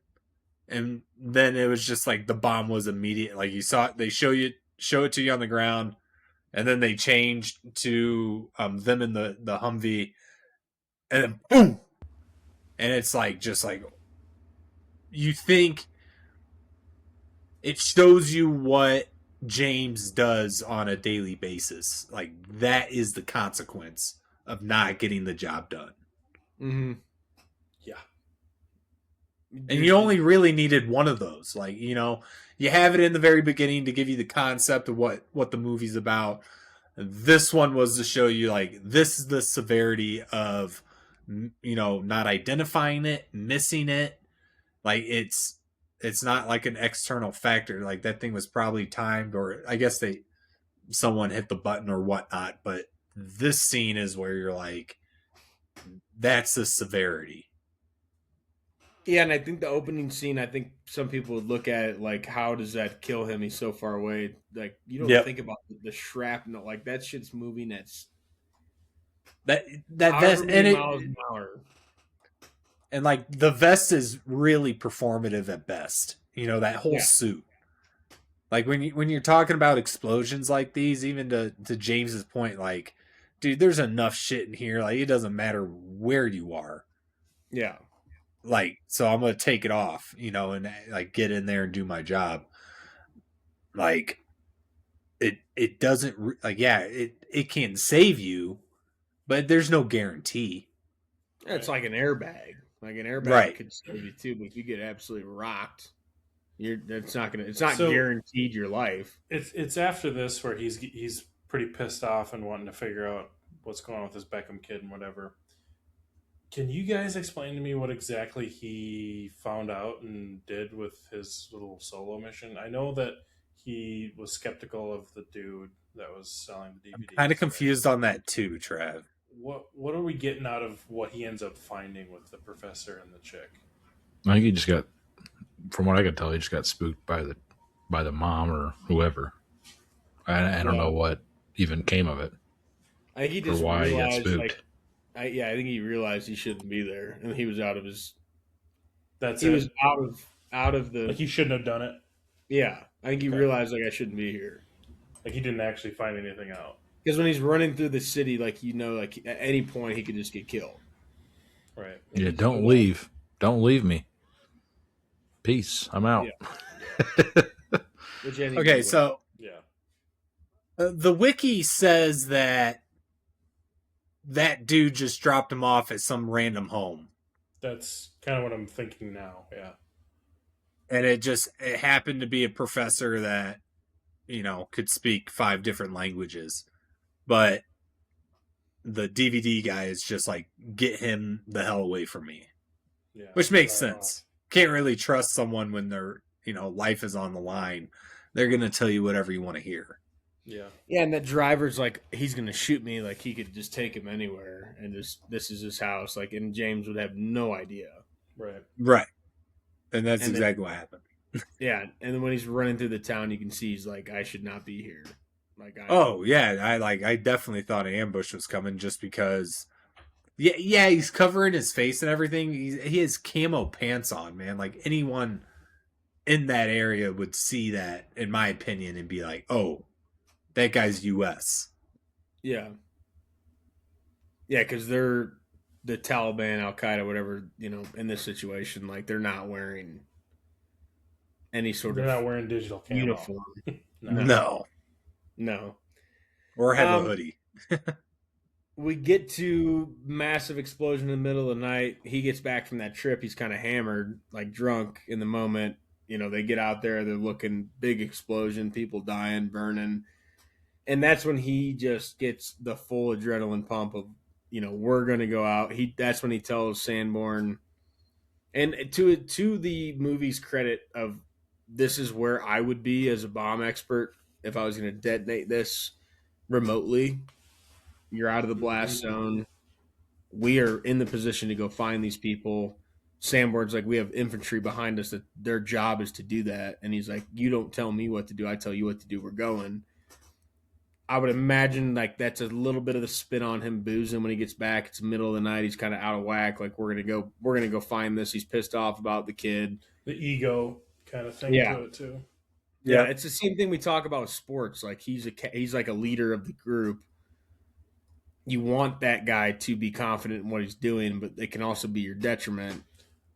and then it was just like the bomb was immediate. Like you saw it, they show it to you on the ground, and then they changed to them in the Humvee, and then boom, and it's like just like you think it shows you what James does on a daily basis. Like that is the consequence of not getting the job done. Mm-hmm. Yeah. And you only really needed one of those. Like, you know, you have it in the very beginning to give you the concept of what the movie's about. This one was to show you like, this is the severity of, you know, not identifying it, missing it. Like it's it's not like an external factor. Like that thing was probably timed, or I guess someone hit the button or whatnot. But this scene is where you're like, that's the severity. Yeah, and I think the opening scene, I think some people would look at it like, how does that kill him? He's so far away. Like, you don't think about the shrapnel. Like, that shit's moving at that's and it miles an hour. And like the vest is really performative at best. You know, that whole suit. Like when you're talking about explosions like these, even to James's point, like, dude, there's enough shit in here. Like, it doesn't matter where you are. Yeah. Like, so I'm gonna take it off, you know, and like get in there and do my job. Like, it doesn't like, yeah, it can save you, but there's no guarantee. It's like an airbag. Like an airbag could save you too, but if you get absolutely rocked, it's not guaranteed your life. It's after this where he's pretty pissed off and wanting to figure out what's going on with his Beckham kid and whatever. Can you guys explain to me what exactly he found out and did with his little solo mission? I know that he was skeptical of the dude that was selling the DVDs. I'm kind of confused on that too, Trav. What are we getting out of what he ends up finding with the professor and the chick? I think he just got, from what I could tell, he just got spooked by the mom or whoever. I don't know what even came of it. I think he just realized, he got spooked. I think he realized he shouldn't be there, and he was out of his. Was out of the. Like he shouldn't have done it. Yeah, I think he realized like I shouldn't be here. Like he didn't actually find anything out. Because when he's running through the city, like, you know, like at any point he could just get killed. Right. Yeah, don't leave. Don't leave me. Peace. I'm out. Yeah. Okay, so the wiki says that dude just dropped him off at some random home. That's kind of what I'm thinking now, yeah. And it happened to be a professor that, you know, could speak 5 different languages. But the DVD guy is just like, get him the hell away from me. Yeah, which makes sense. Can't really trust someone when their, you know, life is on the line. They're going to tell you whatever you want to hear. Yeah. Yeah, and the driver's like, he's going to shoot me. Like, he could just take him anywhere. And this is his house. Like, and James would have no idea. Right. And that's exactly what happened. Yeah. And then when he's running through the town, you can see he's like, I should not be here. Like, I definitely thought an ambush was coming just because. Yeah, he's covering his face and everything. He has camo pants on, man. Like, anyone in that area would see that, in my opinion, and be like, "Oh, that guy's U.S." Yeah, because they're the Taliban, Al Qaeda, whatever. You know, in this situation, like they're not wearing any sort They're not wearing digital camo. Uniform. No. Or have a hoodie. We get to massive explosion in the middle of the night. He gets back from that trip. He's kind of hammered, like drunk in the moment. You know, they get out there. They're looking, big explosion, people dying, burning. And that's when he just gets the full adrenaline pump of, you know, we're going to go out. That's when he tells Sanborn. And to the movie's credit of, this is where I would be as a bomb expert if I was going to detonate this remotely. You're out of the blast zone. We are in the position to go find these people. Sanborn's like, we have infantry behind us that their job is to do that. And he's like, you don't tell me what to do. I tell you what to do. We're going. I would imagine like that's a little bit of the spin on him boozing when he gets back. It's the middle of the night. He's kind of out of whack. Like, we're gonna go find this. He's pissed off about the kid. The ego kind of thing to it too. Yeah, it's the same thing we talk about with sports. Like, he's like a leader of the group. You want that guy to be confident in what he's doing, but it can also be your detriment.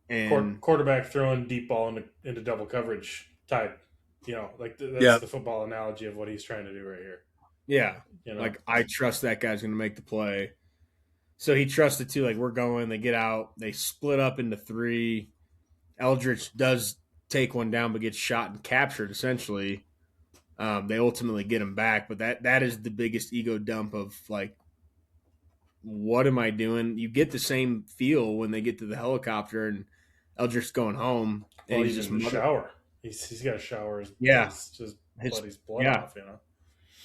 And quarterback throwing deep ball into double coverage type, you know, like that's the football analogy of what he's trying to do right here. Yeah, you know? Like, I trust that guy's going to make the play. So he trusted too. Like, we're going. They get out. They split up into 3. Eldritch does take one down, but gets shot and captured. Essentially, they ultimately get him back. But that is the biggest ego dump of like, what am I doing? You get the same feel when they get to the helicopter, and Eldrick's going home, and he's just in the shower. He's got to shower his buddy's blood off, you know.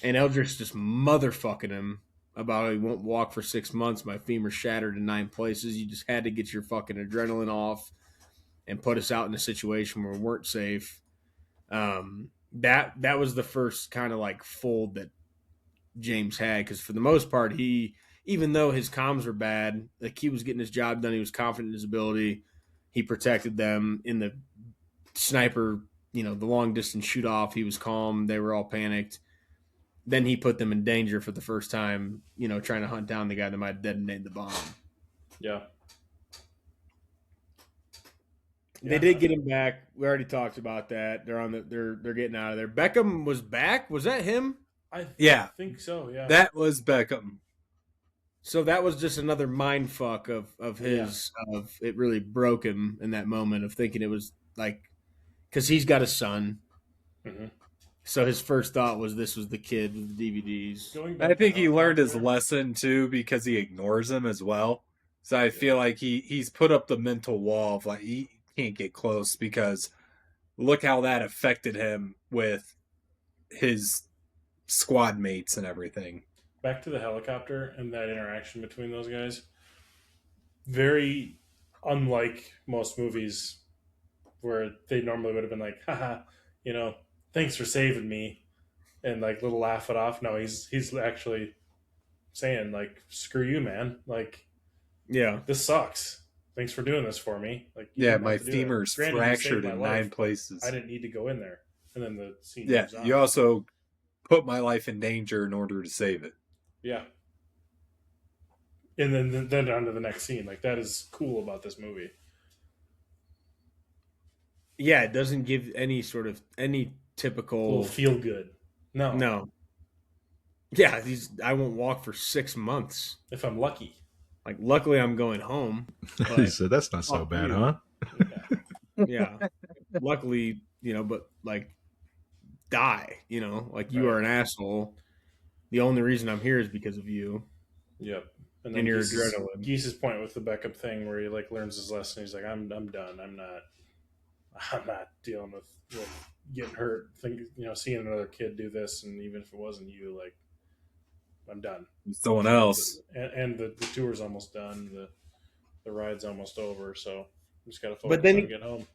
And Eldrick's just motherfucking him about he won't walk for 6 months. My femur shattered in 9 places. You just had to get your fucking adrenaline off and put us out in a situation where we weren't safe. That was the first kind of like fold that James had, because for the most part, even though his comms were bad, like he was getting his job done, he was confident in his ability. He protected them in the sniper, the long distance shoot off. He was calm. They were all panicked. Then he put them in danger for the first time, trying to hunt down the guy that might detonate the bomb. Yeah. They did get him back. We already talked about that. They're getting out of there. Beckham was back. Was that him? I think so. Yeah, that was Beckham. So that was just another mind fuck of his. Of it really broke him in that moment of thinking it was like, because he's got a son. Mm-hmm. So his first thought was this was the kid with the DVDs. I think he learned his lesson too, because he ignores him as well. So I feel like he's put up the mental wall of like he can't get close, because look how that affected him with his squad mates and everything. Back to the helicopter and that interaction between those guys. Very unlike most movies where they normally would have been like, haha, thanks for saving me, and like little laugh it off. No, he's actually saying like, screw you, man. Like, yeah, this sucks. Thanks for doing this for me. Like, my femur's fractured in 9 places. I didn't need to go in there. And then the scene goes on. You also put my life in danger in order to save it. Yeah. And then on to the next scene. Like, that is cool about this movie. Yeah, it doesn't give any typical feel good. No. Yeah, I won't walk for 6 months if I'm lucky. Like, luckily I'm going home. He said that's not so bad, huh? Yeah. Luckily, but like, die. Like, you are an asshole. The only reason I'm here is because of you. Yep. And then your adrenaline. Geese's point with the Beckham thing, where he like learns his lesson. He's like, I'm done. I'm not dealing with getting hurt. Seeing another kid do this, and even if it wasn't you, like, I'm done. Someone else. And the tour's almost done. The ride's almost over. So we just got to focus on get home.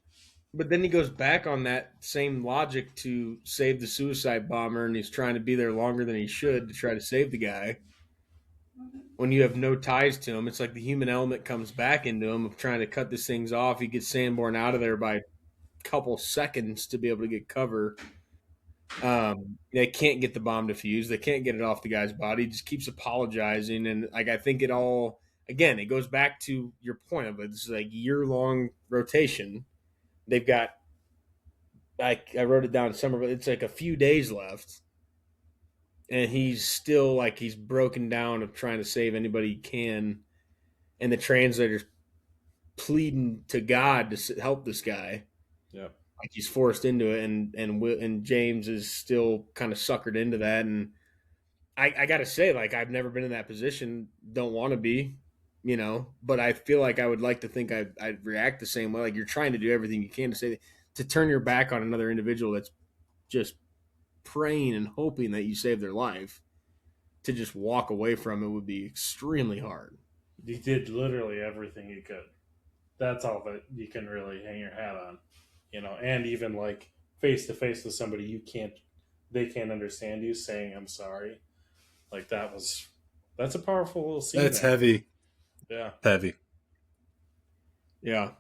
But then he goes back on that same logic to save the suicide bomber, and he's trying to be there longer than he should to try to save the guy. When you have no ties to him, it's like the human element comes back into him of trying to cut these things off. He gets Sanborn out of there by a couple seconds to be able to get cover. They can't get the bomb defused. They can't get it off the guy's body. He just keeps apologizing. And like, I think it goes back to your point of it. This is like year-long rotation. They've got, like, I wrote it down somewhere, but it's like a few days left. And he's still like, he's broken down of trying to save anybody he can. And the translator's pleading to God to help this guy. Yeah. Like, he's forced into it. And James is still kind of suckered into that. And I got to say, like, I've never been in that position. Don't want to be. But I feel like I would like to think I'd react the same way. Like, you're trying to do everything you can to turn your back on another individual that's just praying and hoping that you save their life. To just walk away from it would be extremely hard. He did literally everything he could. That's all that you can really hang your hat on, and even like face to face with somebody they can't understand you saying, I'm sorry. Like, that's a powerful little scene. That's heavy. Yeah. Heavy. Yeah.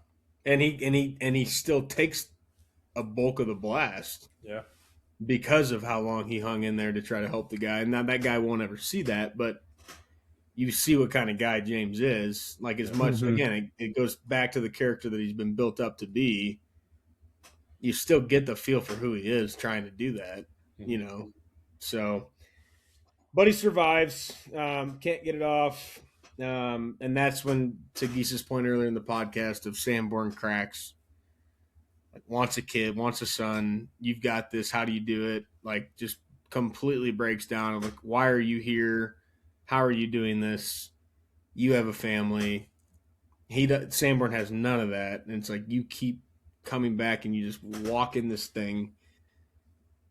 And he still takes a bulk of the blast. Yeah. Because of how long he hung in there to try to help the guy. And now that guy won't ever see that, but you see what kind of guy James is. Like, as much, again, it goes back to the character that he's been built up to be. You still get the feel for who he is trying to do that, So, but he survives. Can't get it off. And that's when, to Geese's point earlier in the podcast, of Sanborn cracks. Like, wants a kid, wants a son. You've got this. How do you do it? Like, just completely breaks down. I'm like, why are you here? How are you doing this? You have a family. Sanborn has none of that, and it's like you keep coming back and you just walk in this thing,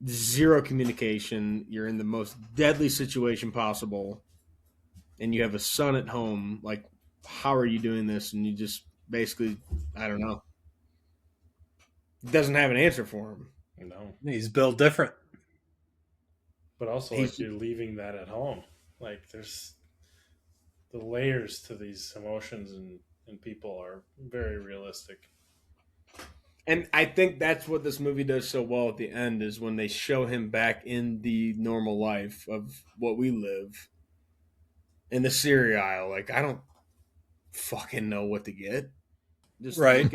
zero communication. You're in the most deadly situation possible, and you have a son at home. Like, how are you doing this? And you just basically, I don't know. Doesn't have an answer for him. No, He's built different. but also like you're leaving that at home. Like there's the layers to these emotions and people are very realistic. And I think that's what this movie does so well at the end is when they show him back in the normal life of what we live in the cereal aisle. Like, I don't fucking know what to get. Just right.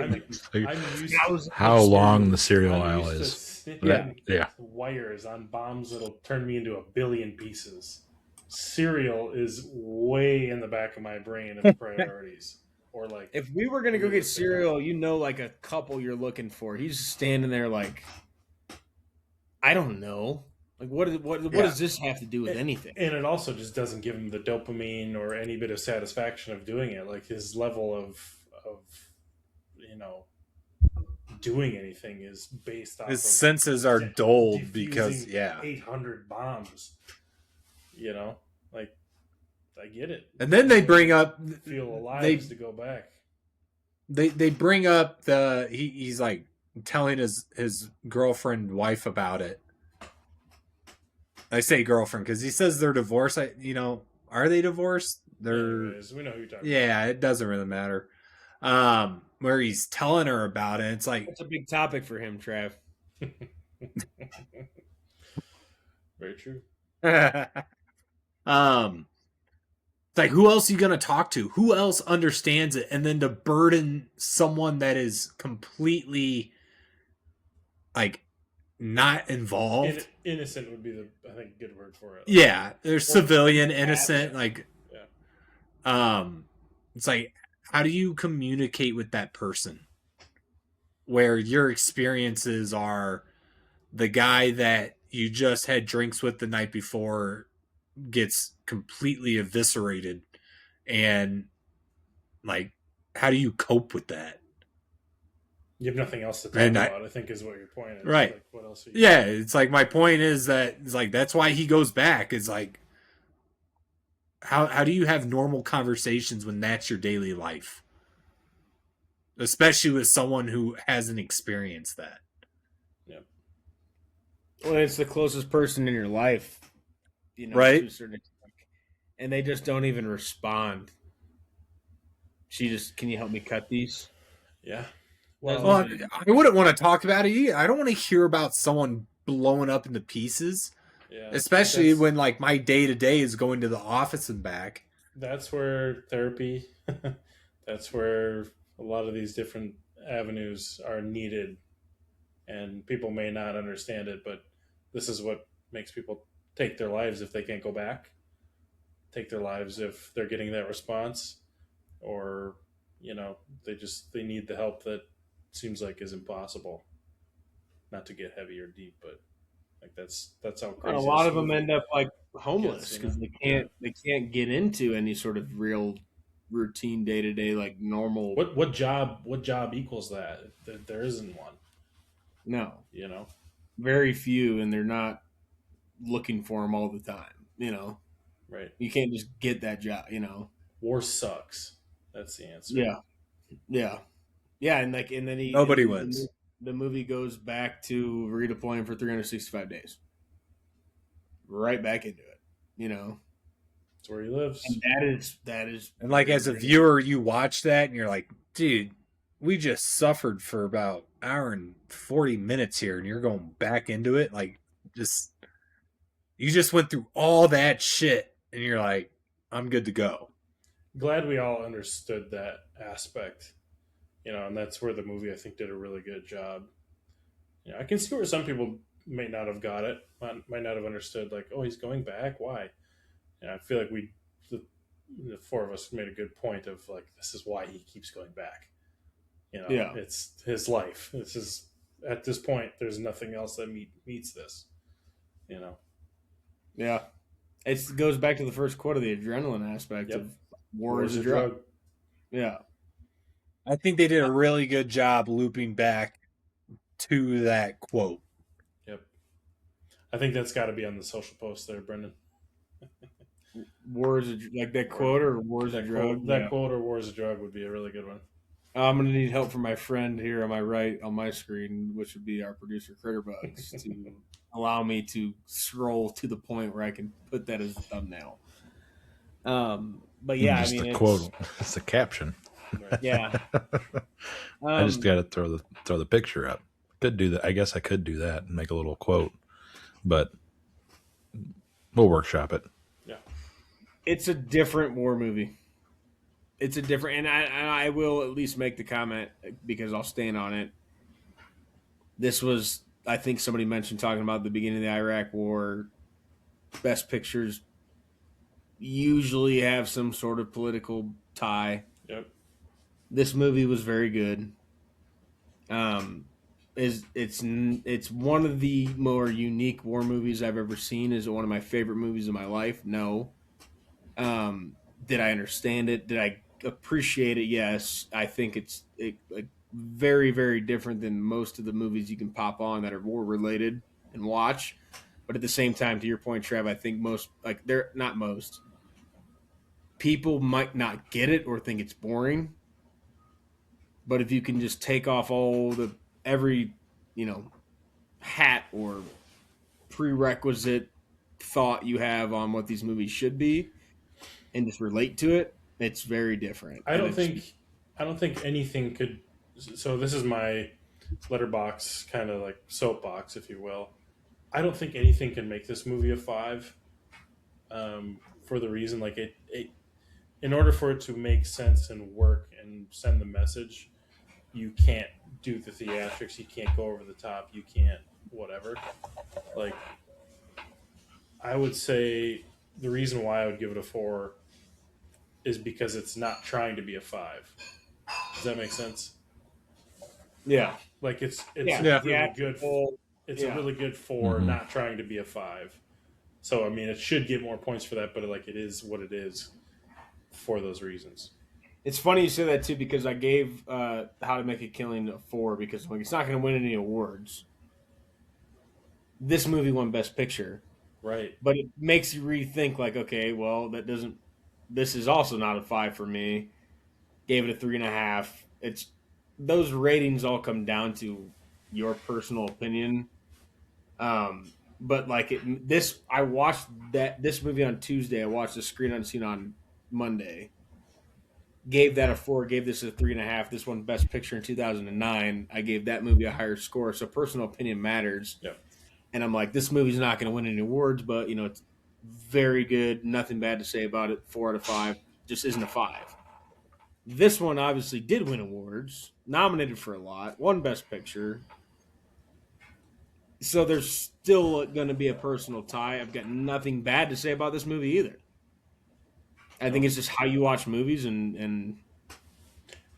How long the cereal aisle is. Yeah. Wires on bombs that'll turn me into a billion pieces. Cereal is way in the back of my brain of priorities. Or like, if we were gonna go get cereal, like a couple you're looking for. He's standing there like, I don't know. Like, what does this have to do with anything? And it also just doesn't give him the dopamine or any bit of satisfaction of doing it. Like his level of doing anything is based off his senses are dulled because 800 bombs. Like I get it. And then they bring up feel alive to go back. They bring up he's like telling his girlfriend wife about it. I say girlfriend because he says they're divorced. Are they divorced? Anyways, we know who you're talking about. It doesn't really matter. Where he's telling her about it. It's like it's a big topic for him, Trav. Very true. It's like, who else are you going to talk to? Who else understands it? And then to burden someone that is completely like not involved. Innocent would be I think good word for it. Yeah. There's civilian, innocent, like, it's like, how do you communicate with that person where your experiences are the guy that you just had drinks with the night before gets completely eviscerated, and like, how do you cope with that? You have nothing else to talk about, I think is what your point is. Right. Like, what else it's like, my point is that it's like, that's why he goes back. Is like, how do you have normal conversations when that's your daily life? Especially with someone who hasn't experienced that. Yeah. Well, it's the closest person in your life, right? To a certain extent. And they just don't even respond. Can you help me cut these? Yeah. Well, I wouldn't want to talk about it either. I don't want to hear about someone blowing up into pieces. Yeah, especially when like my day-to-day is going to the office and back. That's where therapy, that's where a lot of these different avenues are needed, and people may not understand it, but this is what makes people take their lives if they can't go back, take their lives if they're getting that response, or they need the help that seems like is impossible. Not to get heavy or deep, but like that's how crazy. A lot of them end up like homeless because they can't get into any sort of real routine day to day like normal. What job equals that? There isn't one. No, very few, and they're not looking for them all the time. Right. You can't just get that job. War sucks. That's the answer. Yeah, and then nobody wins. The movie goes back to redeploying for 365 days. Right back into it, That's where he lives. And that is and like as a viewer, you watch that and you're like, dude, we just suffered for about an hour and 40 minutes here, and you're going back into it. Like, you just went through all that shit, and you're like, I'm good to go. Glad we all understood that aspect. And that's where the movie, I think, did a really good job. I can see where some people may not have got it, might not have understood, like, oh, he's going back? Why? I feel like the four of us made a good point of, like, this is why he keeps going back. It's his life. At this point, there's nothing else that meets this, Yeah. It goes back to the first quote of the adrenaline aspect of war is a drug. Yeah. I think they did a really good job looping back to that quote. Yep. I think that's got to be on the social post there, Brendan. War is like that quote, or war is a drug? That quote or war is a drug would be a really good one. I'm going to need help from my friend here on my right on my screen, which would be our producer, Critterbugs, to allow me to scroll to the point where I can put that as a thumbnail. But yeah, just I mean, the quote. It's the caption. Right. Yeah. I just got to throw the picture up. Could do that. I guess I could do that and make a little quote, but we'll workshop it. Yeah. It's a different war movie. It's a different, and I will at least make the comment because I'll stand on it. This was, I think somebody mentioned talking about the beginning of the Iraq War. Best pictures usually have some sort of political tie. Yep. This movie was very good. It's one of the more unique war movies I've ever seen. Is it one of my favorite movies of my life? No. Did I understand it? Did I appreciate it? Yes. I think it's like very, very different than most of the movies you can pop on that are war related and watch. But at the same time, to your point, Trev, I think they're not most people might not get it or think it's boring. But if you can just take off every hat or prerequisite thought you have on what these movies should be and just relate to it, it's very different. I don't think anything could. So this is my letterbox kind of like soapbox, if you will. I don't think anything can make this movie a 5. For the reason like it in order for it to make sense and work and send the message, you can't do the theatrics, you can't go over the top, you can't whatever. Like, I would say the reason why I would give it a 4 is because it's not trying to be a 5. Does that make sense? Yeah. Like it's Yeah. really Yeah. good. It's Yeah. a really good 4, Mhm. not trying to be a 5. So I mean, it should get more points for that, but like it is what it is for those reasons. It's funny you say that too because I gave How to Make a Killing a 4 because like it's not going to win any awards. This movie won Best Picture, Right. but it makes you rethink. Like, okay, well, that doesn't. This is also not a 5 for me. Gave it a 3.5. It's those ratings all come down to your personal opinion. But like I watched this movie on Tuesday. I watched the Screen Unseen on Monday. Gave that a 4. Gave this a 3.5. This won Best Picture in 2009. I gave that movie a higher score. So personal opinion matters. Yeah. And I'm like, this movie's not going to win any awards, but it's very good. Nothing bad to say about it. 4 out of 5. Just isn't a 5. This one obviously did win awards. Nominated for a lot. Won Best Picture. So there's still going to be a personal tie. I've got nothing bad to say about this movie either. I think it's just how you watch movies and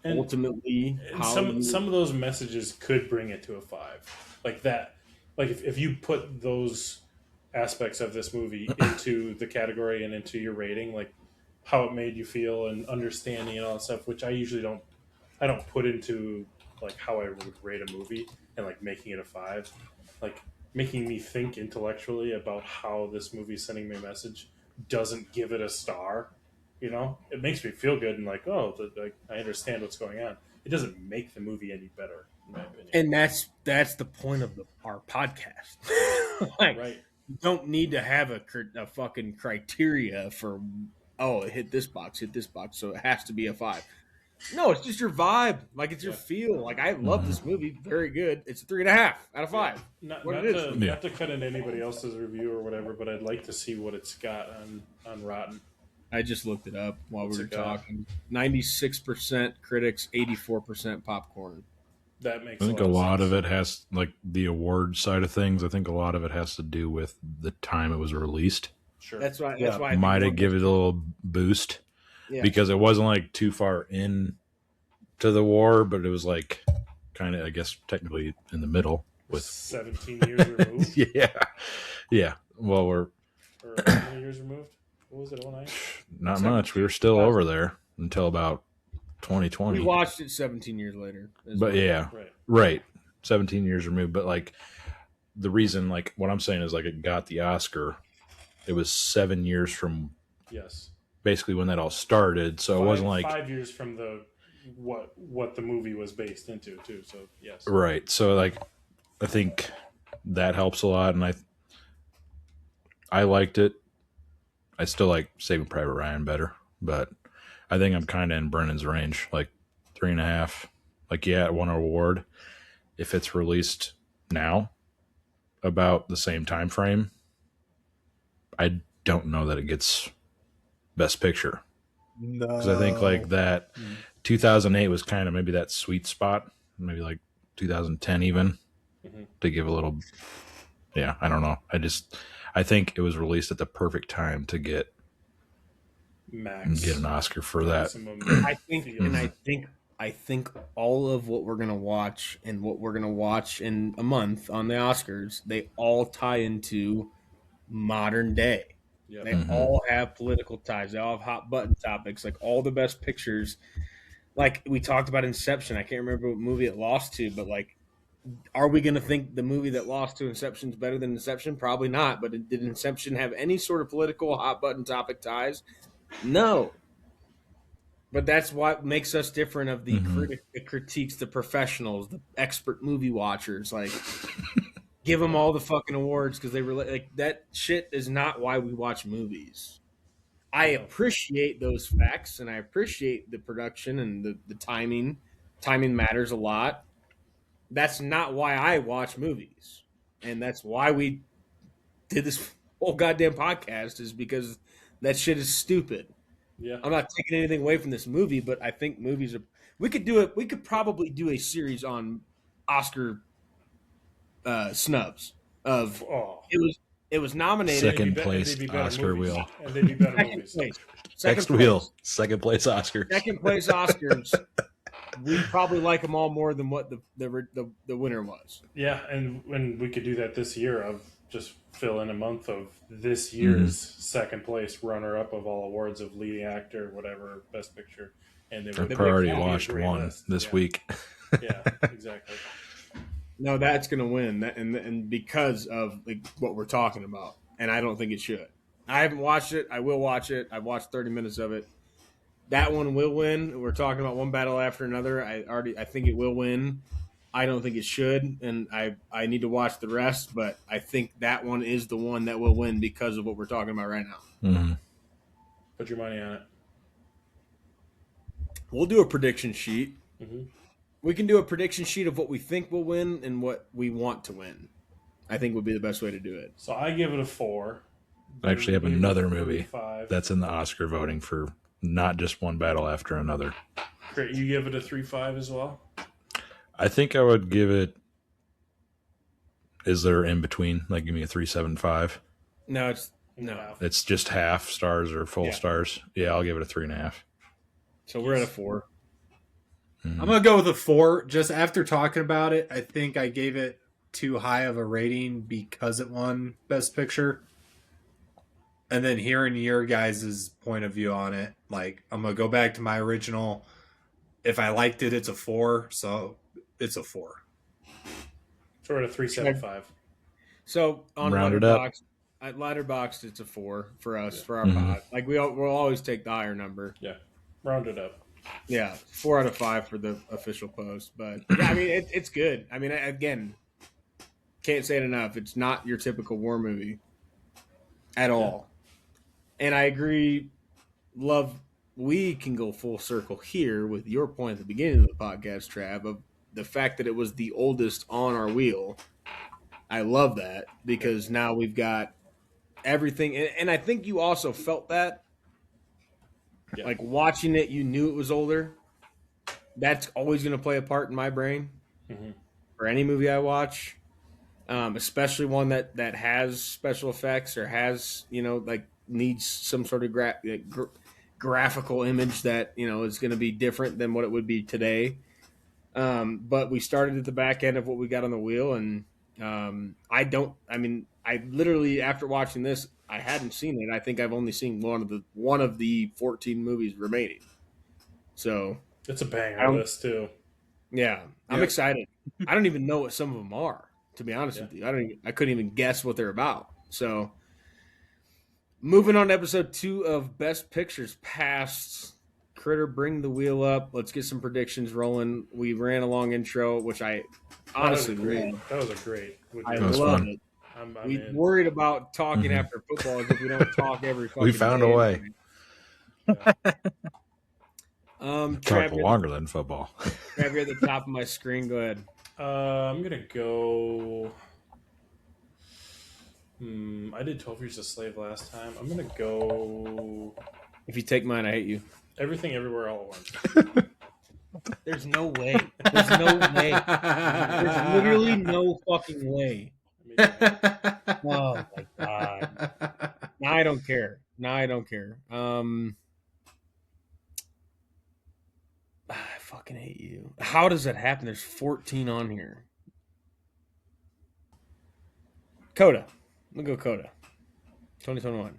ultimately how some of those messages could bring it to a 5. Like that. Like if you put those aspects of this movie into the category and into your rating, like how it made you feel and understanding and all that stuff, which I usually don't put into like how I would rate a movie and like making it a 5, like making me think intellectually about how this movie is sending me a message doesn't give it a star. It makes me feel good and like, I understand what's going on. It doesn't make the movie any better, in my opinion. And that's the point of our podcast. Right. You don't need to have a fucking criteria for it hit this box, so it has to be a 5. No, it's just your vibe. Like it's your feel. Like I love this movie, very good. It's a 3.5 out of 5. Not to cut into anybody else's review or whatever, but I'd like to see what it's got on Rotten. I just looked it up while we were talking. 96% critics, 84% popcorn. That makes. I think a lot of it has like the award side of things. I think a lot of it has to do with the time it was released. Sure. That's why I might have given it a little boost because it wasn't like too far in to the war, but it was like kind of, I guess, technically in the middle with 17 years removed. Yeah. Well, or how many years removed? What was it? 09? Not much. We were still over there until about 2020. We watched it 17 years later. But yeah, right. 17 years removed. But like the reason, like what I'm saying is like it got the Oscar. It was 7 years from basically when that all started. So it wasn't like 5 years from the what the movie was based into too. So yes, right. So like I think that helps a lot, and I liked it. I still like Saving Private Ryan better, but I think I'm kind of in Brennan's range, like 3.5. Like, yeah, it won an award. If it's released now, about the same time frame, I don't know that it gets Best Picture. No, because I think like that 2008 was kind of maybe that sweet spot, maybe like 2010 even to give a little. Yeah, I don't know. I think it was released at the perfect time to get an Oscar for that. I think all of what we're gonna watch and what we're gonna watch in a month on the Oscars, they all tie into modern day. Yep. They all have political ties. They all have hot button topics. Like all the best pictures. Like we talked about Inception. I can't remember what movie it lost to, but like, are we going to think the movie that lost to Inception is better than Inception? Probably not. But did Inception have any sort of political hot button topic ties? No. But that's what makes us different of the critiques, the professionals, the expert movie watchers. Like, give them all the fucking awards because they relate. Like that shit is not why we watch movies. I appreciate those facts and I appreciate the production and the timing. Timing matters a lot. That's not why I watch movies. And that's why we did this whole goddamn podcast, is because that shit is stupid. Yeah. I'm not taking anything away from this movie, but I think movies are. We could probably do a series on Oscar snubs of it was nominated. Second place Oscar wheel. And they'd be better movies. Next wheel. Second place Oscar. Second place Oscars. We probably like them all more than what the winner was. Yeah, and we could do that this year of just fill in a month of this year's second place runner-up of all awards of leading actor, whatever, best picture. And I've already watched one this week. Yeah, exactly. No, that's going to win, and because of like what we're talking about, and I don't think it should. I haven't watched it. I will watch it. I've watched 30 minutes of it. That one will win. We're talking about one battle after another. I think it will win. I don't think it should, and I need to watch the rest. But I think that one is the one that will win because of what we're talking about right now. Mm-hmm. Put your money on it. We'll do a prediction sheet. Mm-hmm. We can do a prediction sheet of what we think will win and what we want to win. I think would be the best way to do it. So I give it a 4. I actually have another movie that's in the Oscar voting for not just one battle after another. Great. You give it a 3.5 as well? I think I would give it. Is there in between? Like, give me a 3.75? No. It's just half stars or full stars. Yeah, I'll give it a 3.5. So we're at a 4. I'm going to go with a 4. Just after talking about it, I think I gave it too high of a rating because it won Best Picture. And then hearing your guys' point of view on it, like, I'm going to go back to my original. If I liked it, it's a 4. So it's a 4. So we're at a 3.75. So on Letterboxd, at Letterboxd, it's a 4 for us, for our pod. Like, we'll always take the higher number. Yeah. Round it up. Yeah, 4 out of 5 for the official post. But, yeah, I mean, it's good. I mean, again, can't say it enough. It's not your typical war movie at all. And I agree, we can go full circle here with your point at the beginning of the podcast, Trav, of the fact that it was the oldest on our wheel. I love that because now we've got everything. And I think you also felt that. Yeah. Like watching it, you knew it was older. That's always going to play a part in my brain for any movie I watch, especially one that has special effects or has, like needs some sort of graphical image that, is going to be different than what it would be today. But we started at the back end of what we got on the wheel. And I literally, after watching this, I hadn't seen it. I think I've only seen one of the 14 movies remaining. So It's a banger list too. Yeah, I'm excited. I don't even know what some of them are, to be honest with you. I couldn't even guess what they're about. So, moving on to episode 2 of Best Pictures Past. Critter, bring the wheel up. Let's get some predictions rolling. We ran a long intro, which I honestly loved. That was a great. I love it. We worried about talking after football as if we don't talk every fucking We found day a way. Trav, longer than football. Trav, you're at the top of my screen. Go ahead. I'm gonna go. I did 12 Years a Slave last time. I'm gonna go. If you take mine, I hate you. Everything, Everywhere, All at Once. There's no way. There's no way. There's literally no fucking way. Oh my god. Now I don't care. I fucking hate you. How does that happen? There's 14 on here. Coda. I'm gonna go Coda. 2021. I'm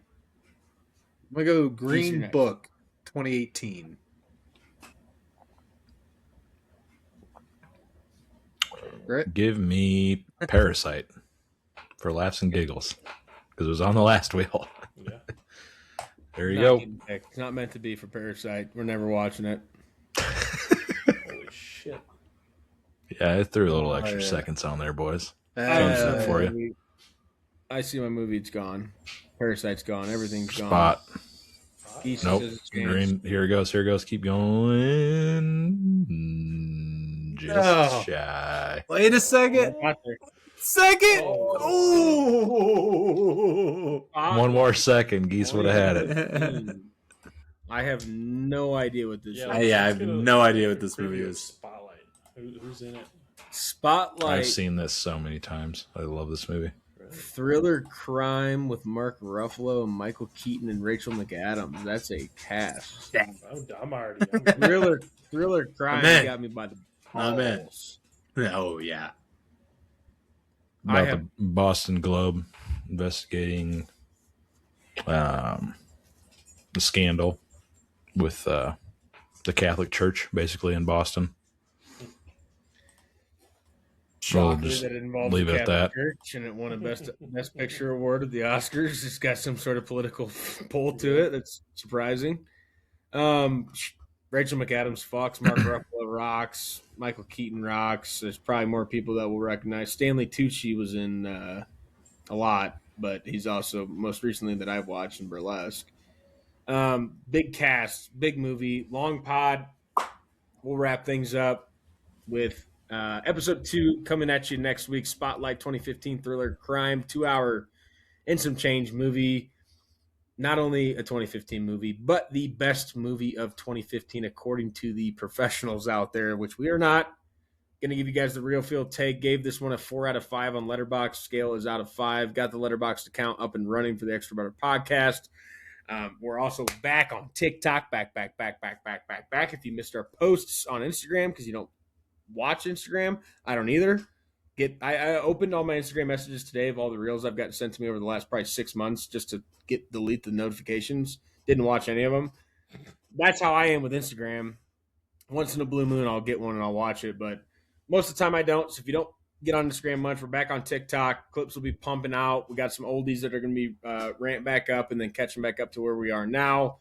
gonna go Green Book 2018. Right. Give me Parasite for laughs and giggles because it was on the last wheel. Yeah. There you go. It's not meant to be for Parasite. We're never watching it. Holy shit. Yeah, I threw a little extra seconds on there, boys. For you. I see my movie. It's gone. Parasite's gone. Everything's gone. Spot. Nope. Green. Here it goes. Keep going. Just shy. Wait a second. Oh. One more second. Geese would have had it. I have no idea what this is. I have no idea what this movie is. Spotlight. Who's in it? Spotlight. I've seen this so many times. I love this movie. Thriller crime with Mark Ruffalo and Michael Keaton and Rachel McAdams. That's a cast. I'm already. Thriller crime got me by the balls. Oh yeah. About the Boston Globe investigating the scandal with the Catholic Church, basically in Boston. We'll just leave it at that. Church, and it won a best picture award at the Oscars. It's got some sort of political pull to it. That's surprising. Rachel McAdams fucks. Mark Ruffalo rocks. Michael Keaton rocks. There's probably more people that will recognize. Stanley Tucci was in a lot, but he's also most recently that I've watched in Burlesque. Big cast, big movie, long pod. We'll wrap things up with episode 2 coming at you next week. Spotlight 2015 thriller crime, 2-hour and some change movie. Not only a 2015 movie, but the best movie of 2015 according to the professionals out there, which we are not. Going to give you guys the real field take. Gave this one a 4 out of 5 on Letterboxd. Scale is out of 5. Got the Letterboxd account up and running for the Extra Butter podcast. We're also back on TikTok. Back. If you missed our posts on Instagram because you don't watch Instagram, I don't either. I opened all my Instagram messages today of all the reels I've gotten sent to me over the last probably 6 months just to delete the notifications. Didn't watch any of them. That's how I am with Instagram. Once in a blue moon, I'll get one and I'll watch it, but most of the time I don't. So if you don't get on Instagram much, we're back on TikTok. Clips will be pumping out. We got some oldies that are going to be ramped back up and then catching back up to where we are now.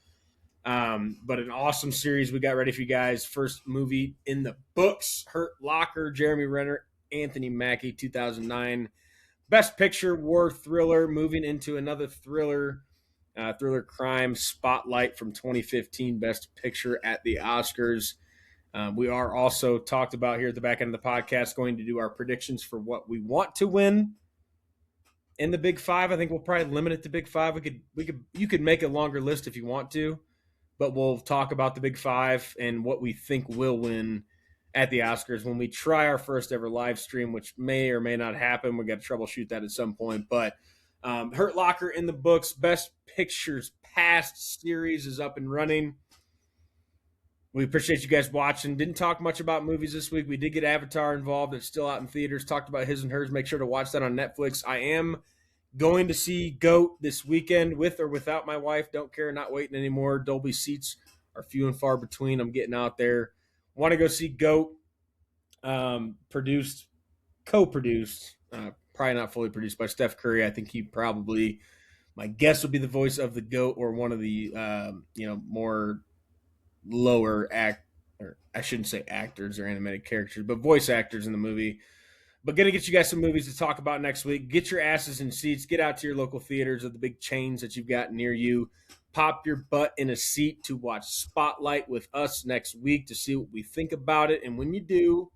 But an awesome series we got ready for you guys. First movie in the books, Hurt Locker, Jeremy Renner, Anthony Mackie, 2009. Best Picture, war thriller, moving into another thriller crime, Spotlight from 2015, Best Picture at the Oscars. We are also talked about here at the back end of the podcast going to do our predictions for what we want to win in the Big Five. I think we'll probably limit it to Big Five. You could make a longer list if you want to, but we'll talk about the Big Five and what we think will win at the Oscars when we try our first ever live stream, which may or may not happen. We got to troubleshoot that at some point. But Hurt Locker in the books, Best Pictures Past series is up and running. We appreciate you guys watching. Didn't talk much about movies this week. We did get Avatar involved. It's still out in theaters. Talked about His and Hers. Make sure to watch that on Netflix. I am going to see GOAT this weekend with or without my wife. Don't care. Not waiting anymore. Dolby seats are few and far between. I'm getting out there. Want to go see GOAT, co-produced, probably not fully produced by Steph Curry. I think he probably, my guess would be the voice of the GOAT or one of the, more lower or I shouldn't say actors or animated characters, but voice actors in the movie. But going to get you guys some movies to talk about next week. Get your asses in seats. Get out to your local theaters or the big chains that you've got near you. Pop your butt in a seat to watch Spotlight with us next week to see what we think about it. And when you do,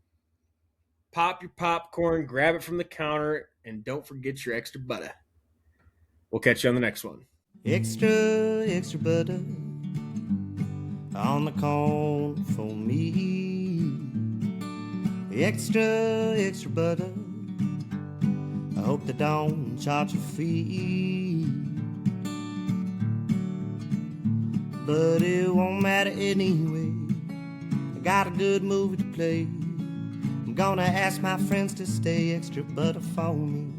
pop your popcorn, grab it from the counter, and don't forget your extra butter. We'll catch you on the next one. Extra, extra butter on the corn for me. Extra, extra butter. I hope they don't charge a fee. But it won't matter anyway. I got a good movie to play. I'm gonna ask my friends to stay extra butter for me.